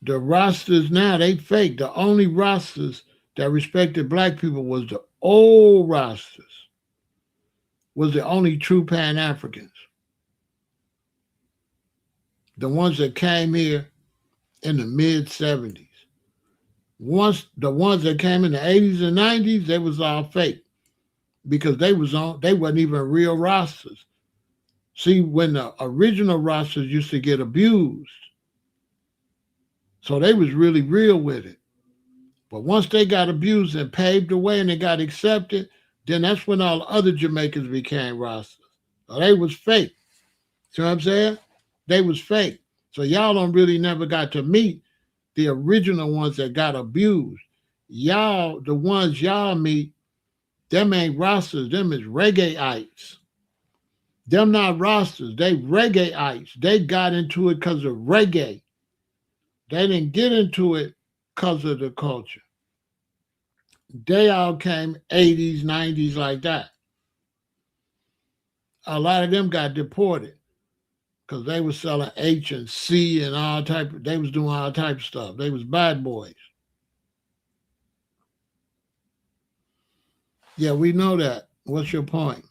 The rosters now, they fake. The only rosters that respected black people was the old rosters, was the only true Pan-Africans. The ones that came here in the mid-70s. Once the ones that came in the 80s and 90s, they was all fake because they wasn't even real rosters. See, when the original rosters used to get abused, so they was really real with it. But once they got abused and paved the way and they got accepted, then that's when all the other Jamaicans became rosters. So they was fake. See what I'm saying? They was fake. So y'all don't really never got to meet the original ones that got abused. Y'all, the ones y'all meet, them ain't rosters. Them is reggae-ites. Them not rosters. They reggae-ites. They got into it because of reggae. They didn't get into it because of the culture. They all came 80s, 90s like that. A lot of them got deported because they was selling H and C and all type of, they was doing all type of stuff. They was bad boys. Yeah, we know that. What's your point?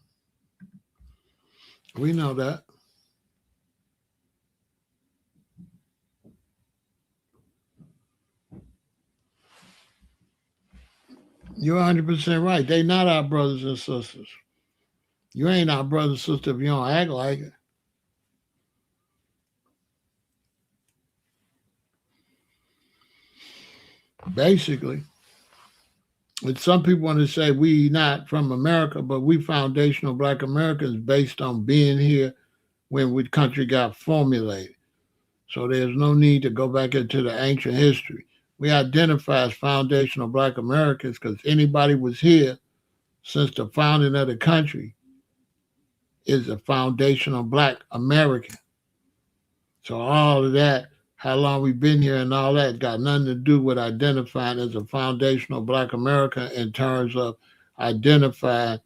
We know that. You're 100% right. They not our brothers and sisters. You ain't our brother and sister if you don't act like it. Basically. And some people want to say we not from America, but we foundational black Americans based on being here when the country got formulated. So there's no need to go back into the ancient history. We identify as foundational black Americans because anybody was here since the founding of the country is a foundational black American. So all of that, how long we've been here and all that, got nothing to do with identifying as a foundational black American in terms of identifying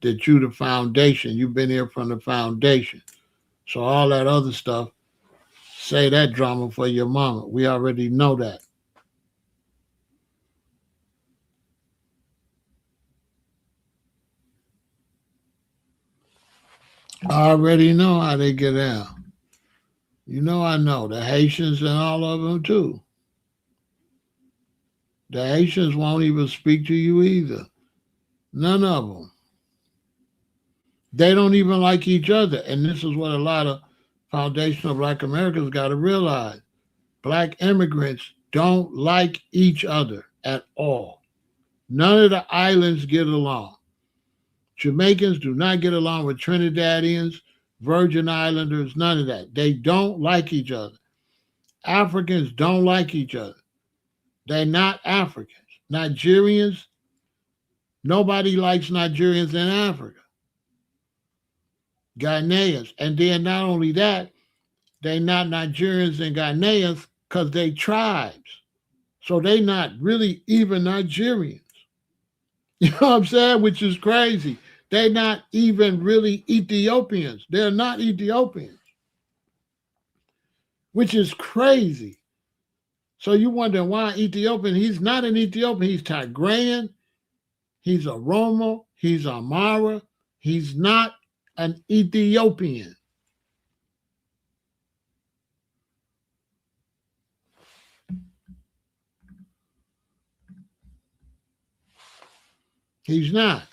that you the foundation. You've been here from the foundation. So all that other stuff, say that drama for your mama. We already know that. I already know how they get down. You know I know. The Haitians and all of them too. The Haitians won't even speak to you either. None of them. They don't even like each other. And this is what a lot of foundational black Americans got to realize. Black immigrants don't like each other at all. None of the islands get along. Jamaicans do not get along with Trinidadians, Virgin Islanders, none of that. They don't like each other. Africans don't like each other. They're not Africans. Nigerians, nobody likes Nigerians in Africa. Ghanaians. And then not only that, they're not Nigerians and Ghanaians because they tribes. So they not really even Nigerians. You know what I'm saying? Which is crazy. They're not even really Ethiopians. They're not Ethiopians. Which is crazy. So you wonder why Ethiopian? He's not an Ethiopian. He's Tigrayan. He's a Oromo. He's a Amhara. He's not an Ethiopian. He's not.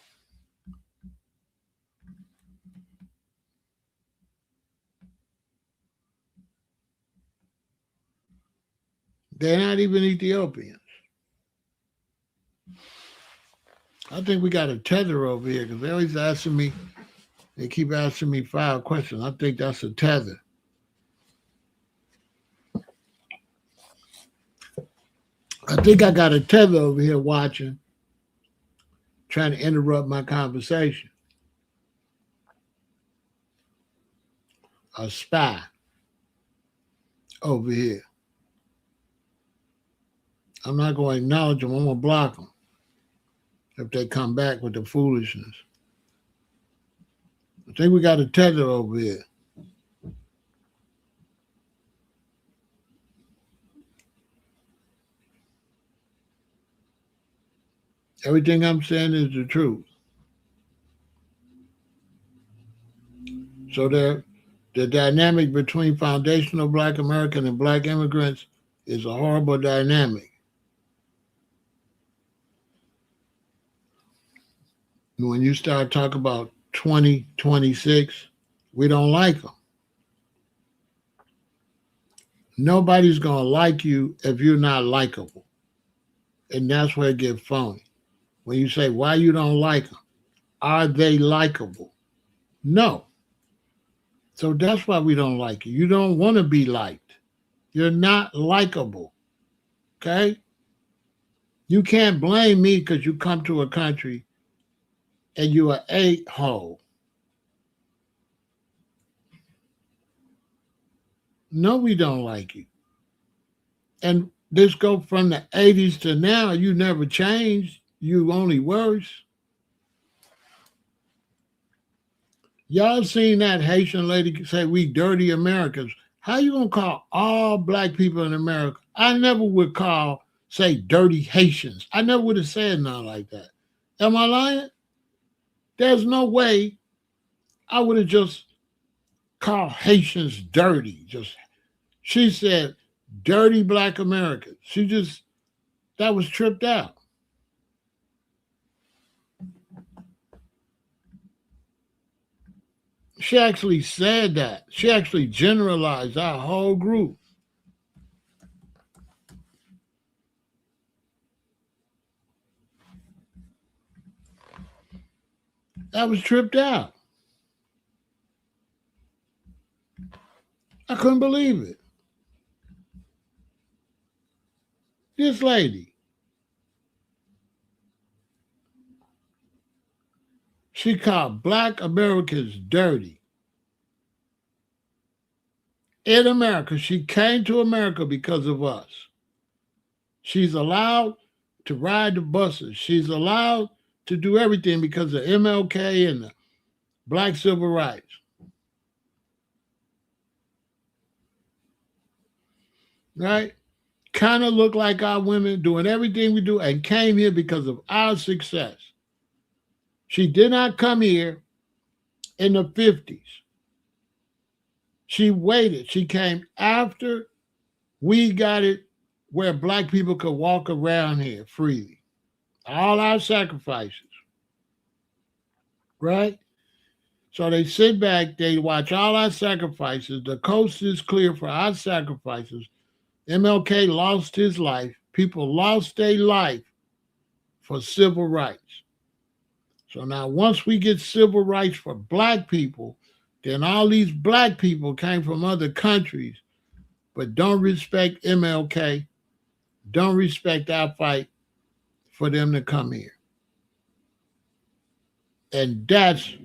They're not even Ethiopians. I think we got a tether over here because they always asking me, they keep asking me 5 questions. I think that's a tether. I think I got a tether over here watching, trying to interrupt my conversation. A spy over here. I'm not going to acknowledge them. I'm going to block them if they come back with the foolishness. I think we got a tether over here. Everything I'm saying is the truth. So the dynamic between foundational Black American and Black immigrants is a horrible dynamic. When you start talking about 2026, we don't like them. Nobody's going to like you if you're not likable. And that's where it gets phony. When you say, why you don't like them? Are they likable? No. So that's why we don't like you. You don't want to be liked. You're not likable. Okay? You can't blame me because you come to a country and you're an a-hole. No, we don't like you. And this go from the 80s to now, you never changed. You only worse. Y'all seen that Haitian lady say we dirty Americans. How you gonna call all Black people in America? I never would say dirty Haitians. I never would have said nothing like that. Am I lying? There's no way I would have just called Haitians dirty. She said dirty Black Americans. That was tripped out. She actually said that. She actually generalized our whole group. That was tripped out. I couldn't believe it. This lady. She called Black Americans dirty. In America, she came to America because of us. She's allowed to ride the buses. She's allowed to do everything because of MLK and the Black civil rights. Right? Kind of look like our women doing everything we do and came here because of our success. She did not come here in the 50s. She waited. She came after we got it where Black people could walk around here freely. All our sacrifices. Right? So they sit back, they watch all our sacrifices. The coast is clear for our sacrifices. MLK lost his life. People lost their life for civil rights. So now once we get civil rights for black people, then all these black people came from other countries, but don't respect MLK, don't respect our fight for them to come here. And that's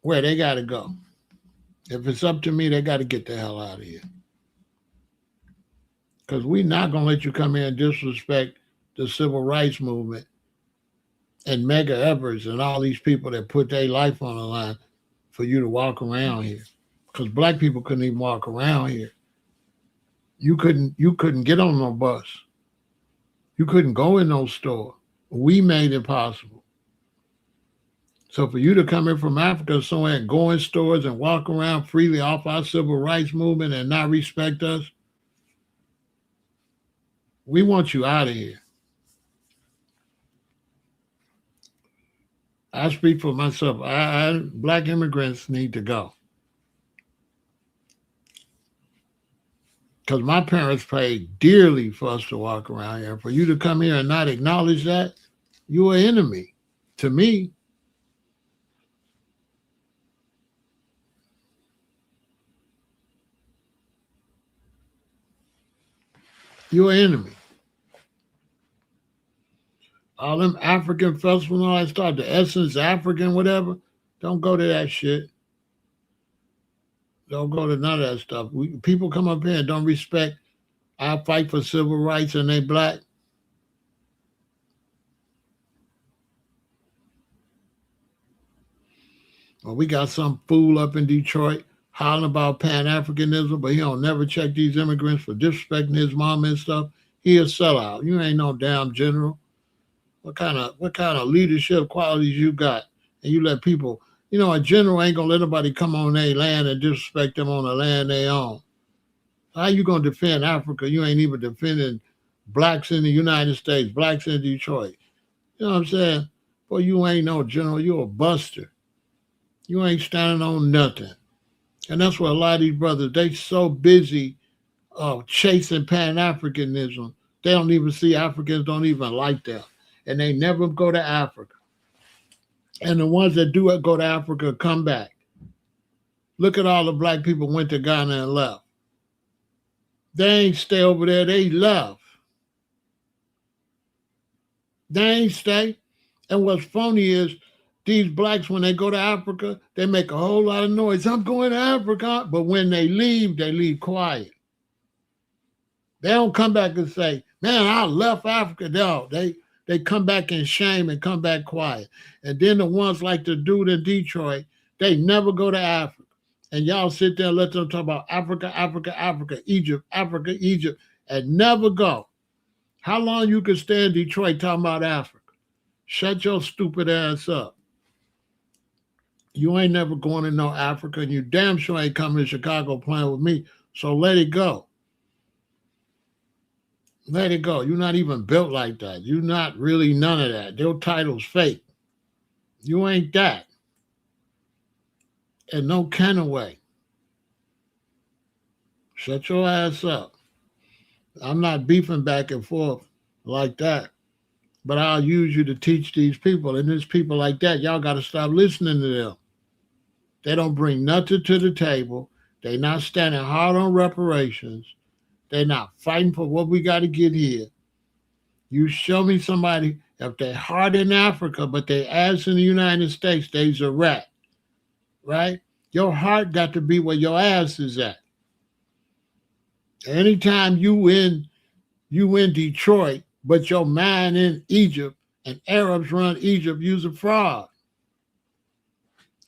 where they got to go. If it's up to me, they got to get the hell out of here. Because we're not going to let you come here and disrespect the civil rights movement and Mega Evers and all these people that put their life on the line for you to walk around here. Because black people couldn't even walk around here. You couldn't get on no bus. You couldn't go in no store. We made it possible. So for you to come in from Africa somewhere and go in stores and walk around freely off our civil rights movement and not respect us, we want you out of here. I speak for myself. Black immigrants need to go. Because my parents paid dearly for us to walk around here. For you to come here and not acknowledge that, you're an enemy to me. You're an enemy. All them African festivals and all that stuff, the Essence African, whatever, don't go to that shit. Don't go to none of that stuff. People come up here and don't respect our fight for civil rights and they black. Well, we got some fool up in Detroit hollering about Pan-Africanism, but he don't never check these immigrants for disrespecting his mom and stuff. He a sellout. You ain't no damn general. What kind of leadership qualities you got? And you let people, a general ain't gonna let nobody come on their land and disrespect them on the land they own. How you gonna defend Africa? You ain't even defending blacks in the United States, blacks in Detroit. You know what I'm saying? Boy, you ain't no general. You're a buster. You ain't standing on nothing. And that's what a lot of these brothers, they so busy chasing Pan-Africanism, they don't even see Africans don't even like them. And they never go to Africa. And the ones that do go to Africa come back. Look at all the black people went to Ghana and left. They ain't stay over there, they left. They ain't stay. And what's funny is these blacks, when they go to Africa, they make a whole lot of noise. I'm going to Africa. But when they leave quiet. They don't come back and say, man, I left Africa. No, they come back in shame and come back quiet. And then the ones like the dude in Detroit, they never go to Africa. And y'all sit there and let them talk about Africa, Egypt, Africa, Egypt, and never go. How long you can stay in Detroit talking about Africa? Shut your stupid ass up. You ain't never going to no Africa, and you damn sure ain't coming to Chicago playing with me, so let it go. Let it go. You're not even built like that. You're not really none of that. Your title's fake. You ain't that. And no kind of way. Shut your ass up. I'm not beefing back and forth like that. But I'll use you to teach these people. And there's people like that, y'all got to stop listening to them. They don't bring nothing to the table. They not standing hard on reparations. They're not fighting for what we got to get here. You show me somebody, if they're hard in Africa, but they ass in the United States, they's a rat, right? Your heart got to be where your ass is at. Anytime you in Detroit, but your mind in Egypt, and Arabs run Egypt, you's a fraud.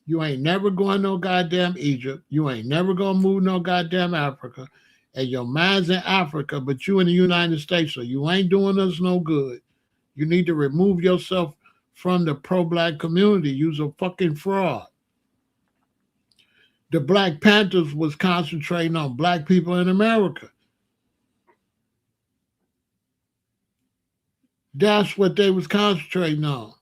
You ain't never going no goddamn Egypt. You ain't never gonna move no goddamn Africa. And your mind's in Africa, but you in the United States, so you ain't doing us no good. You need to remove yourself from the pro-black community. You's a fucking fraud. The Black Panthers was concentrating on black people in America. That's what they was concentrating on.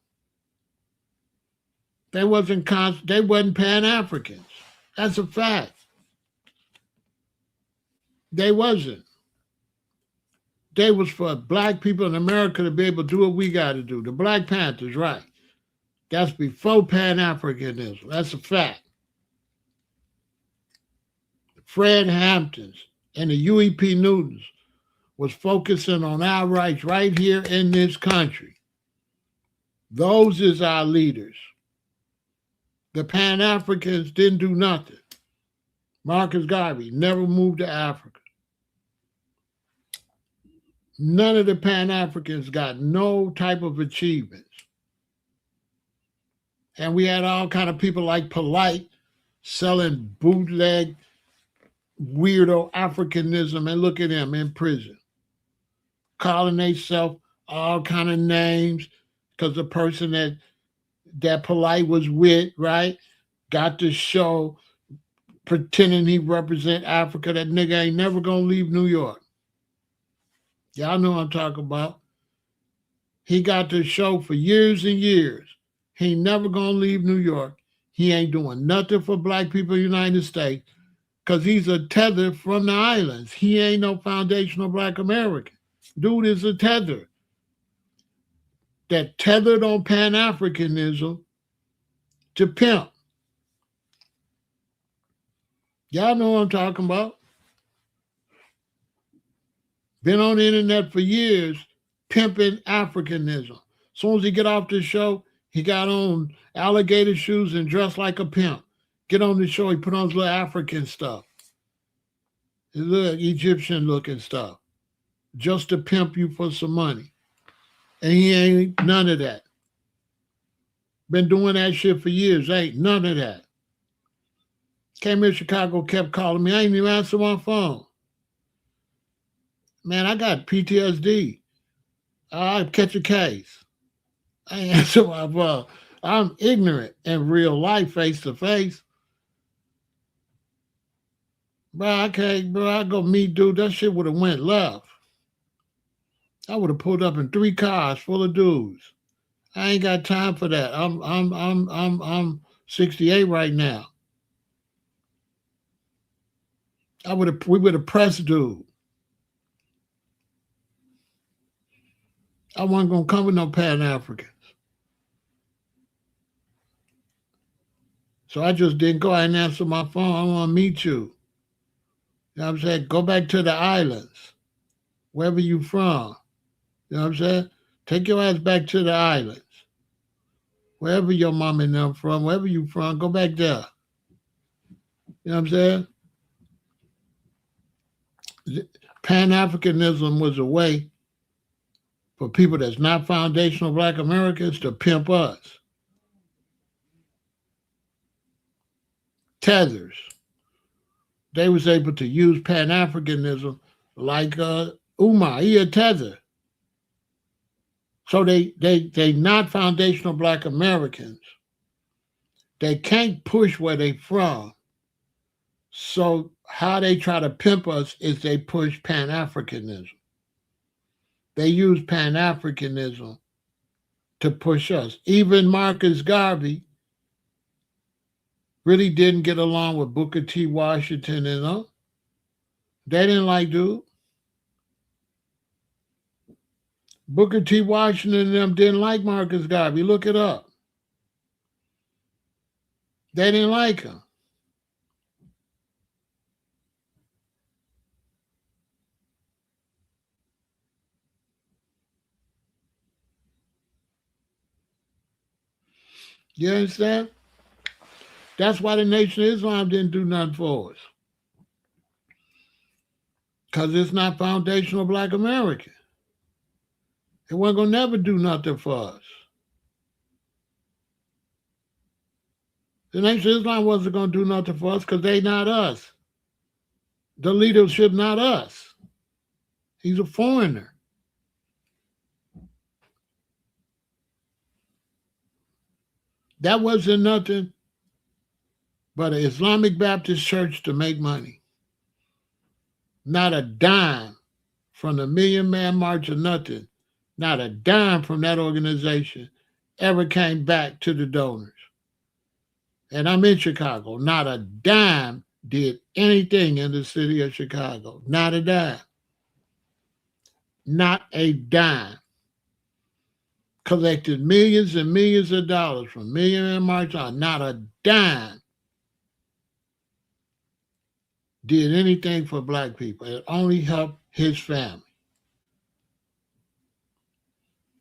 They wasn't Pan-Africans. That's a fact. They wasn't. They was for black people in America to be able to do what we got to do. The Black Panthers, right? That's before Pan-Africanism. That's a fact. Fred Hamptons and the UEP Newtons was focusing on our rights right here in this country. Those is our leaders. The Pan-Africans didn't do nothing. Marcus Garvey never moved to Africa. None of the Pan-Africans got no type of achievements. And we had all kind of people like Polite selling bootleg weirdo Africanism, and look at them in prison, calling themselves all kind of names because the person that Polite was with, right, got to show pretending he represent Africa. That nigga ain't never gonna leave New York. Y'all know what I'm talking about. He got to show for years and years. He ain't never gonna leave New York. He ain't doing nothing for black people in the United States because he's a tether from the islands. He ain't no foundational black American. Dude is a tether that tethered on Pan-Africanism to pimp. Y'all know what I'm talking about. Been on the internet for years pimping Africanism. As soon as he get off the show, he got on alligator shoes and dressed like a pimp. Get on the show, he put on his little African stuff, his little Egyptian looking stuff, just to pimp you for some money. And he ain't none of that. Been doing that shit for years. Ain't none of that. Came here to Chicago, kept calling me. I ain't even answer my phone. Man, I got PTSD. I'll catch a case. I ain't answer my phone. I'm ignorant in real life, face to face. Bro, I go meet dude. That shit would have went left. I would have pulled up in 3 cars full of dudes. I ain't got time for that. I'm 68 right now. We would have pressed dude. I wasn't gonna come with no Pan-Africans. So I just didn't go and answer my phone. I want to meet you. You know what I'm saying? Go back to the islands, wherever you from. You know what I'm saying? Take your ass back to the islands. Wherever your mom and them from, wherever you from, go back there. You know what I'm saying? Pan-Africanism was a way for people that's not foundational black Americans to pimp us. Tethers. They was able to use Pan-Africanism like Umar, he a tether. So they not foundational black Americans. They can't push where they from. So how they try to pimp us is they push Pan-Africanism. They use Pan-Africanism to push us. Even Marcus Garvey really didn't get along with Booker T. Washington and them. They didn't like dude. Booker T. Washington and them didn't like Marcus Garvey. Look it up. They didn't like him. You understand? That's why the Nation of Islam didn't do nothing for us. Because it's not foundational black American. It wasn't going to never do nothing for us. The Nation of Islam wasn't going to do nothing for us because they not us. The leadership not us. He's a foreigner. That wasn't nothing but an Islamic Baptist church to make money. Not a dime from the Million Man March or nothing. Not a dime from that organization ever came back to the donors. And I'm in Chicago. Not a dime did anything in the city of Chicago. Not a dime. Not a dime. Collected millions and millions of dollars from millionaire march on. Not a dime did anything for black people. It only helped his family.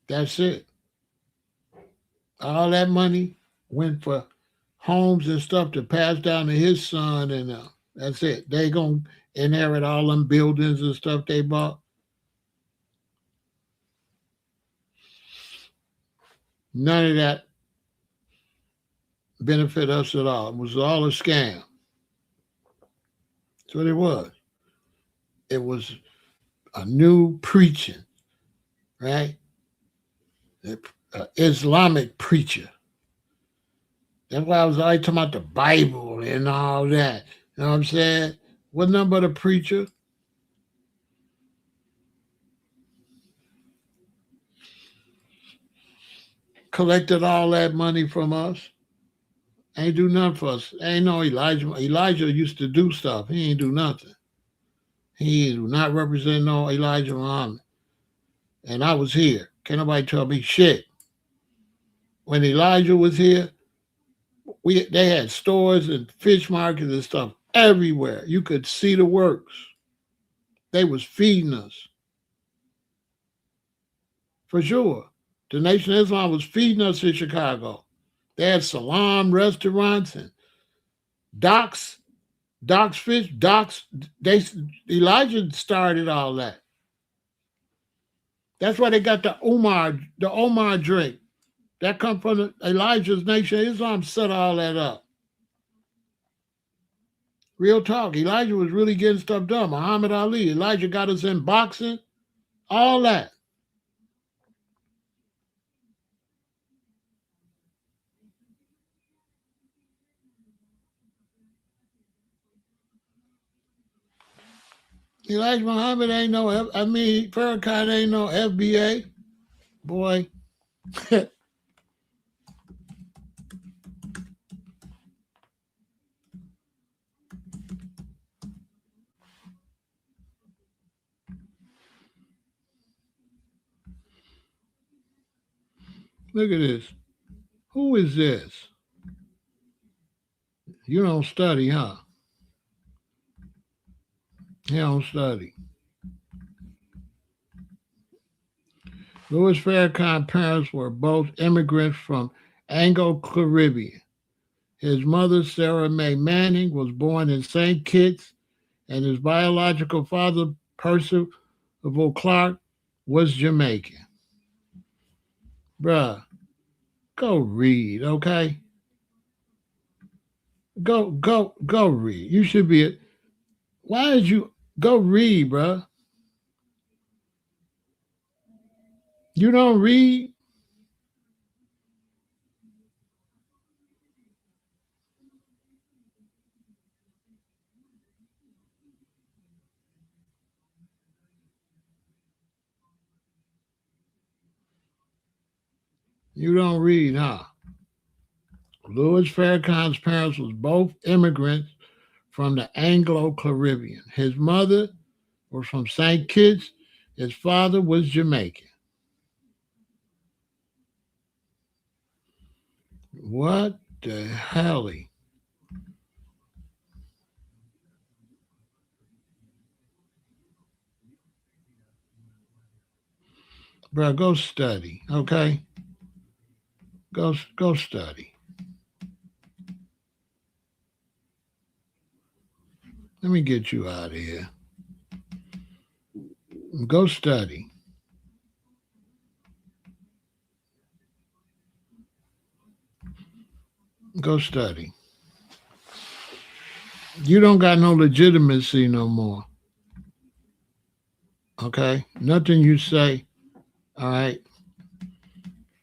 That's it. All that money went for homes and stuff to pass down to his son, and that's it. They gonna inherit all them buildings and stuff they bought. None of that benefit us at all. It was all a scam. That's what it was. It was a new preaching, right? Islamic preacher. That's why I was always talking about the Bible and all that. You know what I'm saying? What number of the preacher? Collected all that money from us. Ain't do nothing for us. Ain't no Elijah. Elijah used to do stuff. He ain't do nothing. He do not represent no Elijah Muhammad. And I was here. Can't nobody tell me shit. When Elijah was here, they had stores and fish markets and stuff everywhere. You could see the works. They was feeding us. For sure. The Nation of Islam was feeding us in Chicago. They had salam restaurants and docks fish, docks. Elijah started all that. That's why they got the Omar drink. That come from Elijah's Nation of Islam set all that up. Real talk. Elijah was really getting stuff done. Muhammad Ali. Elijah got us in boxing. All that. Elijah Muhammad ain't no, Farrakhan ain't no FBA. Boy. Look at this. Who is this? You don't study, huh? You don't study. Louis Farrakhan's parents were both immigrants from Anglo-Caribbean. His mother, Sarah Mae Manning, was born in St. Kitts, and his biological father, Percival Clark, was Jamaican. Bruh, go read, okay? Go read. You should be. Why did you go read, bruh? You don't read? You don't read, huh? Louis Farrakhan's parents was both immigrants from the Anglo-Caribbean. His mother was from St. Kitts. His father was Jamaican. What the hell? Bro, go study, okay? Go study. Let me get you out of here. Go study. Go study. You don't got no legitimacy no more. Okay? Nothing you say, all right?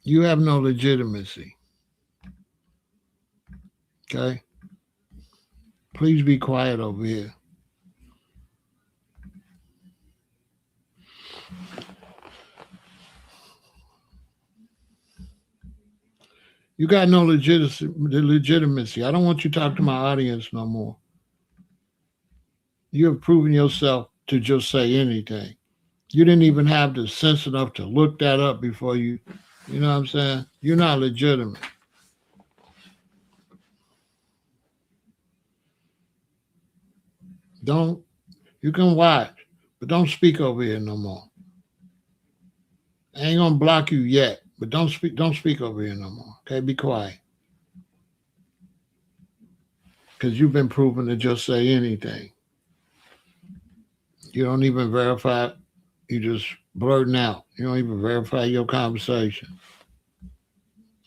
You have no legitimacy. Okay? Please be quiet over here. You got no legitimacy. I don't want you to talk to my audience no more. You have proven yourself to just say anything. You didn't even have the sense enough to look that up before you know what I'm saying? You're not legitimate. Don't, you can watch, but don't speak over here no more. I ain't gonna block you yet, but don't speak over here no more. Okay, be quiet. Because you've been proven to just say anything. You don't even verify, you just blurting out. You don't even verify your conversation.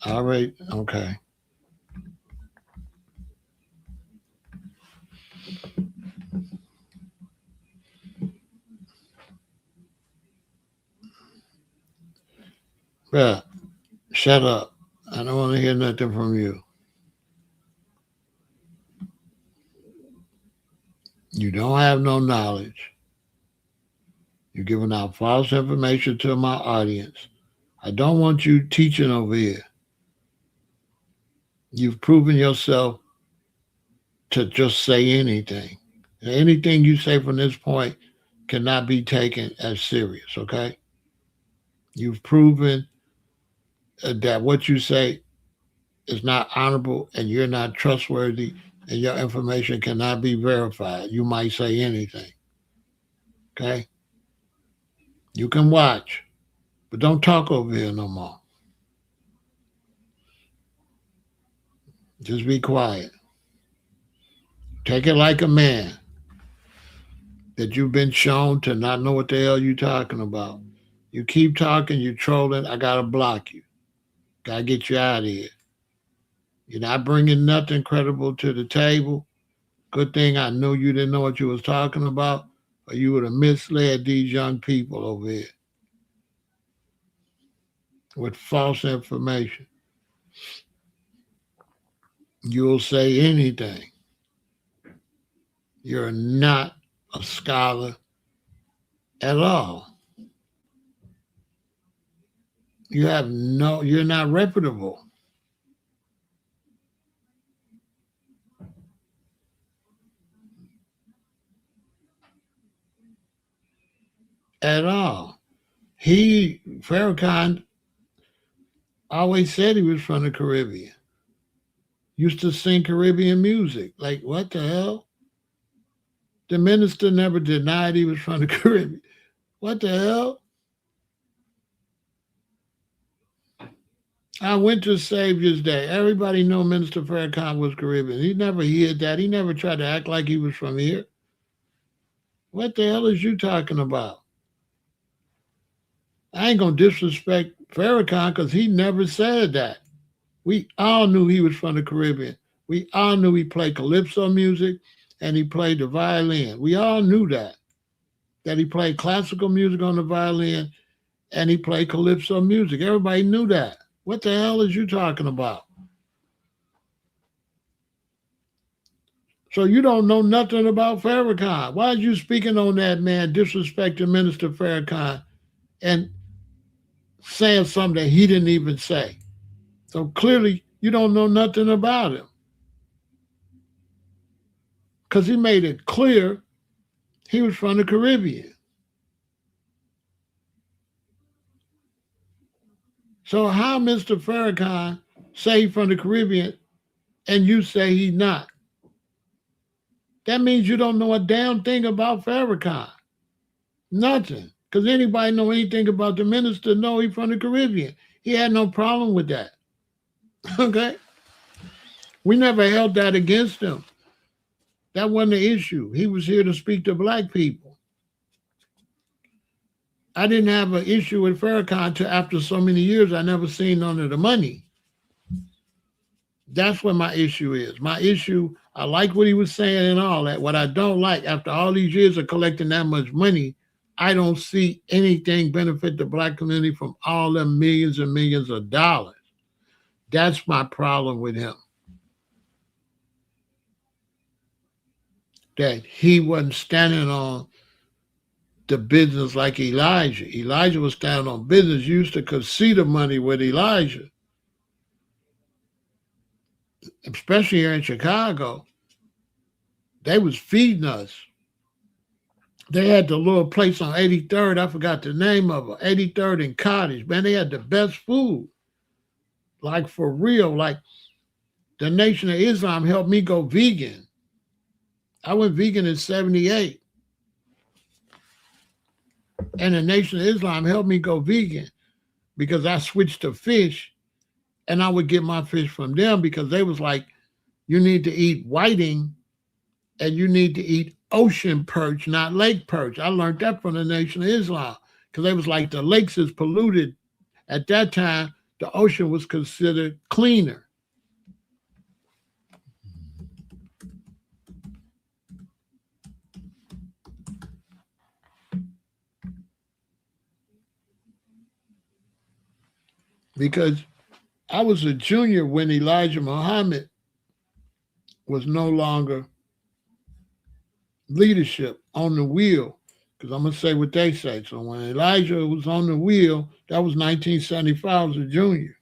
All right, okay. Bruh, shut up. I don't want to hear nothing from you. You don't have no knowledge. You're giving out false information to my audience. I don't want you teaching over here. You've proven yourself to just say anything. Anything you say from this point cannot be taken as serious, okay? You've proven that what you say is not honorable and you're not trustworthy and your information cannot be verified. You might say anything, okay? You can watch, but don't talk over here no more. Just be quiet. Take it like a man that you've been shown to not know what the hell you're talking about. You keep talking, you're trolling, I gotta block you. Gotta get you out of here. You're not bringing nothing credible to the table. Good thing I knew you didn't know what you was talking about, or you would have misled these young people over here with false information. You'll say anything. You're not a scholar at all. You're not reputable at all. Farrakhan always said he was from the Caribbean. Used to sing Caribbean music. Like, what the hell? The minister never denied he was from the Caribbean. What the hell? I went to Savior's Day. Everybody know Minister Farrakhan was Caribbean. He never hid that. He never tried to act like he was from here. What the hell is you talking about? I ain't gonna disrespect Farrakhan because he never said that. We all knew he was from the Caribbean. We all knew he played calypso music and he played the violin. We all knew that he played classical music on the violin and he played calypso music. Everybody knew that. What the hell is you talking about? So you don't know nothing about Farrakhan. Why are you speaking on that man, disrespecting Minister Farrakhan and saying something that he didn't even say? So clearly you don't know nothing about him. Because he made it clear he was from the Caribbean. So how Mr. Farrakhan say he's from the Caribbean and you say he's not? That means you don't know a damn thing about Farrakhan. Nothing. Because anybody know anything about the minister know he's from the Caribbean. He had no problem with that. Okay? We never held that against him. That wasn't the issue. He was here to speak to black people. I didn't have an issue with Farrakhan until after so many years I never seen none of the money. That's what my issue is. My issue, I like what he was saying and all that. What I don't like, after all these years of collecting that much money, I don't see anything benefit the black community from all them millions and millions of dollars. That's my problem with him. That he wasn't standing on the business like Elijah. Elijah was standing on business. You used to could see the money with Elijah. Especially here in Chicago, they was feeding us. They had the little place on 83rd. I forgot the name of it. 83rd and Cottage. Man, they had the best food. Like for real. Like the Nation of Islam helped me go vegan. I went vegan in 78. And the Nation of Islam helped me go vegan because I switched to fish, and I would get my fish from them because they was like, you need to eat whiting and you need to eat ocean perch, not lake perch. I learned that from the Nation of Islam because they was like, the lakes is polluted. At that time, the ocean was considered cleaner. Because I was a junior when Elijah Muhammad was no longer leadership on the wheel. Because I'm going to say what they say. So when Elijah was on the wheel, that was 1975, I was a junior.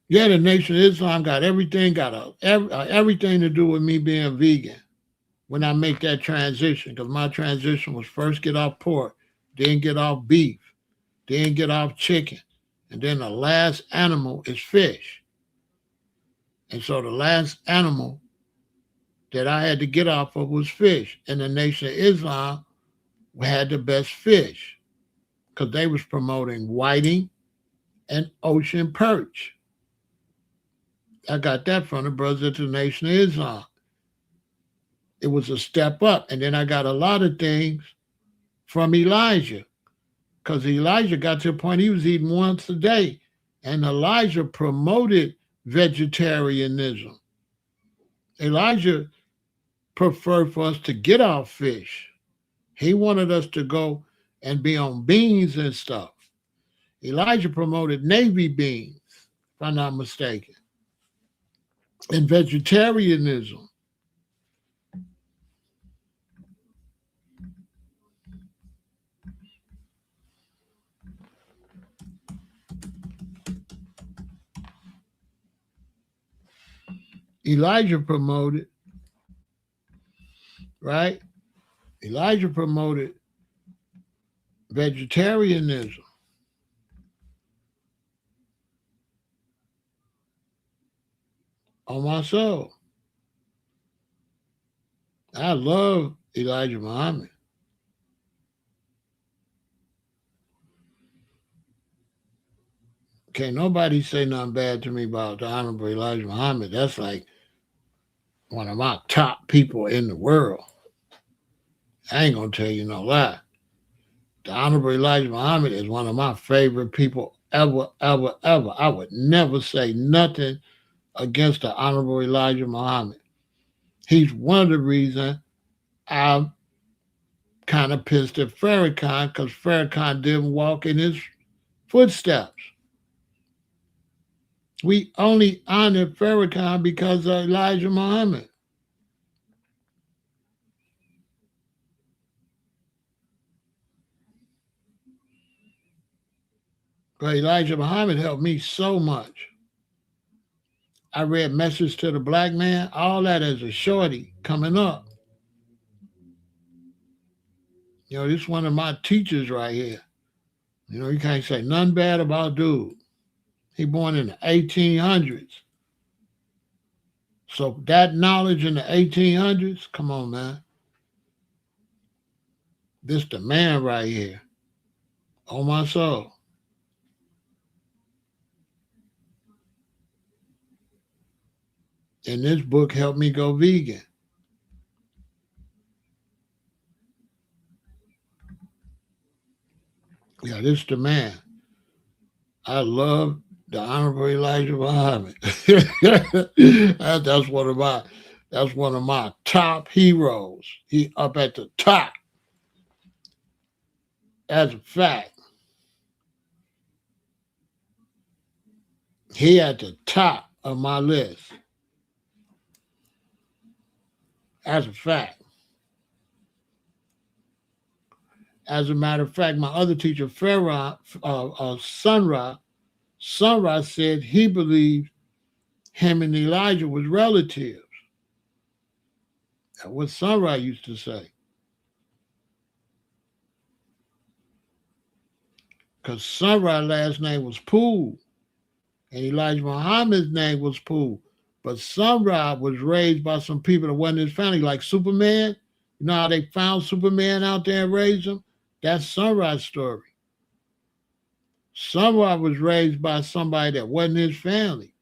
Yeah, the Nation of Islam got everything to do with me being vegan when I make that transition. Because my transition was first get off pork, then get off beef, then get off chicken, and then the last animal is fish. And so the last animal that I had to get off of was fish. And the Nation of Islam had the best fish because they was promoting whiting and ocean perch. I got that from the brothers at the Nation of Islam. It was a step up. And then I got a lot of things from Elijah because Elijah got to the point he was eating once a day. And Elijah promoted vegetarianism. Elijah preferred for us to get off fish. He wanted us to go and be on beans and stuff. Elijah promoted navy beans, if I'm not mistaken, and vegetarianism. Elijah promoted, right? Elijah promoted vegetarianism. On my soul. I love Elijah Muhammad. Can't nobody say nothing bad to me about the Honorable Elijah Muhammad. That's like one of my top people in the world. I ain't gonna tell you no lie. The Honorable Elijah Muhammad is one of my favorite people ever, ever, ever. I would never say nothing against the Honorable Elijah Muhammad. He's one of the reasons I'm kind of pissed at Farrakhan because Farrakhan didn't walk in his footsteps. We only honored Farrakhan because of Elijah Muhammad. But Elijah Muhammad helped me so much. I read Message to the Black Man, all that as a shorty coming up. You know, this is one of my teachers right here. You know, you can't say nothing bad about dude. He born in the 1800s. So that knowledge in the 1800s, come on, man. This the man right here. On my soul. And this book helped me go vegan. Yeah, this the man. I love the Honorable Elijah Muhammad. that's one of my top heroes. He up at the top. As a fact. He at the top of my list. As a fact. As a matter of fact, my other teacher, Sunra said he believed him and Elijah was relatives. That's what Sunrise used to say. Because Sunrise last name was Poole, and Elijah Muhammad's name was Poole. But Sunrise was raised by some people that wasn't his family, like Superman. You know how they found Superman out there and raised him? That's Sunrise story. Sunrise was raised by somebody that wasn't his family.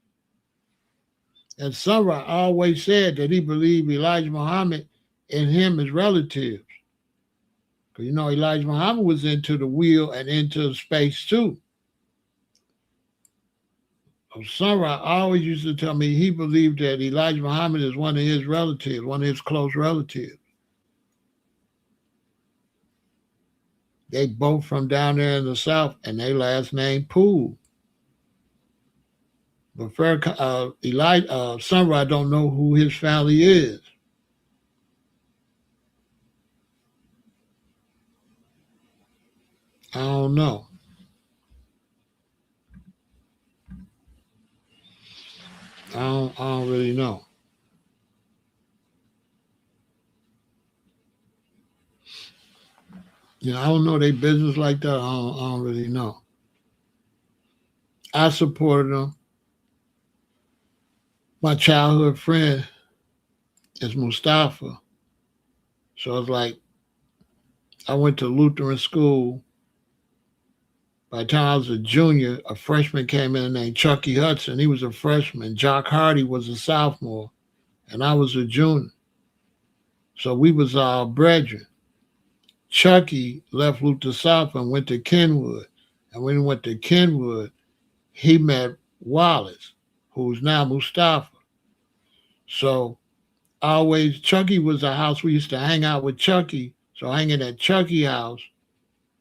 And Sunrise always said that he believed Elijah Muhammad and him as relatives. Because you know Elijah Muhammad was into the wheel and into space too. So Sunrise always used to tell me he believed that Elijah Muhammad is one of his relatives, one of his close relatives. They both from down there in the South, and they last name Poole. But Sunrise don't know who his family is. I don't know. I don't really know. You know, I don't know their business like that. I don't really know. I supported them. My childhood friend is Mustafa. So it's like I went to Lutheran school. By the time I was a junior, a freshman came in named Chucky Hudson. He was a freshman. Jock Hardy was a sophomore, and I was a junior. So we was all brethren. Chucky left Luther South and went to Kenwood. And when he went to Kenwood, he met Wallace, who's now Mustafa. So Chucky was a house we used to hang out with Chucky. So hanging at Chucky house,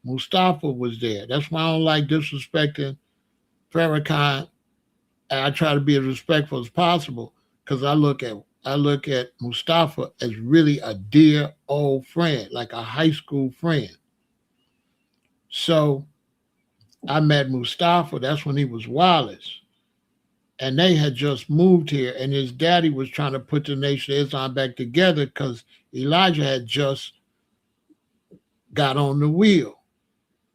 Mustafa was there. That's why I don't like disrespecting Farrakhan. And I try to be as respectful as possible because I look at Mustafa as really a dear old friend, like a high school friend. So I met Mustafa. That's when he was Wallace. And they had just moved here, and his daddy was trying to put the Nation of Islam back together because Elijah had just got on the wheel.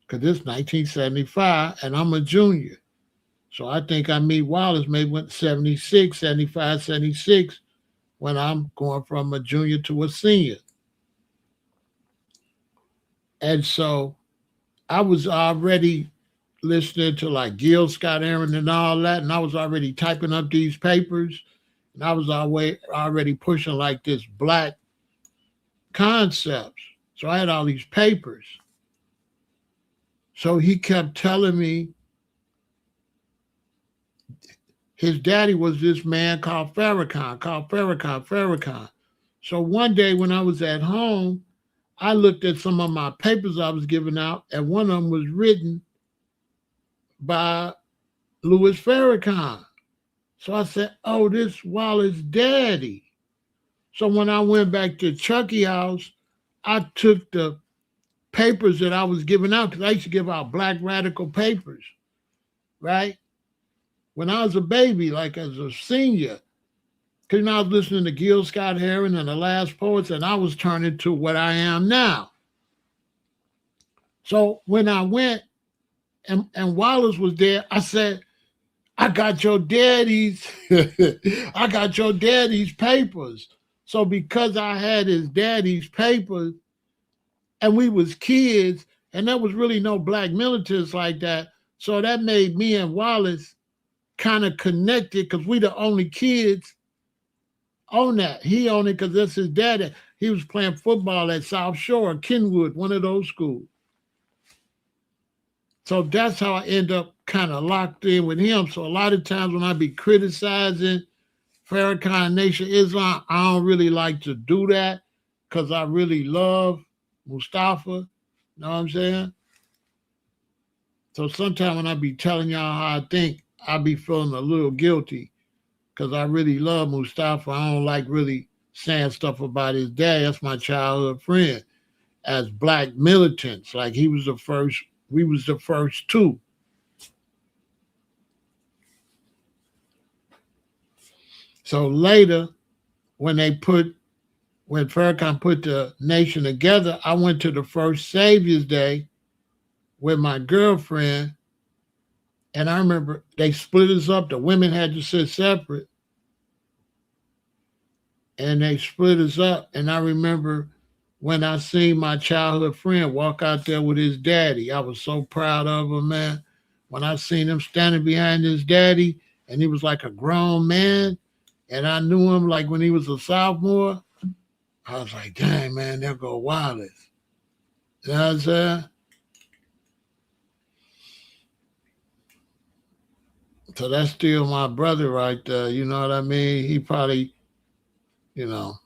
Because it's 1975, and I'm a junior. So I think I meet Wallace maybe when 76, 75, 76, when I'm going from a junior to a senior. And so I was already listening to like Gil Scott Aaron and all that, and I was already typing up these papers, and I was already pushing like this black concepts. So I had all these papers. So he kept telling me his daddy was this man called Farrakhan. So one day when I was at home, I looked at some of my papers I was giving out, and one of them was written by Louis Farrakhan. So I said, oh, this Wallace's daddy. So when I went back to Chucky house, I took the papers that I was giving out, because I used to give out black radical papers, right? When I was a baby, like as a senior, because I was listening to Gil Scott Heron and the Last Poets, and I was turning to what I am now. So when I went and Wallace was there, I said, I got your daddy's papers. So because I had his daddy's papers and we was kids, and there was really no black militants like that, so that made me and Wallace kind of connected because we the only kids on that. He owned it because that's his daddy. He was playing football at South Shore, Kenwood, one of those schools. So that's how I end up kind of locked in with him. So a lot of times when I be criticizing Farrakhan Nation Islam, I don't really like to do that because I really love Mustafa. You know what I'm saying? So sometimes when I be telling y'all how I think, I be feeling a little guilty because I really love Mustafa. I don't like really saying stuff about his dad. That's my childhood friend. As black militants, like he was the first, we was the first two. So later, when they put when Farrakhan put the nation together, I went to the first Savior's Day with my girlfriend, and I remember they split us up. The women had to sit separate, and they split us up. And I remember when I seen my childhood friend walk out there with his daddy, I was so proud of him, man. When I seen him standing behind his daddy, and he was like a grown man, and I knew him like when he was a sophomore, I was like, dang, man, there go Wallace. You know what I'm saying? So that's still my brother right there. You know what I mean? He probably, you know,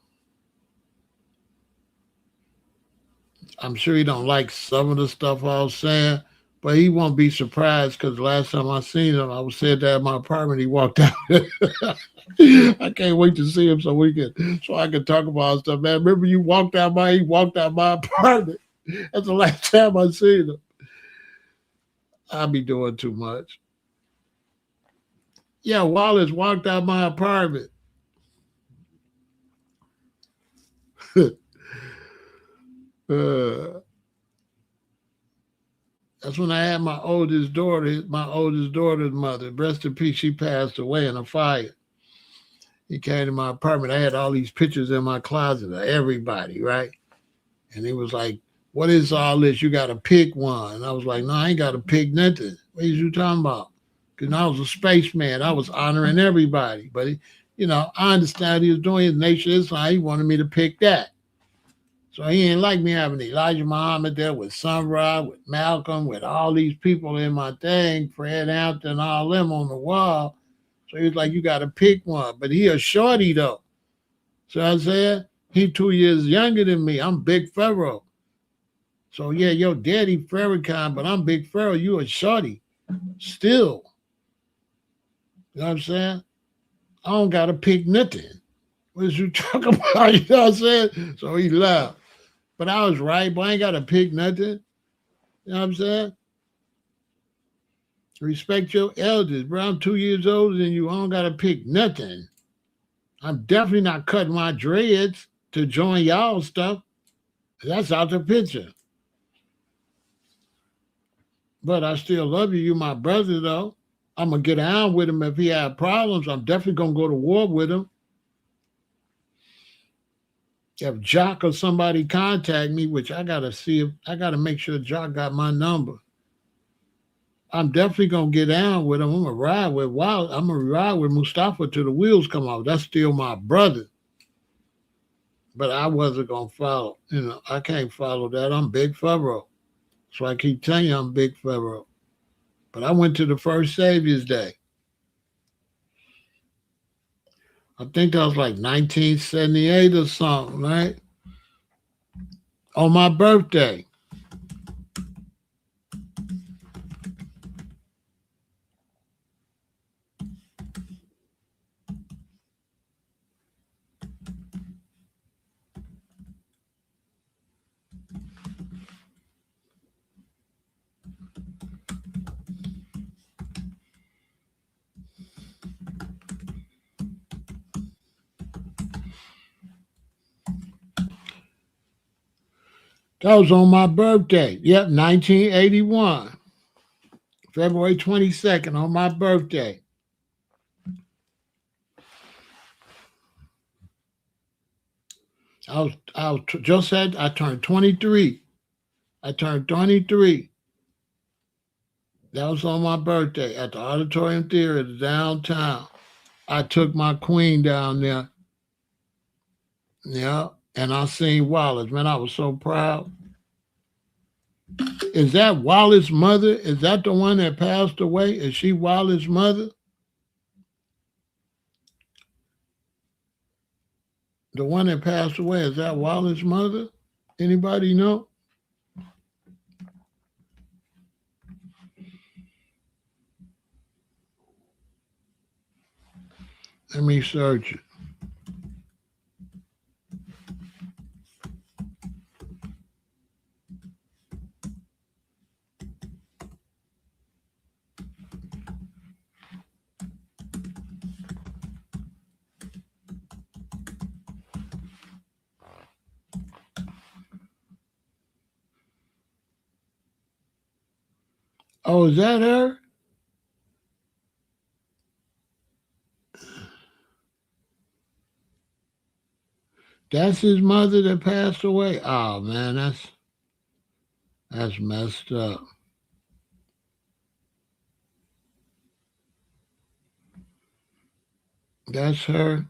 I'm sure he don't like some of the stuff I was saying, but he won't be surprised because last time I seen him, I was sitting there at my apartment. He walked out. I can't wait to see him so I can talk about stuff, man. Remember he walked out my apartment. That's the last time I seen him. I'll be doing too much. Yeah, Wallace walked out my apartment. uh, that's when I had my oldest daughter's mother. Rest in peace, she passed away in a fire. He came to my apartment. I had all these pictures in my closet of everybody, right? And he was like, what is all this? You got to pick one. And I was like, no, I ain't got to pick nothing. What are you talking about? Because I was a spaceman. I was honoring everybody. But, I understand he was doing his nature Islam. He wanted me to pick that. So he ain't like me having Elijah Muhammad there with Sunrise, with Malcolm, with all these people in my thing, Fred Hampton, all them on the wall. So he was like, you got to pick one. But he a shorty, though. So I said, he 2 years younger than me. I'm Big Pharaoh. So yeah, your daddy Farrakhan, but I'm Big Pharaoh. You a shorty. Still. You know what I'm saying? I don't got to pick nothing. What you talking about? You know what I'm saying? So he laughed. But I was right, but I ain't got to pick nothing. You know what I'm saying? Respect your elders, bro. I'm 2 years older than you. I don't got to pick nothing. I'm definitely not cutting my dreads to join y'all stuff. That's out the picture. But I still love you. You my brother, though. I'm going to get on with him if he had problems. I'm definitely going to go to war with him. If Jock or somebody contact me, which I got to see, if I got to make sure Jock got my number. I'm definitely going to get down with him. I'm going to ride with Wild. I'm going to ride with Mustafa till the wheels come off. That's still my brother. But I wasn't going to follow. I can't follow that. I'm Big Pharaoh. So I keep telling you I'm Big Pharaoh. But I went to the first Savior's Day. I think that was like 1978 or something, right? On my birthday. That was on my birthday. Yep, 1981. February 22nd on my birthday. I turned 23. I turned 23. That was on my birthday at the Auditorium Theater downtown. I took my queen down there. Yeah. And I seen Wallace. Man, I was so proud. Is that Wallace's mother? Is that the one that passed away? Is she Wallace's mother? The one that passed away, is that Wallace's mother? Anybody know? Let me search it. Oh, is that her? That's his mother that passed away? Oh man, that's messed up. That's her.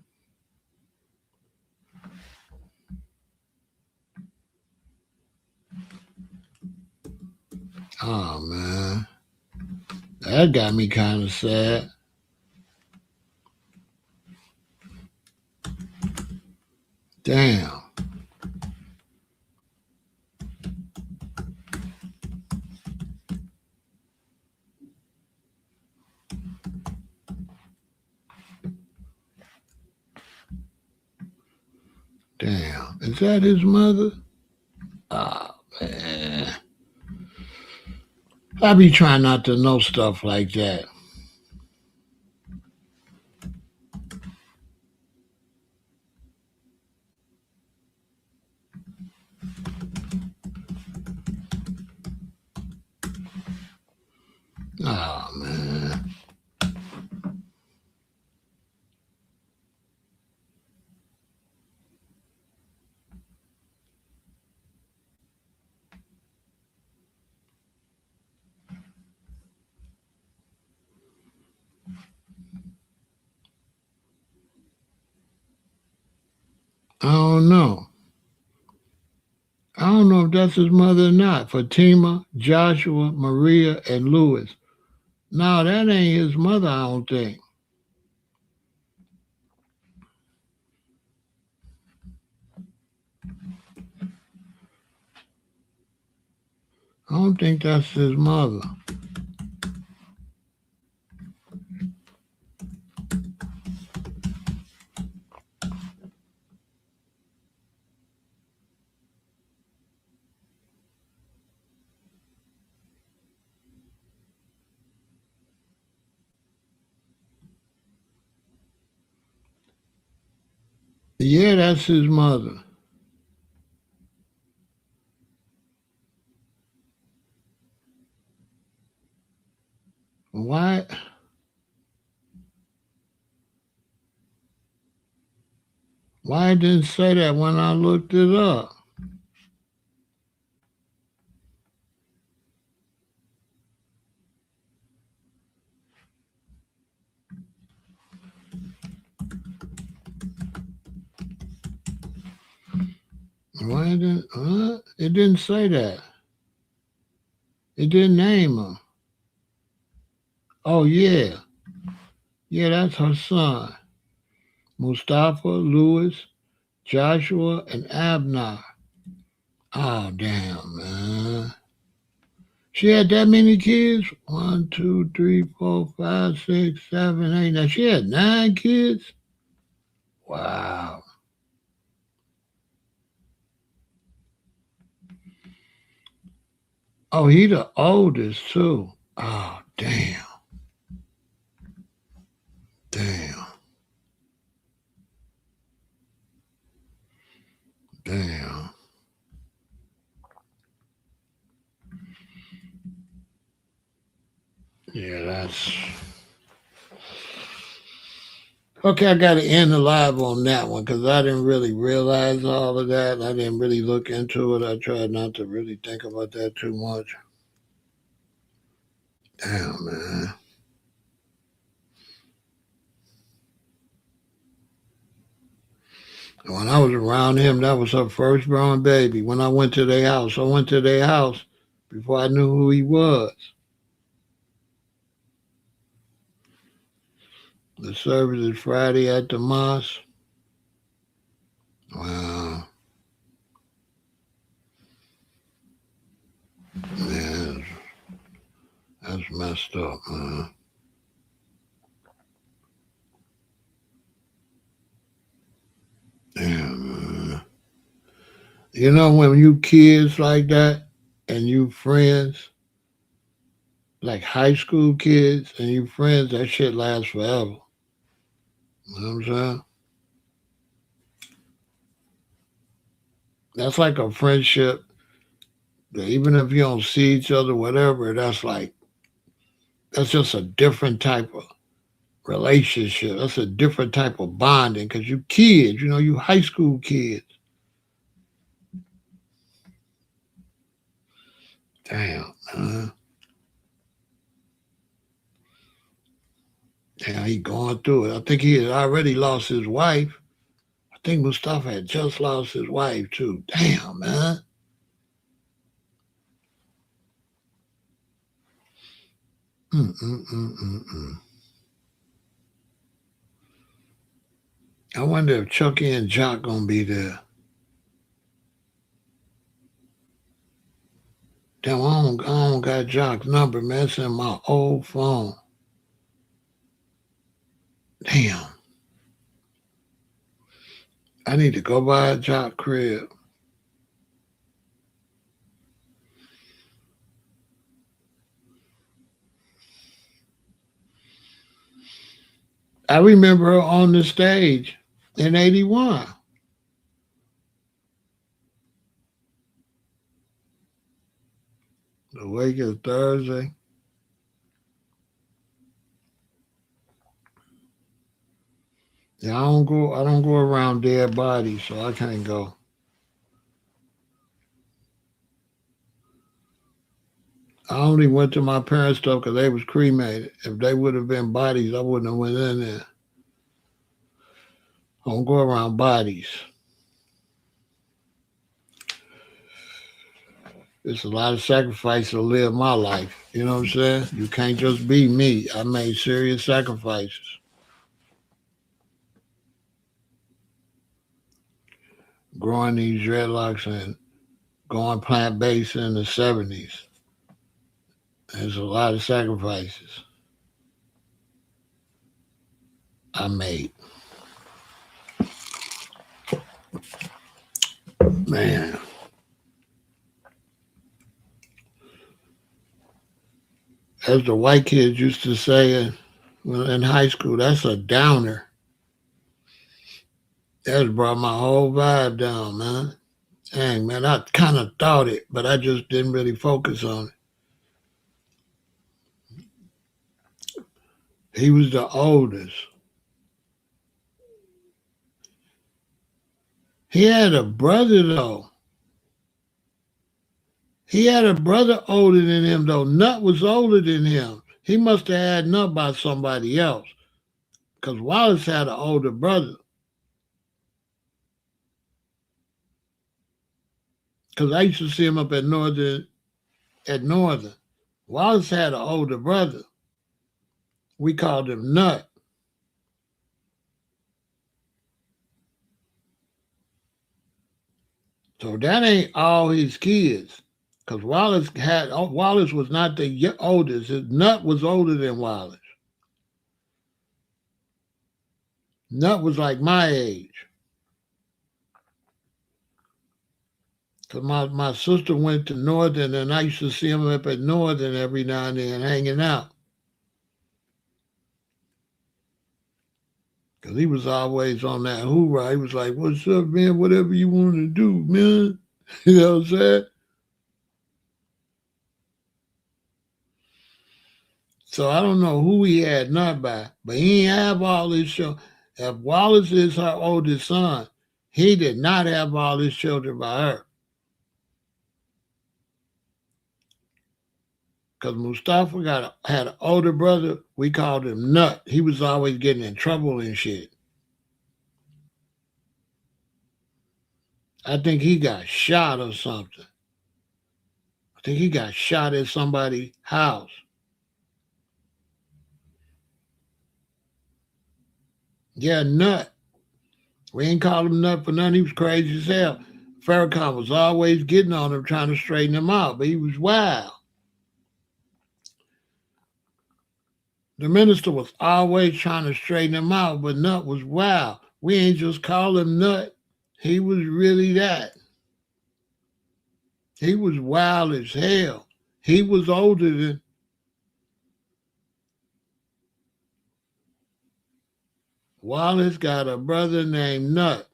Oh man. That got me kind of sad. Damn. Damn. Is that his mother? Oh man. I be trying not to know stuff like that. Oh man. I don't know. I don't know if that's his mother or not. Fatima, Joshua, Maria, and Louis. No, that ain't his mother, I don't think. I don't think that's his mother. Yeah, that's his mother. Why? Why it didn't say that when I looked it up? Why didn't? It didn't say that. It didn't name him. Oh yeah, yeah, that's her son, Mustafa, Louis, Joshua, and Abner. Oh damn, man. She had that many kids? One, two, three, four, five, six, seven, eight. Now she had 9 kids? Wow. Oh, he the oldest too. Oh, damn. Damn. Damn. Yeah, that's okay. I got to end the live on that one because I didn't really realize all of that. I didn't really look into it. I tried not to really think about that too much. Damn, man. When I was around him, that was her first born baby. When I went to their house, I went to their house before I knew who he was. The service is Friday at the mosque. Wow, man, that's messed up, man. Damn, man. You know when you kids like that and you friends, like high school kids and you friends, that shit lasts forever. You know what I'm saying? That's like a friendship that even if you don't see each other, whatever, that's like That's just a different type of relationship. That's a different type of bonding because you kids, you high school kids. Damn, damn, he going through it. I think he had already lost his wife. I think Mustafa had just lost his wife too. Damn, man. Mm-mm-mm-mm-mm. I wonder if Chucky and Jock gonna be there. Damn, I don't got Jock's number, man. It's in my old phone. Damn. I need to go by Jock crib. I remember her on the stage in '81. The wake is Thursday. Yeah, I don't go around dead bodies, so I can't go. I only went to my parents' stuff because they was cremated. If they would have been bodies, I wouldn't have went in there. I don't go around bodies. It's a lot of sacrifice to live my life. You know what I'm saying? You can't just be me. I made serious sacrifices. Growing these dreadlocks and going plant based in the '70s. There's a lot of sacrifices I made. Man, as the white kids used to say in high school, that's a downer. That brought my whole vibe down, man. Dang, man, I kind of thought it, but I just didn't really focus on it. He was the oldest. He had a brother, though. He had a brother older than him, though. Nut was older than him. He must have had Nut by somebody else. Because Wallace had an older brother. Because I used to see him up at Northern. Wallace had an older brother. We called him Nut. So that ain't all his kids. Because Wallace was not the oldest. His Nut was older than Wallace. Nut was like my age. Because my sister went to Northern, and I used to see him up at Northern every now and then hanging out. Because he was always on that hoorah. He was like, "What's up, man? Whatever you want to do, man." You know what I'm saying? So I don't know who he had Nut by, but he didn't have all his children. If Wallace is her oldest son, he did not have all his children by her. Because Mustafa had an older brother, we called him Nut. He was always getting in trouble and shit. I think he got shot or something. I think he got shot at somebody's house. Yeah, Nut. We ain't call him Nut for nothing. He was crazy as hell. Farrakhan was always getting on him, trying to straighten him out, but he was wild. The minister was always trying to straighten him out, but Nut was wild. We ain't just call him Nut. He was really that. He was wild as hell. He was older than Wallace got a brother named Nut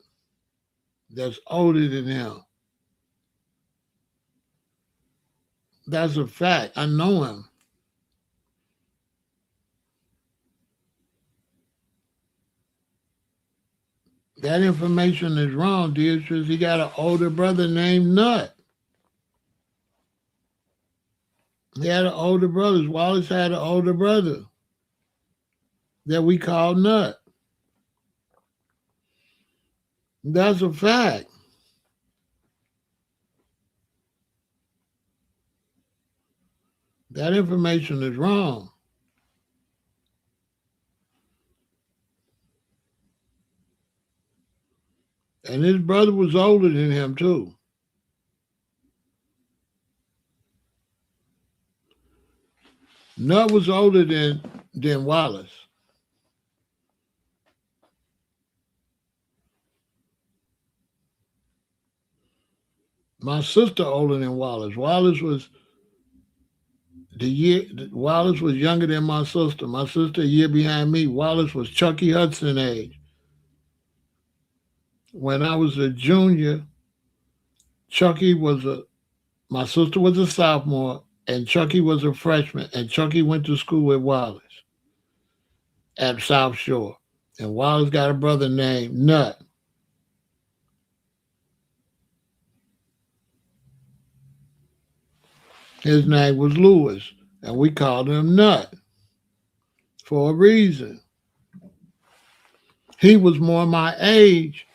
that's older than him. That's a fact. I know him. That information is wrong, Beatrice. He got an older brother named Nut. He had an older brother. Wallace had an older brother that we call Nut. That's a fact. That information is wrong. And his brother was older than him, too. Nut was older than Wallace. My sister older than Wallace. Wallace was younger than my sister. My sister a year behind me. Wallace was Chucky Hudson age. When I was a junior, Chucky was a my sister was a sophomore and Chucky was a freshman, and Chucky went to school with Wallace at South Shore. And Wallace got a brother named Nut. His name was Lewis, and we called him Nut for a reason. He was more my age,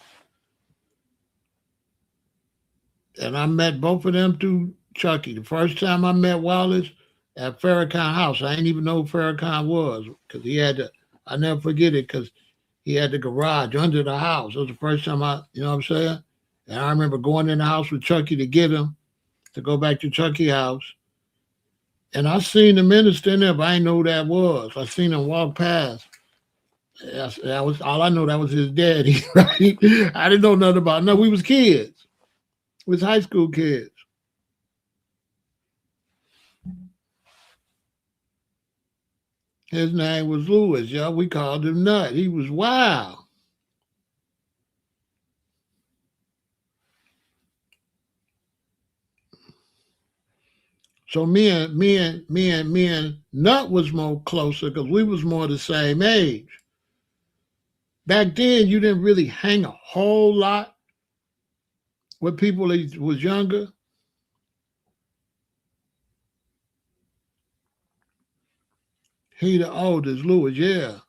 and I met both of them through Chucky. The first time I met Wallace at Farrakhan House, I didn't even know who Farrakhan was because he had the. I never forget it because he had the garage under the house. It was the first time you know what I'm saying? And I remember going in the house with Chucky to get him to go back to Chucky house. And I seen the minister in there, but I didn't know who that was. I seen him walk past. That was all I know. That was his daddy, right? I didn't know nothing about. No, we was kids. We was high school kids. His name was Lewis. Y'all, we called him Nut. He was wild. So me and Nut was more closer because we was more the same age. Back then, you didn't really hang a whole lot with people that was younger. He the oldest, Lewis. Yeah,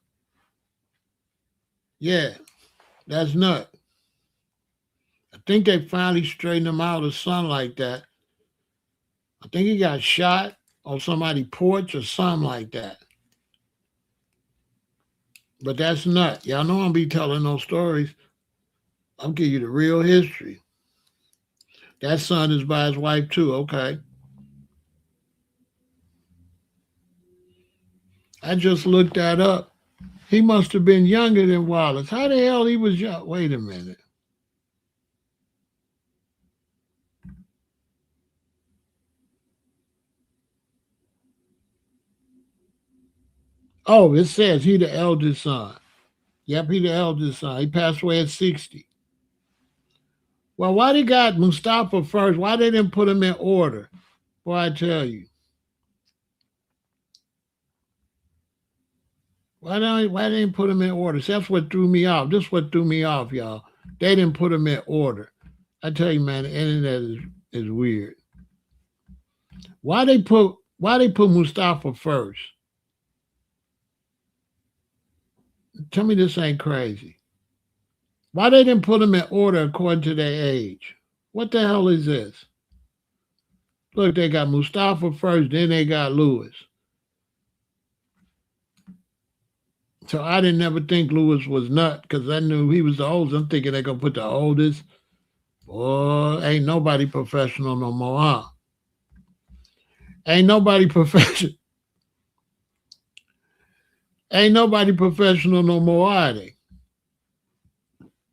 yeah, that's Nut. I think they finally straightened him out or something like that. I think he got shot on somebody's porch or something like that. But that's Nut. Y'all know I'm be telling those stories. I'll give you the real history. That son is by his wife too. Okay. I just looked that up. He must have been younger than Wallace. How the hell he was young? Wait a minute. Oh, it says he the eldest son. Yep, he the eldest son. He passed away at 60. Well, why they got Mustafa first? Why they didn't put him in order? Boy, I tell you. Why they didn't put him in order? See, that's what threw me off. This is what threw me off, y'all. They didn't put him in order. I tell you, man, the internet is weird. Why they put Mustafa first? Tell me this ain't crazy. Why they didn't put them in order according to their age? What the hell is this? Look, they got Mustafa first, then they got Lewis. So I didn't ever think Lewis was nut because I knew he was the oldest. I'm thinking they're gonna put the oldest. Boy, ain't nobody professional no more, huh? Ain't nobody professional. Ain't nobody professional no more, are they?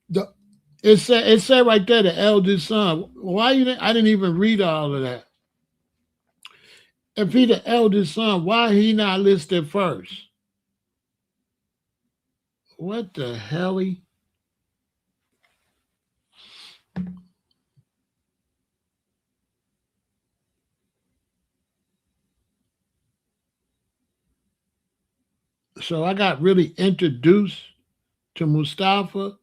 The, it said right there the eldest son. Why you? I didn't even read all of that. If he the eldest son, why he not listed first? What the hell? So I got really introduced to Mustafa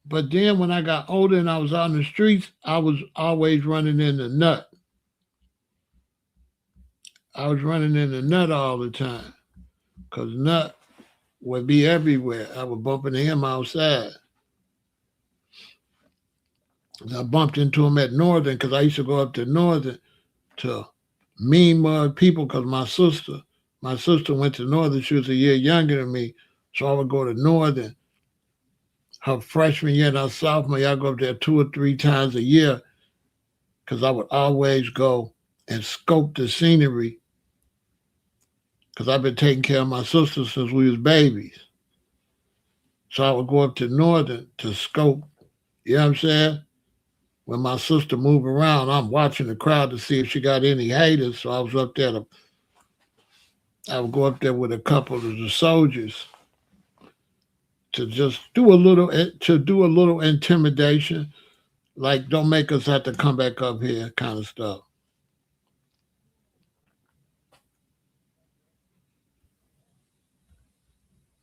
But then when I got older and I was out in the streets, I was always running into nut. I was running into nut all the time because nut would be everywhere. I would bump into him outside. I bumped into him at Northern because I used to go up to Northern to meet more people because my sister went to Northern. She was a year younger than me. So I would go to Northern. Her freshman year and her sophomore year, I go up there 2 or 3 times a year because I would always go and scope the scenery because I've been taking care of my sister since we was babies. So I would go up to Northern to scope, you know what I'm saying? When my sister moved around, I'm watching the crowd to see if she got any haters. So I was up there I would go up there with a couple of the soldiers to just do a little intimidation, like don't make us have to come back up here kind of stuff.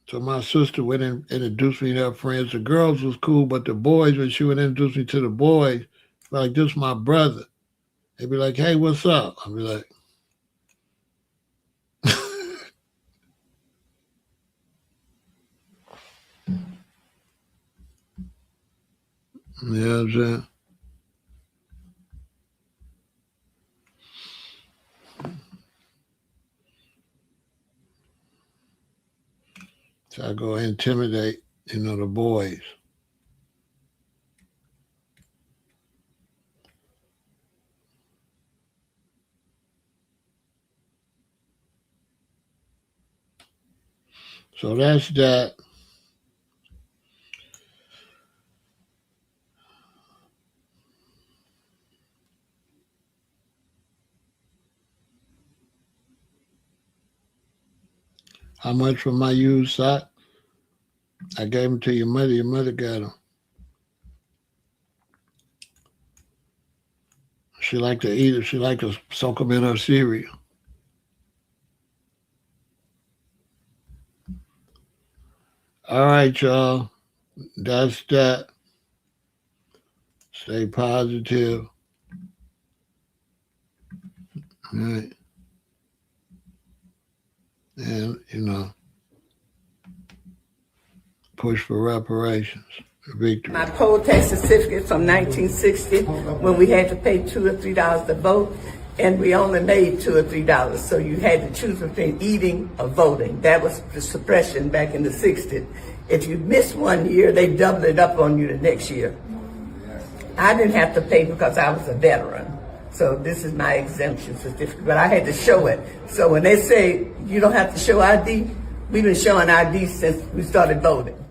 So my sister went and introduced me to her friends. The girls was cool, but the boys, when she would introduce me to the boys, like, this is my brother. They'd be like, hey, what's up? I'd be like, you know what I'm saying? So I go intimidate, the boys. So that's that. How much for my used sock? I gave them to your mother. Your mother got them. She liked to eat it. She liked to soak them in her cereal. All right, y'all. That's that. Stay positive. All right. And, push for reparations, for victory. My poll tax certificate from 1960 when we had to pay $2 or $3 to vote, and we only made $2 or $3. So you had to choose between eating or voting. That was the suppression back in the 60s. If you missed one year, they doubled it up on you the next year. I didn't have to pay because I was a veteran. So this is my exemption certificate, but I had to show it. So when they say you don't have to show ID, we've been showing ID since we started voting.